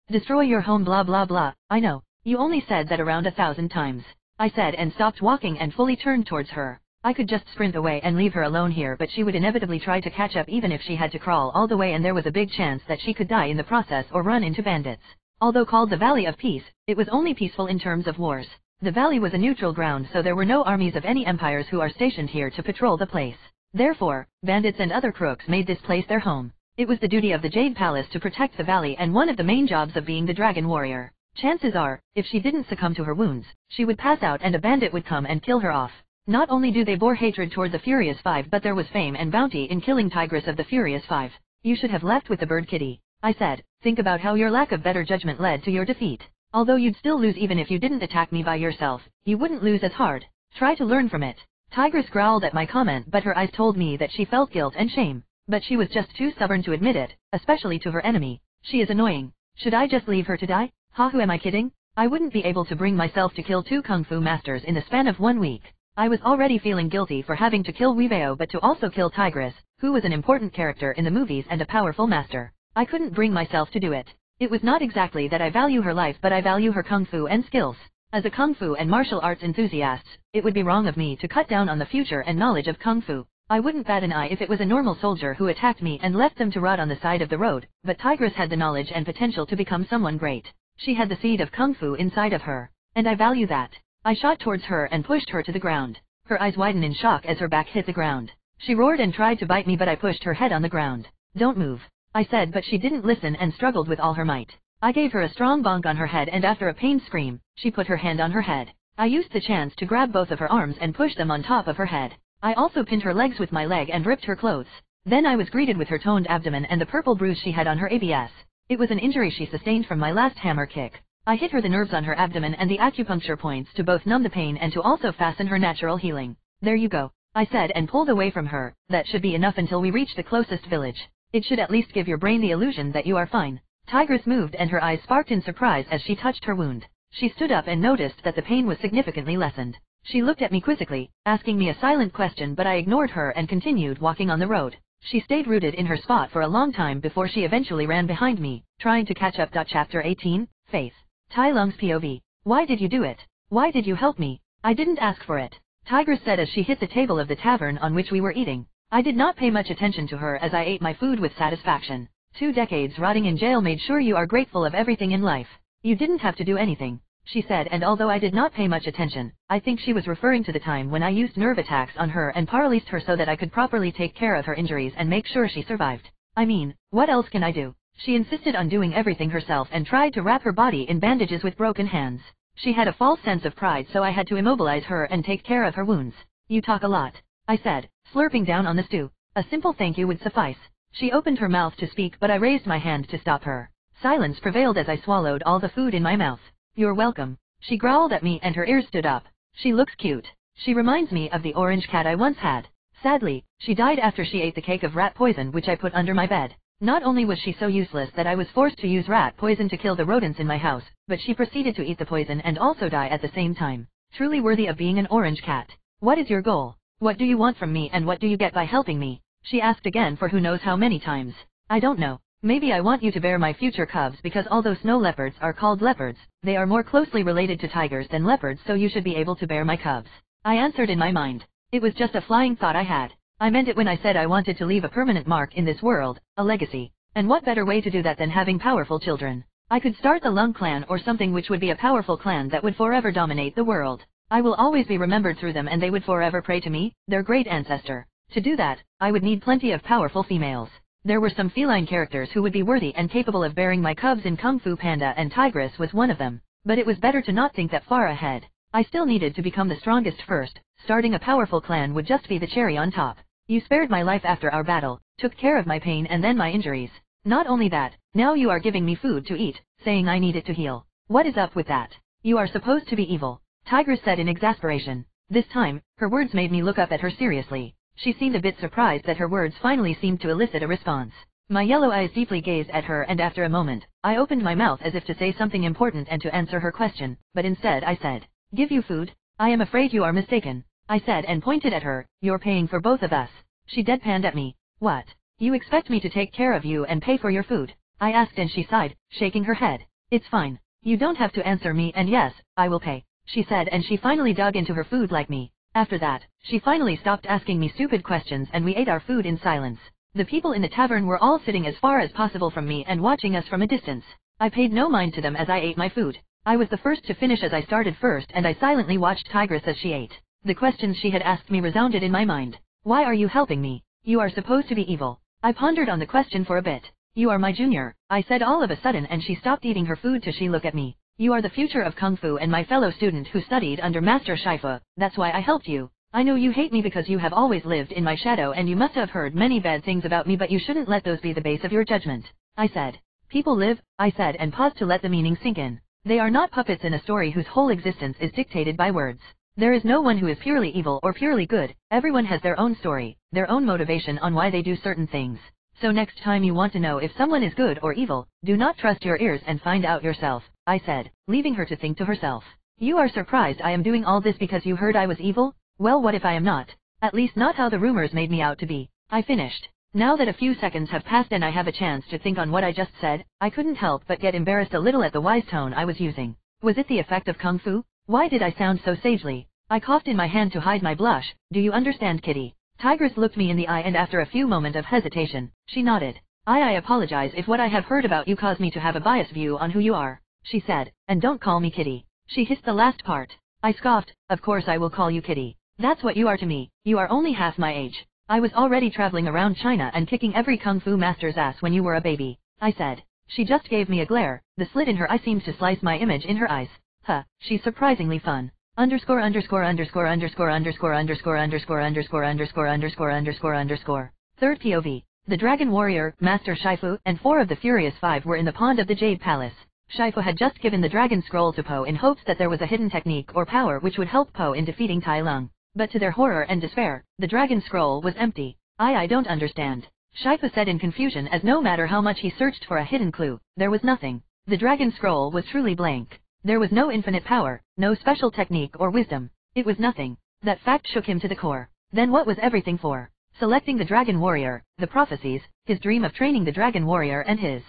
destroy your home blah blah blah. I know. You only said that around 1,000 times. I said and stopped walking and fully turned towards her. I could just sprint away and leave her alone here but she would inevitably try to catch up even if she had to crawl all the way and there was a big chance that she could die in the process or run into bandits. Although called the Valley of Peace, it was only peaceful in terms of wars. The valley was a neutral ground so there were no armies of any empires who are stationed here to patrol the place. Therefore, bandits and other crooks made this place their home. It was the duty of the Jade Palace to protect the valley and one of the main jobs of being the Dragon Warrior. Chances are, if she didn't succumb to her wounds, she would pass out and a bandit would come and kill her off. Not only do they bore hatred toward the Furious 5 but there was fame and bounty in killing Tigress of the Furious 5. You should have left with the bird kitty. I said, think about how your lack of better judgment led to your defeat. Although you'd still lose even if you didn't attack me by yourself, you wouldn't lose as hard. Try to learn from it. Tigress growled at my comment but her eyes told me that she felt guilt and shame. But she was just too stubborn to admit it, especially to her enemy. She is annoying. Should I just leave her to die? Who am I kidding? I wouldn't be able to bring myself to kill 2 Kung Fu masters in the span of 1 week. I was already feeling guilty for having to kill Weiveo but to also kill Tigress, who was an important character in the movies and a powerful master. I couldn't bring myself to do it. It was not exactly that I value her life but I value her Kung Fu and skills. As a Kung Fu and martial arts enthusiast, it would be wrong of me to cut down on the future and knowledge of Kung Fu. I wouldn't bat an eye if it was a normal soldier who attacked me and left them to rot on the side of the road, but Tigress had the knowledge and potential to become someone great. She had the seed of Kung Fu inside of her. And I value that. I shot towards her and pushed her to the ground. Her eyes widened in shock as her back hit the ground. She roared and tried to bite me but I pushed her head on the ground. Don't move, I said but she didn't listen and struggled with all her might. I gave her a strong bonk on her head and after a pained scream, she put her hand on her head. I used the chance to grab both of her arms and push them on top of her head. I also pinned her legs with my leg and ripped her clothes. Then I was greeted with her toned abdomen and the purple bruise she had on her abs. It was an injury she sustained from my last hammer kick. I hit her the nerves on her abdomen and the acupuncture points to both numb the pain and to also fasten her natural healing. There you go, I said and pulled away from her. That should be enough until we reach the closest village. It should at least give your brain the illusion that you are fine. Tigress moved and her eyes sparked in surprise as she touched her wound. She stood up and noticed that the pain was significantly lessened. She looked at me quizzically, asking me a silent question, but I ignored her and continued walking on the road. She stayed rooted in her spot for a long time before she eventually ran behind me, trying to catch up. Chapter 18, Faith. Tai Lung's POV. Why did you do it? Why did you help me? I didn't ask for it, Tigress said as she hit the table of the tavern on which we were eating. I did not pay much attention to her as I ate my food with satisfaction. 2 decades rotting in jail made sure you are grateful of everything in life. You didn't have to do anything, she said, and although I did not pay much attention, I think she was referring to the time when I used nerve attacks on her and paralyzed her so that I could properly take care of her injuries and make sure she survived. I mean, what else can I do? She insisted on doing everything herself and tried to wrap her body in bandages with broken hands. She had a false sense of pride, so I had to immobilize her and take care of her wounds. You talk a lot, I said, slurping down on the stew. A simple thank you would suffice. She opened her mouth to speak, but I raised my hand to stop her. Silence prevailed as I swallowed all the food in my mouth. You're welcome. She growled at me and her ears stood up. She looks cute. She reminds me of the orange cat I once had. Sadly, she died after she ate the cake of rat poison which I put under my bed. Not only was she so useless that I was forced to use rat poison to kill the rodents in my house, but she proceeded to eat the poison and also die at the same time. Truly worthy of being an orange cat. What is your goal? What do you want from me and what do you get by helping me? She asked again for who knows how many times. I don't know. Maybe I want you to bear my future cubs because although snow leopards are called leopards, they are more closely related to tigers than leopards, so you should be able to bear my cubs. I answered in my mind. It was just a flying thought I had. I meant it when I said I wanted to leave a permanent mark in this world, a legacy. And what better way to do that than having powerful children? I could start the Lung clan or something which would be a powerful clan that would forever dominate the world. I will always be remembered through them and they would forever pray to me, their great ancestor. To do that, I would need plenty of powerful females. There were some feline characters who would be worthy and capable of bearing my cubs in Kung Fu Panda, and Tigress was one of them. But it was better to not think that far ahead. I still needed to become the strongest first. Starting a powerful clan would just be the cherry on top. You spared my life after our battle, took care of my pain and then my injuries. Not only that, now you are giving me food to eat, saying I need it to heal. What is up with that? You are supposed to be evil, Tigress said in exasperation. This time, her words made me look up at her seriously. She seemed a bit surprised that her words finally seemed to elicit a response. My yellow eyes deeply gazed at her and after a moment, I opened my mouth as if to say something important and to answer her question, but instead I said, give you food? I am afraid you are mistaken, I said and pointed at her. You're paying for both of us. She deadpanned at me. What? You expect me to take care of you and pay for your food? I asked and she sighed, shaking her head. It's fine. You don't have to answer me, and yes, I will pay, she said, and she finally dug into her food like me. After that, she finally stopped asking me stupid questions and we ate our food in silence. The people in the tavern were all sitting as far as possible from me and watching us from a distance. I paid no mind to them as I ate my food. I was the first to finish as I started first and I silently watched Tigress as she ate. The questions she had asked me resounded in my mind. Why are you helping me? You are supposed to be evil. I pondered on the question for a bit. You are my junior, I said all of a sudden, and she stopped eating her food to she look at me. You are the future of Kung Fu and my fellow student who studied under Master Shifu. That's why I helped you. I know you hate me because you have always lived in my shadow and you must have heard many bad things about me, but you shouldn't let those be the base of your judgment, I said. People live, I said and paused to let the meaning sink in. They are not puppets in a story whose whole existence is dictated by words. There is no one who is purely evil or purely good. Everyone has their own story, their own motivation on why they do certain things. So next time you want to know if someone is good or evil, do not trust your ears and find out yourself, I said, leaving her to think to herself. You are surprised I am doing all this because you heard I was evil? Well, what if I am not? At least not how the rumors made me out to be. I finished. Now that a few seconds have passed and I have a chance to think on what I just said, I couldn't help but get embarrassed a little at the wise tone I was using. Was it the effect of Kung Fu? Why did I sound so sagely? I coughed in my hand to hide my blush. Do you understand, kitty? Tigress looked me in the eye and after a few moments of hesitation, she nodded. I apologize if what I have heard about you caused me to have a biased view on who you are, she said, and don't call me kitty. She hissed the last part. I scoffed. Of course I will call you kitty. That's what you are to me. You are only half my age. I was already traveling around China and kicking every Kung Fu master's ass when you were a baby, I said. She just gave me a glare. The slit in her eye seemed to slice my image in her eyes. Huh, she's surprisingly fun. Underscore. Third POV. The Dragon Warrior, Master Shifu, and 4 of the Furious 5 were in the pond of the Jade Palace. Shifu had just given the Dragon Scroll to Po in hopes that there was a hidden technique or power which would help Po in defeating Tai Lung. But to their horror and despair, the Dragon Scroll was empty. I don't understand, Shifu said in confusion, as no matter how much he searched for a hidden clue, there was nothing. The Dragon Scroll was truly blank. There was no infinite power, no special technique or wisdom. It was nothing. That fact shook him to the core. Then what was everything for? Selecting the Dragon Warrior, the prophecies, his dream of training the Dragon Warrior and his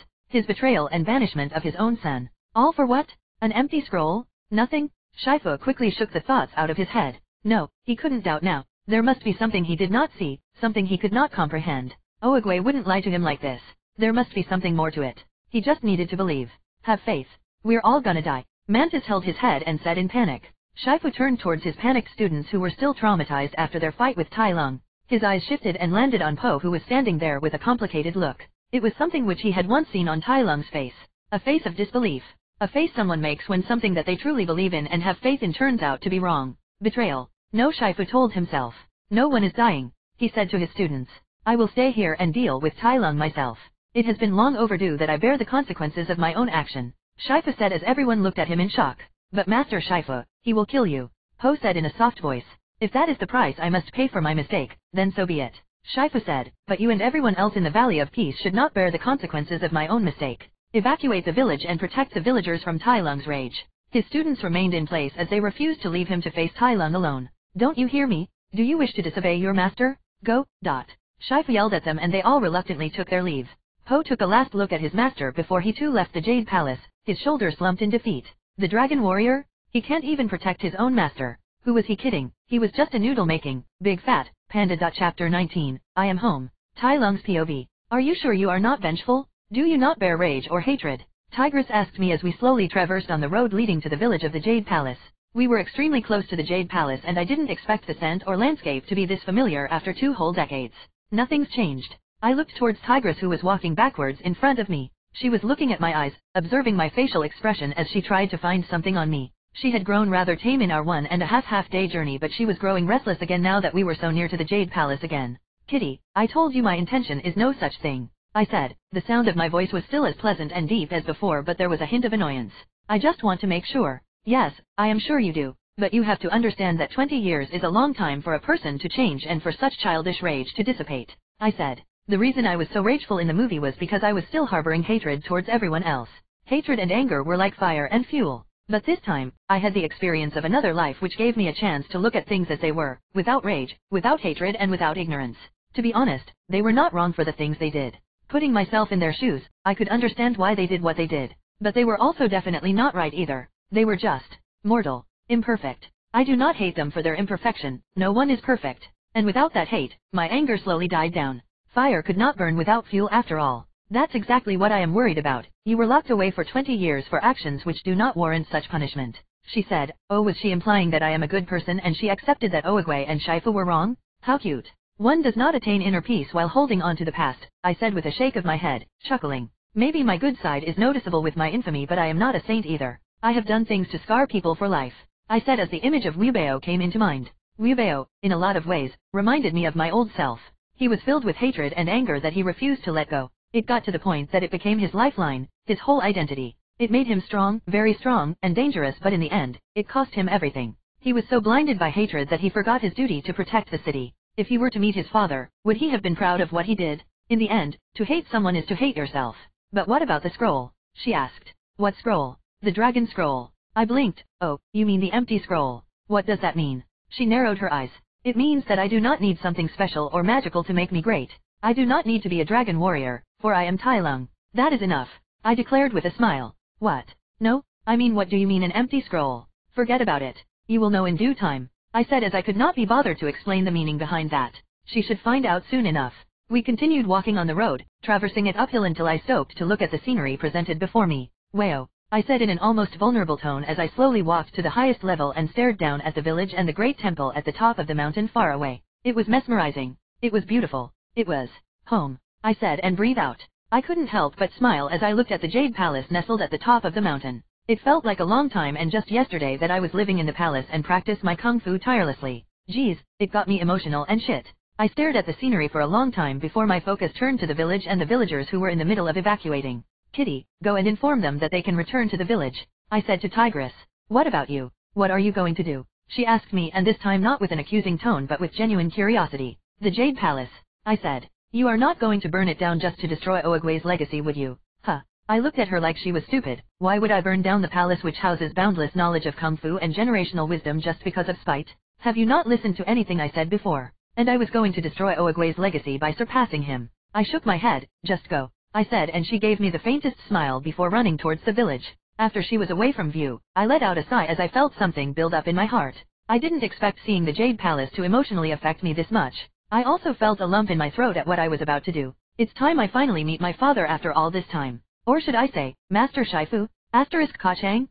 betrayal and banishment of his own son. All for what? An empty scroll? Nothing? Shifu quickly shook the thoughts out of his head. No, he couldn't doubt now. There must be something he did not see, something he could not comprehend. Oogway wouldn't lie to him like this. There must be something more to it. He just needed to believe. Have faith. We're all gonna die. Mantis held his head and said in panic. Shifu turned towards his panicked students who were still traumatized after their fight with Tai Lung. His eyes shifted and landed on Po, who was standing there with a complicated look. It was something which he had once seen on Tai Lung's face. A face of disbelief. A face someone makes when something that they truly believe in and have faith in turns out to be wrong. Betrayal. No, Shifu told himself. No one is dying, he said to his students. I will stay here and deal with Tai Lung myself. It has been long overdue that I bear the consequences of my own action. Shifu said as everyone looked at him in shock. But Master Shifu, he will kill you. Po said in a soft voice. If that is the price I must pay for my mistake, then so be it. Shifu said, but you and everyone else in the Valley of Peace should not bear the consequences of my own mistake. Evacuate the village and protect the villagers from Tai Lung's rage. His students remained in place as they refused to leave him to face Tai Lung alone. Don't you hear me? Do you wish to disobey your master? Go. Shifu yelled at them and they all reluctantly took their leave. Po took a last look at his master before he too left the Jade Palace, his shoulders slumped in defeat. The Dragon Warrior? He can't even protect his own master. Who was he kidding? He was just a noodle-making, big fat, panda. Chapter 19, I am home. Tai Lung's POV. Are you sure you are not vengeful? Do you not bear rage or hatred? Tigress asked me as we slowly traversed on the road leading to the village of the Jade Palace. We were extremely close to the Jade Palace and I didn't expect the scent or landscape to be this familiar after 2 whole decades. Nothing's changed. I looked towards Tigress, who was walking backwards in front of me. She was looking at my eyes, observing my facial expression as she tried to find something on me. She had grown rather tame in our 1.5 day journey, but she was growing restless again now that we were so near to the Jade Palace again. Kitty, I told you my intention is no such thing, I said. The sound of my voice was still as pleasant and deep as before, but there was a hint of annoyance. I just want to make sure. Yes, I am sure you do. But you have to understand that 20 years is a long time for a person to change and for such childish rage to dissipate, I said. The reason I was so rageful in the movie was because I was still harboring hatred towards everyone else. Hatred and anger were like fire and fuel. But this time, I had the experience of another life which gave me a chance to look at things as they were, without rage, without hatred and without ignorance. To be honest, they were not wrong for the things they did. Putting myself in their shoes, I could understand why they did what they did. But they were also definitely not right either. They were just mortal, imperfect. I do not hate them for their imperfection, no one is perfect. And without that hate, my anger slowly died down. Fire could not burn without fuel after all. That's exactly what I am worried about. You were locked away for 20 years for actions which do not warrant such punishment, she said. Oh, was she implying that I am a good person and she accepted that Oogway and Shifu were wrong? How cute. One does not attain inner peace while holding on to the past, I said with a shake of my head, chuckling. Maybe my good side is noticeable with my infamy, but I am not a saint either. I have done things to scar people for life, I said as the image of Wubeo came into mind. Wubeo, in a lot of ways, reminded me of my old self. He was filled with hatred and anger that he refused to let go. It got to the point that it became his lifeline, his whole identity. It made him strong, very strong, and dangerous, but in the end, it cost him everything. He was so blinded by hatred that he forgot his duty to protect the city. If he were to meet his father, would he have been proud of what he did? In the end, to hate someone is to hate yourself. But what about the scroll? She asked. What scroll? The dragon scroll. I blinked. Oh, you mean the empty scroll. What does that mean? She narrowed her eyes. It means that I do not need something special or magical to make me great. I do not need to be a dragon warrior, for I am Tai Lung. That is enough, I declared with a smile. What? No, I mean, what do you mean an empty scroll? Forget about it. You will know in due time, I said as I could not be bothered to explain the meaning behind that. She should find out soon enough. We continued walking on the road, traversing it uphill until I stopped to look at the scenery presented before me. Wow, I said in an almost vulnerable tone as I slowly walked to the highest level and stared down at the village and the great temple at the top of the mountain far away. It was mesmerizing. It was beautiful. It was home, I said and breathed out. I couldn't help but smile as I looked at the Jade Palace nestled at the top of the mountain. It felt like a long time and just yesterday that I was living in the palace and practiced my kung fu tirelessly. Geez, it got me emotional and shit. I stared at the scenery for a long time before my focus turned to the village and the villagers who were in the middle of evacuating. Kitty, go and inform them that they can return to the village, I said to Tigress. What about you? What are you going to do? She asked me, and this time not with an accusing tone but with genuine curiosity. The Jade Palace, I said. You are not going to burn it down just to destroy Oogway's legacy, would you? Huh. I looked at her like she was stupid. Why would I burn down the palace which houses boundless knowledge of kung fu and generational wisdom just because of spite? Have you not listened to anything I said before? And I was going to destroy Oogway's legacy by surpassing him. I shook my head. Just go, I said, and she gave me the faintest smile before running towards the village. After she was away from view, I let out a sigh as I felt something build up in my heart. I didn't expect seeing the Jade Palace to emotionally affect me this much. I also felt a lump in my throat at what I was about to do. It's time I finally meet my father after all this time. Or should I say, Master Shifu? Kachang?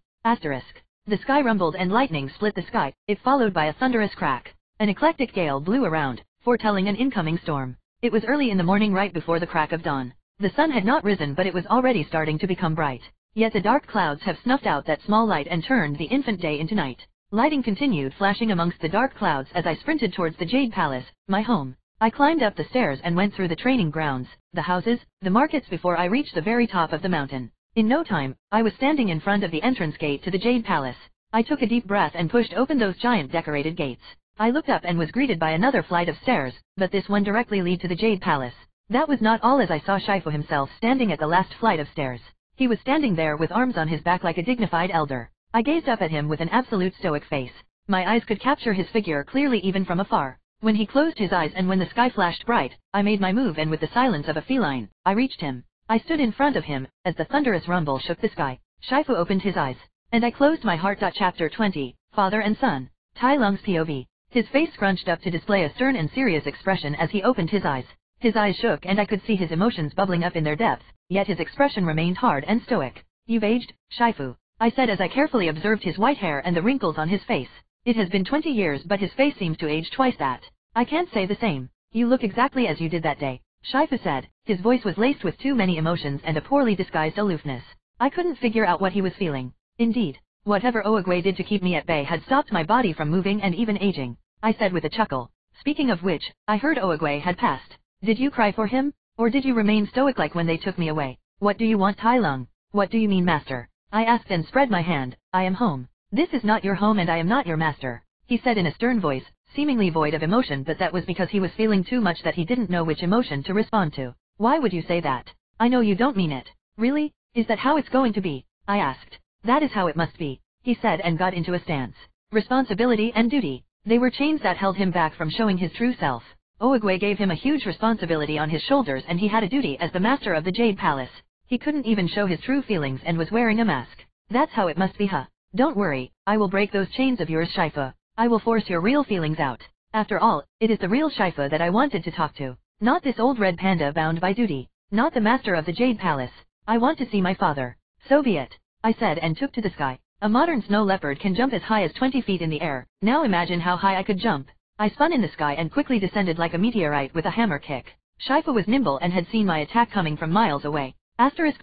The sky rumbled and lightning split the sky, it followed by a thunderous crack. An eclectic gale blew around, foretelling an incoming storm. It was early in the morning right before the crack of dawn. The sun had not risen but it was already starting to become bright. Yet the dark clouds have snuffed out that small light and turned the infant day into night. Lighting continued flashing amongst the dark clouds as I sprinted towards the Jade Palace, my home. I climbed up the stairs and went through the training grounds, the houses, the markets before I reached the very top of the mountain. In no time, I was standing in front of the entrance gate to the Jade Palace. I took a deep breath and pushed open those giant decorated gates. I looked up and was greeted by another flight of stairs, but this one directly led to the Jade Palace. That was not all, as I saw Shifu himself standing at the last flight of stairs. He was standing there with arms on his back like a dignified elder. I gazed up at him with an absolute stoic face. My eyes could capture his figure clearly even from afar. When he closed his eyes and when the sky flashed bright, I made my move and with the silence of a feline, I reached him. I stood in front of him, as the thunderous rumble shook the sky. Shifu opened his eyes. And I closed my heart. Chapter 20, Father and Son. Tai Lung's POV. His face scrunched up to display a stern and serious expression as he opened his eyes. His eyes shook and I could see his emotions bubbling up in their depths, yet his expression remained hard and stoic. You've aged, Shifu, I said as I carefully observed his white hair and the wrinkles on his face. It has been 20 years but his face seems to age twice that. I can't say the same. You look exactly as you did that day, Shifu said. His voice was laced with too many emotions and a poorly disguised aloofness. I couldn't figure out what he was feeling. Indeed, whatever Oogway did to keep me at bay had stopped my body from moving and even aging, I said with a chuckle. Speaking of which, I heard Oogway had passed. Did you cry for him? Or did you remain stoic like when they took me away? What do you want, Tai Lung? What do you mean, master? I asked and spread my hand. I am home. This is not your home and I am not your master, he said in a stern voice, seemingly void of emotion, but that was because he was feeling too much that he didn't know which emotion to respond to. Why would you say that? I know you don't mean it. Really? Is that how it's going to be? I asked. That is how it must be, he said and got into a stance. Responsibility and duty. They were chains that held him back from showing his true self. Oogway gave him a huge responsibility on his shoulders and he had a duty as the master of the Jade Palace. He couldn't even show his true feelings and was wearing a mask. That's how it must be, huh? Don't worry, I will break those chains of yours, Shifu. I will force your real feelings out. After all, it is the real Shifu that I wanted to talk to. Not this old red panda bound by duty. Not the master of the Jade Palace. I want to see my father. So be it, I said and took to the sky. A modern snow leopard can jump as high as 20 feet in the air. Now imagine how high I could jump. I spun in the sky and quickly descended like a meteorite with a hammer kick. Shifu was nimble and had seen my attack coming from miles away.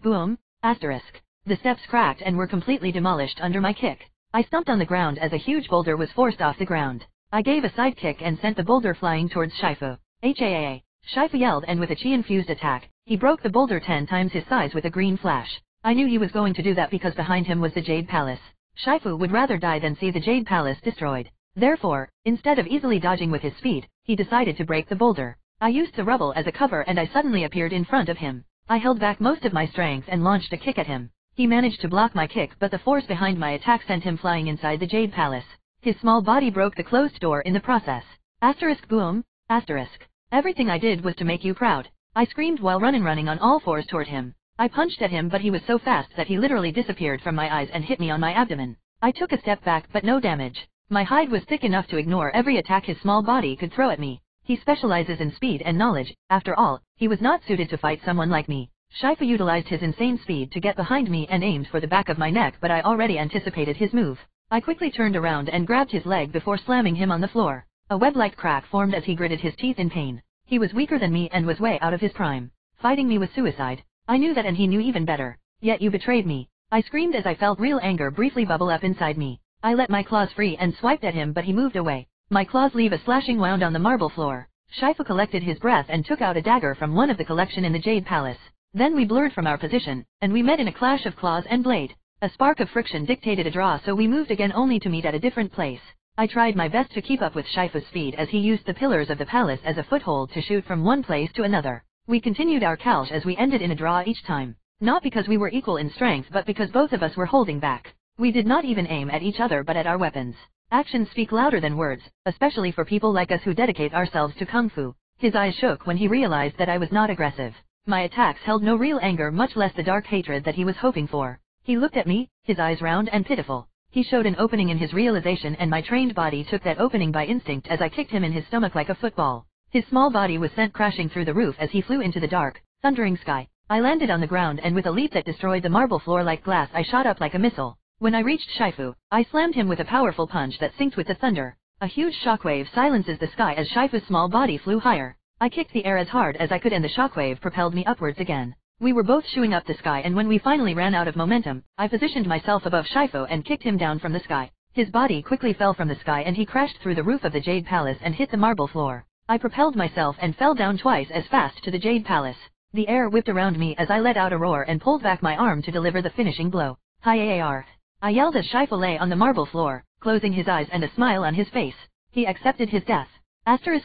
Boom. The steps cracked and were completely demolished under my kick. I stumped on the ground as a huge boulder was forced off the ground. I gave a side kick and sent the boulder flying towards Shifu. HAA. Shifu yelled and with a chi-infused attack, he broke the boulder 10 times his size with a green flash. I knew he was going to do that because behind him was the Jade Palace. Shifu would rather die than see the Jade Palace destroyed. Therefore, instead of easily dodging with his speed, he decided to break the boulder. I used the rubble as a cover and I suddenly appeared in front of him. I held back most of my strength and launched a kick at him. He managed to block my kick but the force behind my attack sent him flying inside the Jade Palace. His small body broke the closed door in the process. Boom. Everything I did was to make you proud, I screamed while running on all fours toward him. I punched at him but he was so fast that he literally disappeared from my eyes and hit me on my abdomen. I took a step back but no damage. My hide was thick enough to ignore every attack his small body could throw at me. He specializes in speed and knowledge. After all, he was not suited to fight someone like me. Shifu utilized his insane speed to get behind me and aimed for the back of my neck, but I already anticipated his move. I quickly turned around and grabbed his leg before slamming him on the floor. A web-like crack formed as he gritted his teeth in pain. He was weaker than me and was way out of his prime. Fighting me was suicide. I knew that and he knew even better. Yet you betrayed me. I screamed as I felt real anger briefly bubble up inside me. I let my claws free and swiped at him but he moved away. My claws leave a slashing wound on the marble floor. Shifu collected his breath and took out a dagger from one of the collection in the Jade Palace. Then we blurred from our position, and we met in a clash of claws and blade. A spark of friction dictated a draw so we moved again only to meet at a different place. I tried my best to keep up with Shifu's speed as he used the pillars of the palace as a foothold to shoot from one place to another. We continued our clash as we ended in a draw each time. Not because we were equal in strength but because both of us were holding back. We did not even aim at each other but at our weapons. Actions speak louder than words, especially for people like us who dedicate ourselves to Kung Fu. His eyes shook when he realized that I was not aggressive. My attacks held no real anger, much less the dark hatred that he was hoping for. He looked at me, his eyes round and pitiful. He showed an opening in his realization and my trained body took that opening by instinct as I kicked him in his stomach like a football. His small body was sent crashing through the roof as he flew into the dark, thundering sky. I landed on the ground and with a leap that destroyed the marble floor like glass I shot up like a missile. When I reached Shifu, I slammed him with a powerful punch that synced with the thunder. A huge shockwave silences the sky as Shifu's small body flew higher. I kicked the air as hard as I could and the shockwave propelled me upwards again. We were both shooing up the sky and when we finally ran out of momentum, I positioned myself above Shifu and kicked him down from the sky. His body quickly fell from the sky and he crashed through the roof of the Jade Palace and hit the marble floor. I propelled myself and fell down twice as fast to the Jade Palace. The air whipped around me as I let out a roar and pulled back my arm to deliver the finishing blow. Hi-ar! I yelled as Shifu lay on the marble floor, closing his eyes and a smile on his face. He accepted his death.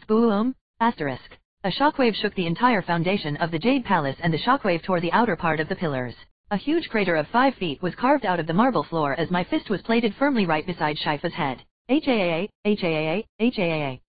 Boom! A shockwave shook the entire foundation of the Jade Palace and the shockwave tore the outer part of the pillars. A huge crater of 5 feet was carved out of the marble floor as my fist was plated firmly right beside Shifu's head. HAA.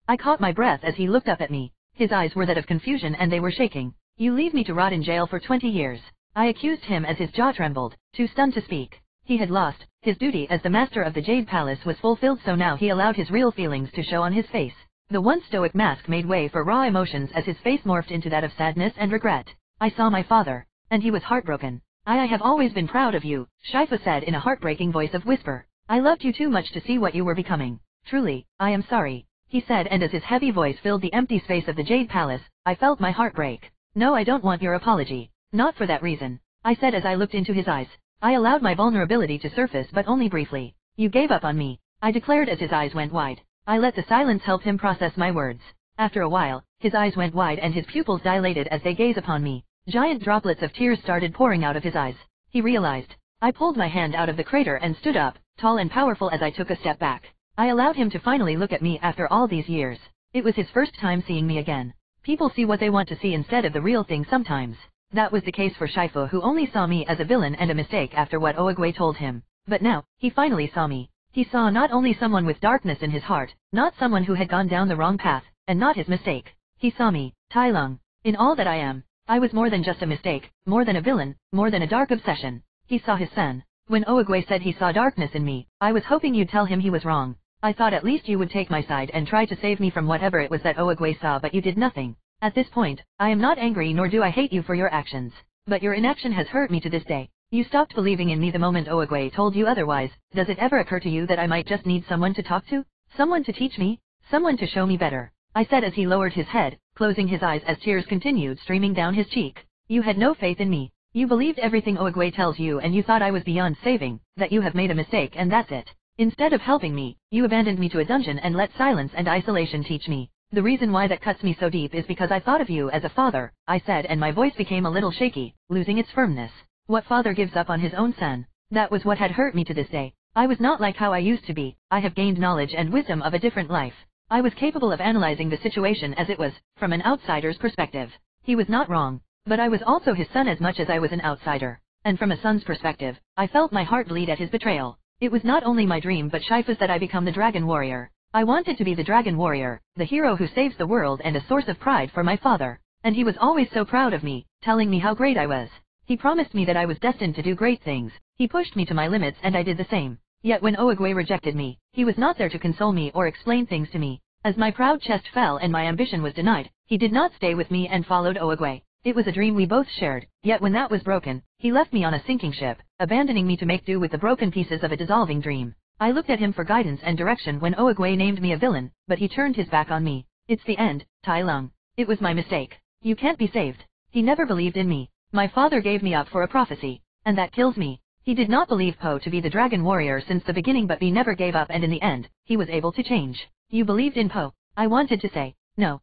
I caught my breath as he looked up at me. His eyes were that of confusion and they were shaking. You leave me to rot in jail for 20 years. I accused him as his jaw trembled, too stunned to speak. He had lost. His duty as the master of the Jade Palace was fulfilled, so now he allowed his real feelings to show on his face. The once stoic mask made way for raw emotions as his face morphed into that of sadness and regret. I saw my father, and he was heartbroken. I have always been proud of you, Shifu said in a heartbreaking voice of whisper. I loved you too much to see what you were becoming. Truly, I am sorry, he said, and as his heavy voice filled the empty space of the Jade Palace, I felt my heart break. No, I don't want your apology. Not for that reason, I said as I looked into his eyes. I allowed my vulnerability to surface but only briefly. You gave up on me, I declared as his eyes went wide. I let the silence help him process my words. After a while, his eyes went wide and his pupils dilated as they gazed upon me. Giant droplets of tears started pouring out of his eyes. He realized. I pulled my hand out of the crater and stood up, tall and powerful as I took a step back. I allowed him to finally look at me after all these years. It was his first time seeing me again. People see what they want to see instead of the real thing sometimes. That was the case for Shifu, who only saw me as a villain and a mistake after what Oogway told him. But now, he finally saw me. He saw not only someone with darkness in his heart, not someone who had gone down the wrong path, and not his mistake. He saw me, Tai Lung, in all that I am. I was more than just a mistake, more than a villain, more than a dark obsession. He saw his son. When Oogway said he saw darkness in me, I was hoping you'd tell him he was wrong. I thought at least you would take my side and try to save me from whatever it was that Oogway saw, but you did nothing. At this point, I am not angry nor do I hate you for your actions. But your inaction has hurt me to this day. You stopped believing in me the moment Oogway told you otherwise. Does it ever occur to you that I might just need someone to talk to? Someone to teach me? Someone to show me better? I said as he lowered his head, closing his eyes as tears continued streaming down his cheek. You had no faith in me. You believed everything Oogway tells you and you thought I was beyond saving, that you have made a mistake and that's it. Instead of helping me, you abandoned me to a dungeon and let silence and isolation teach me. The reason why that cuts me so deep is because I thought of you as a father, I said, and my voice became a little shaky, losing its firmness. What father gives up on his own son? That was what had hurt me to this day. I was not like how I used to be. I have gained knowledge and wisdom of a different life. I was capable of analyzing the situation as it was, from an outsider's perspective. He was not wrong, but I was also his son as much as I was an outsider. And from a son's perspective, I felt my heart bleed at his betrayal. It was not only my dream but Shifu's that I become the Dragon Warrior. I wanted to be the Dragon Warrior, the hero who saves the world and a source of pride for my father. And he was always so proud of me, telling me how great I was. He promised me that I was destined to do great things. He pushed me to my limits and I did the same. Yet when Oogway rejected me, he was not there to console me or explain things to me. As my proud chest fell and my ambition was denied, he did not stay with me and followed Oogway. It was a dream we both shared, yet when that was broken, he left me on a sinking ship, abandoning me to make do with the broken pieces of a dissolving dream. I looked at him for guidance and direction when Oogway named me a villain, but he turned his back on me. It's the end, Tai Lung. It was my mistake. You can't be saved. He never believed in me. My father gave me up for a prophecy, and that kills me. He did not believe Po to be the Dragon Warrior since the beginning, but he never gave up, and in the end, he was able to change. You believed in Po. I wanted to say, no,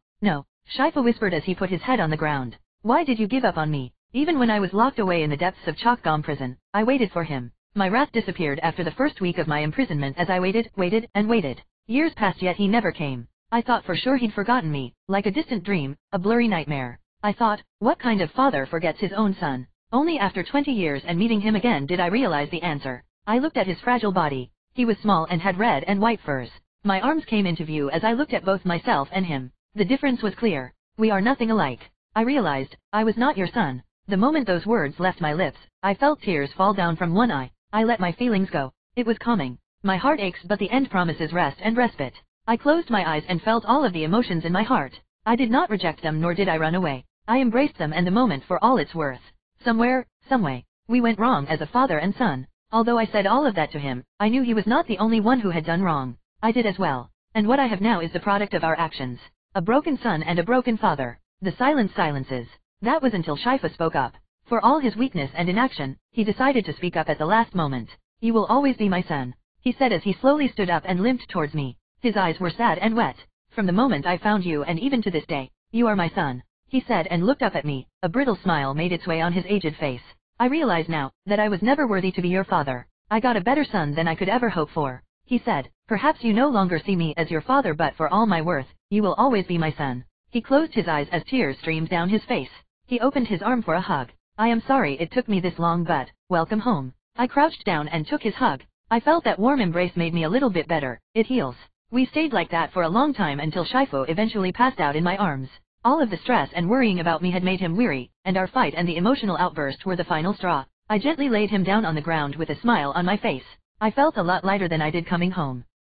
Shifu whispered as he put his head on the ground. Why did you give up on me? Even when I was locked away in the depths of Chroch Gom Prison, I waited for him. My wrath disappeared after the first week of my imprisonment as I waited and waited. Years passed yet he never came. I thought for sure he'd forgotten me, like a distant dream, a blurry nightmare. I thought, what kind of father forgets his own son? Only after 20 years and meeting him again did I realize the answer. I looked at his fragile body. He was small and had red and white furs. My arms came into view as I looked at both myself and him. The difference was clear. We are nothing alike. I realized, I was not your son. The moment those words left my lips, I felt tears fall down from one eye. I let my feelings go. It was calming. My heart aches but the end promises rest and respite. I closed my eyes and felt all of the emotions in my heart. I did not reject them nor did I run away. I embraced them and the moment for all its worth. Somewhere, someway, we went wrong as a father and son. Although I said all of that to him, I knew he was not the only one who had done wrong. I did as well. And what I have now is the product of our actions. A broken son and a broken father. The silence silences. That was until Shifu spoke up. For all his weakness and inaction, he decided to speak up at the last moment. You will always be my son, he said as he slowly stood up and limped towards me. His eyes were sad and wet. From the moment I found you and even to this day, you are my son, he said and looked up at me. A brittle smile made its way on his aged face. I realize now, that I was never worthy to be your father. I got a better son than I could ever hope for, he said. Perhaps you no longer see me as your father but for all my worth, you will always be my son. He closed his eyes as tears streamed down his face. He opened his arm for a hug. I am sorry it took me this long but, welcome home. I crouched down and took his hug. I felt that warm embrace made me a little bit better. It heals. We stayed like that for a long time until Shifu eventually passed out in my arms. All of the stress and worrying about me had made him weary, and our fight and the emotional outburst were the final straw. I gently laid him down on the ground with a smile on my face. I felt a lot lighter than I did coming home.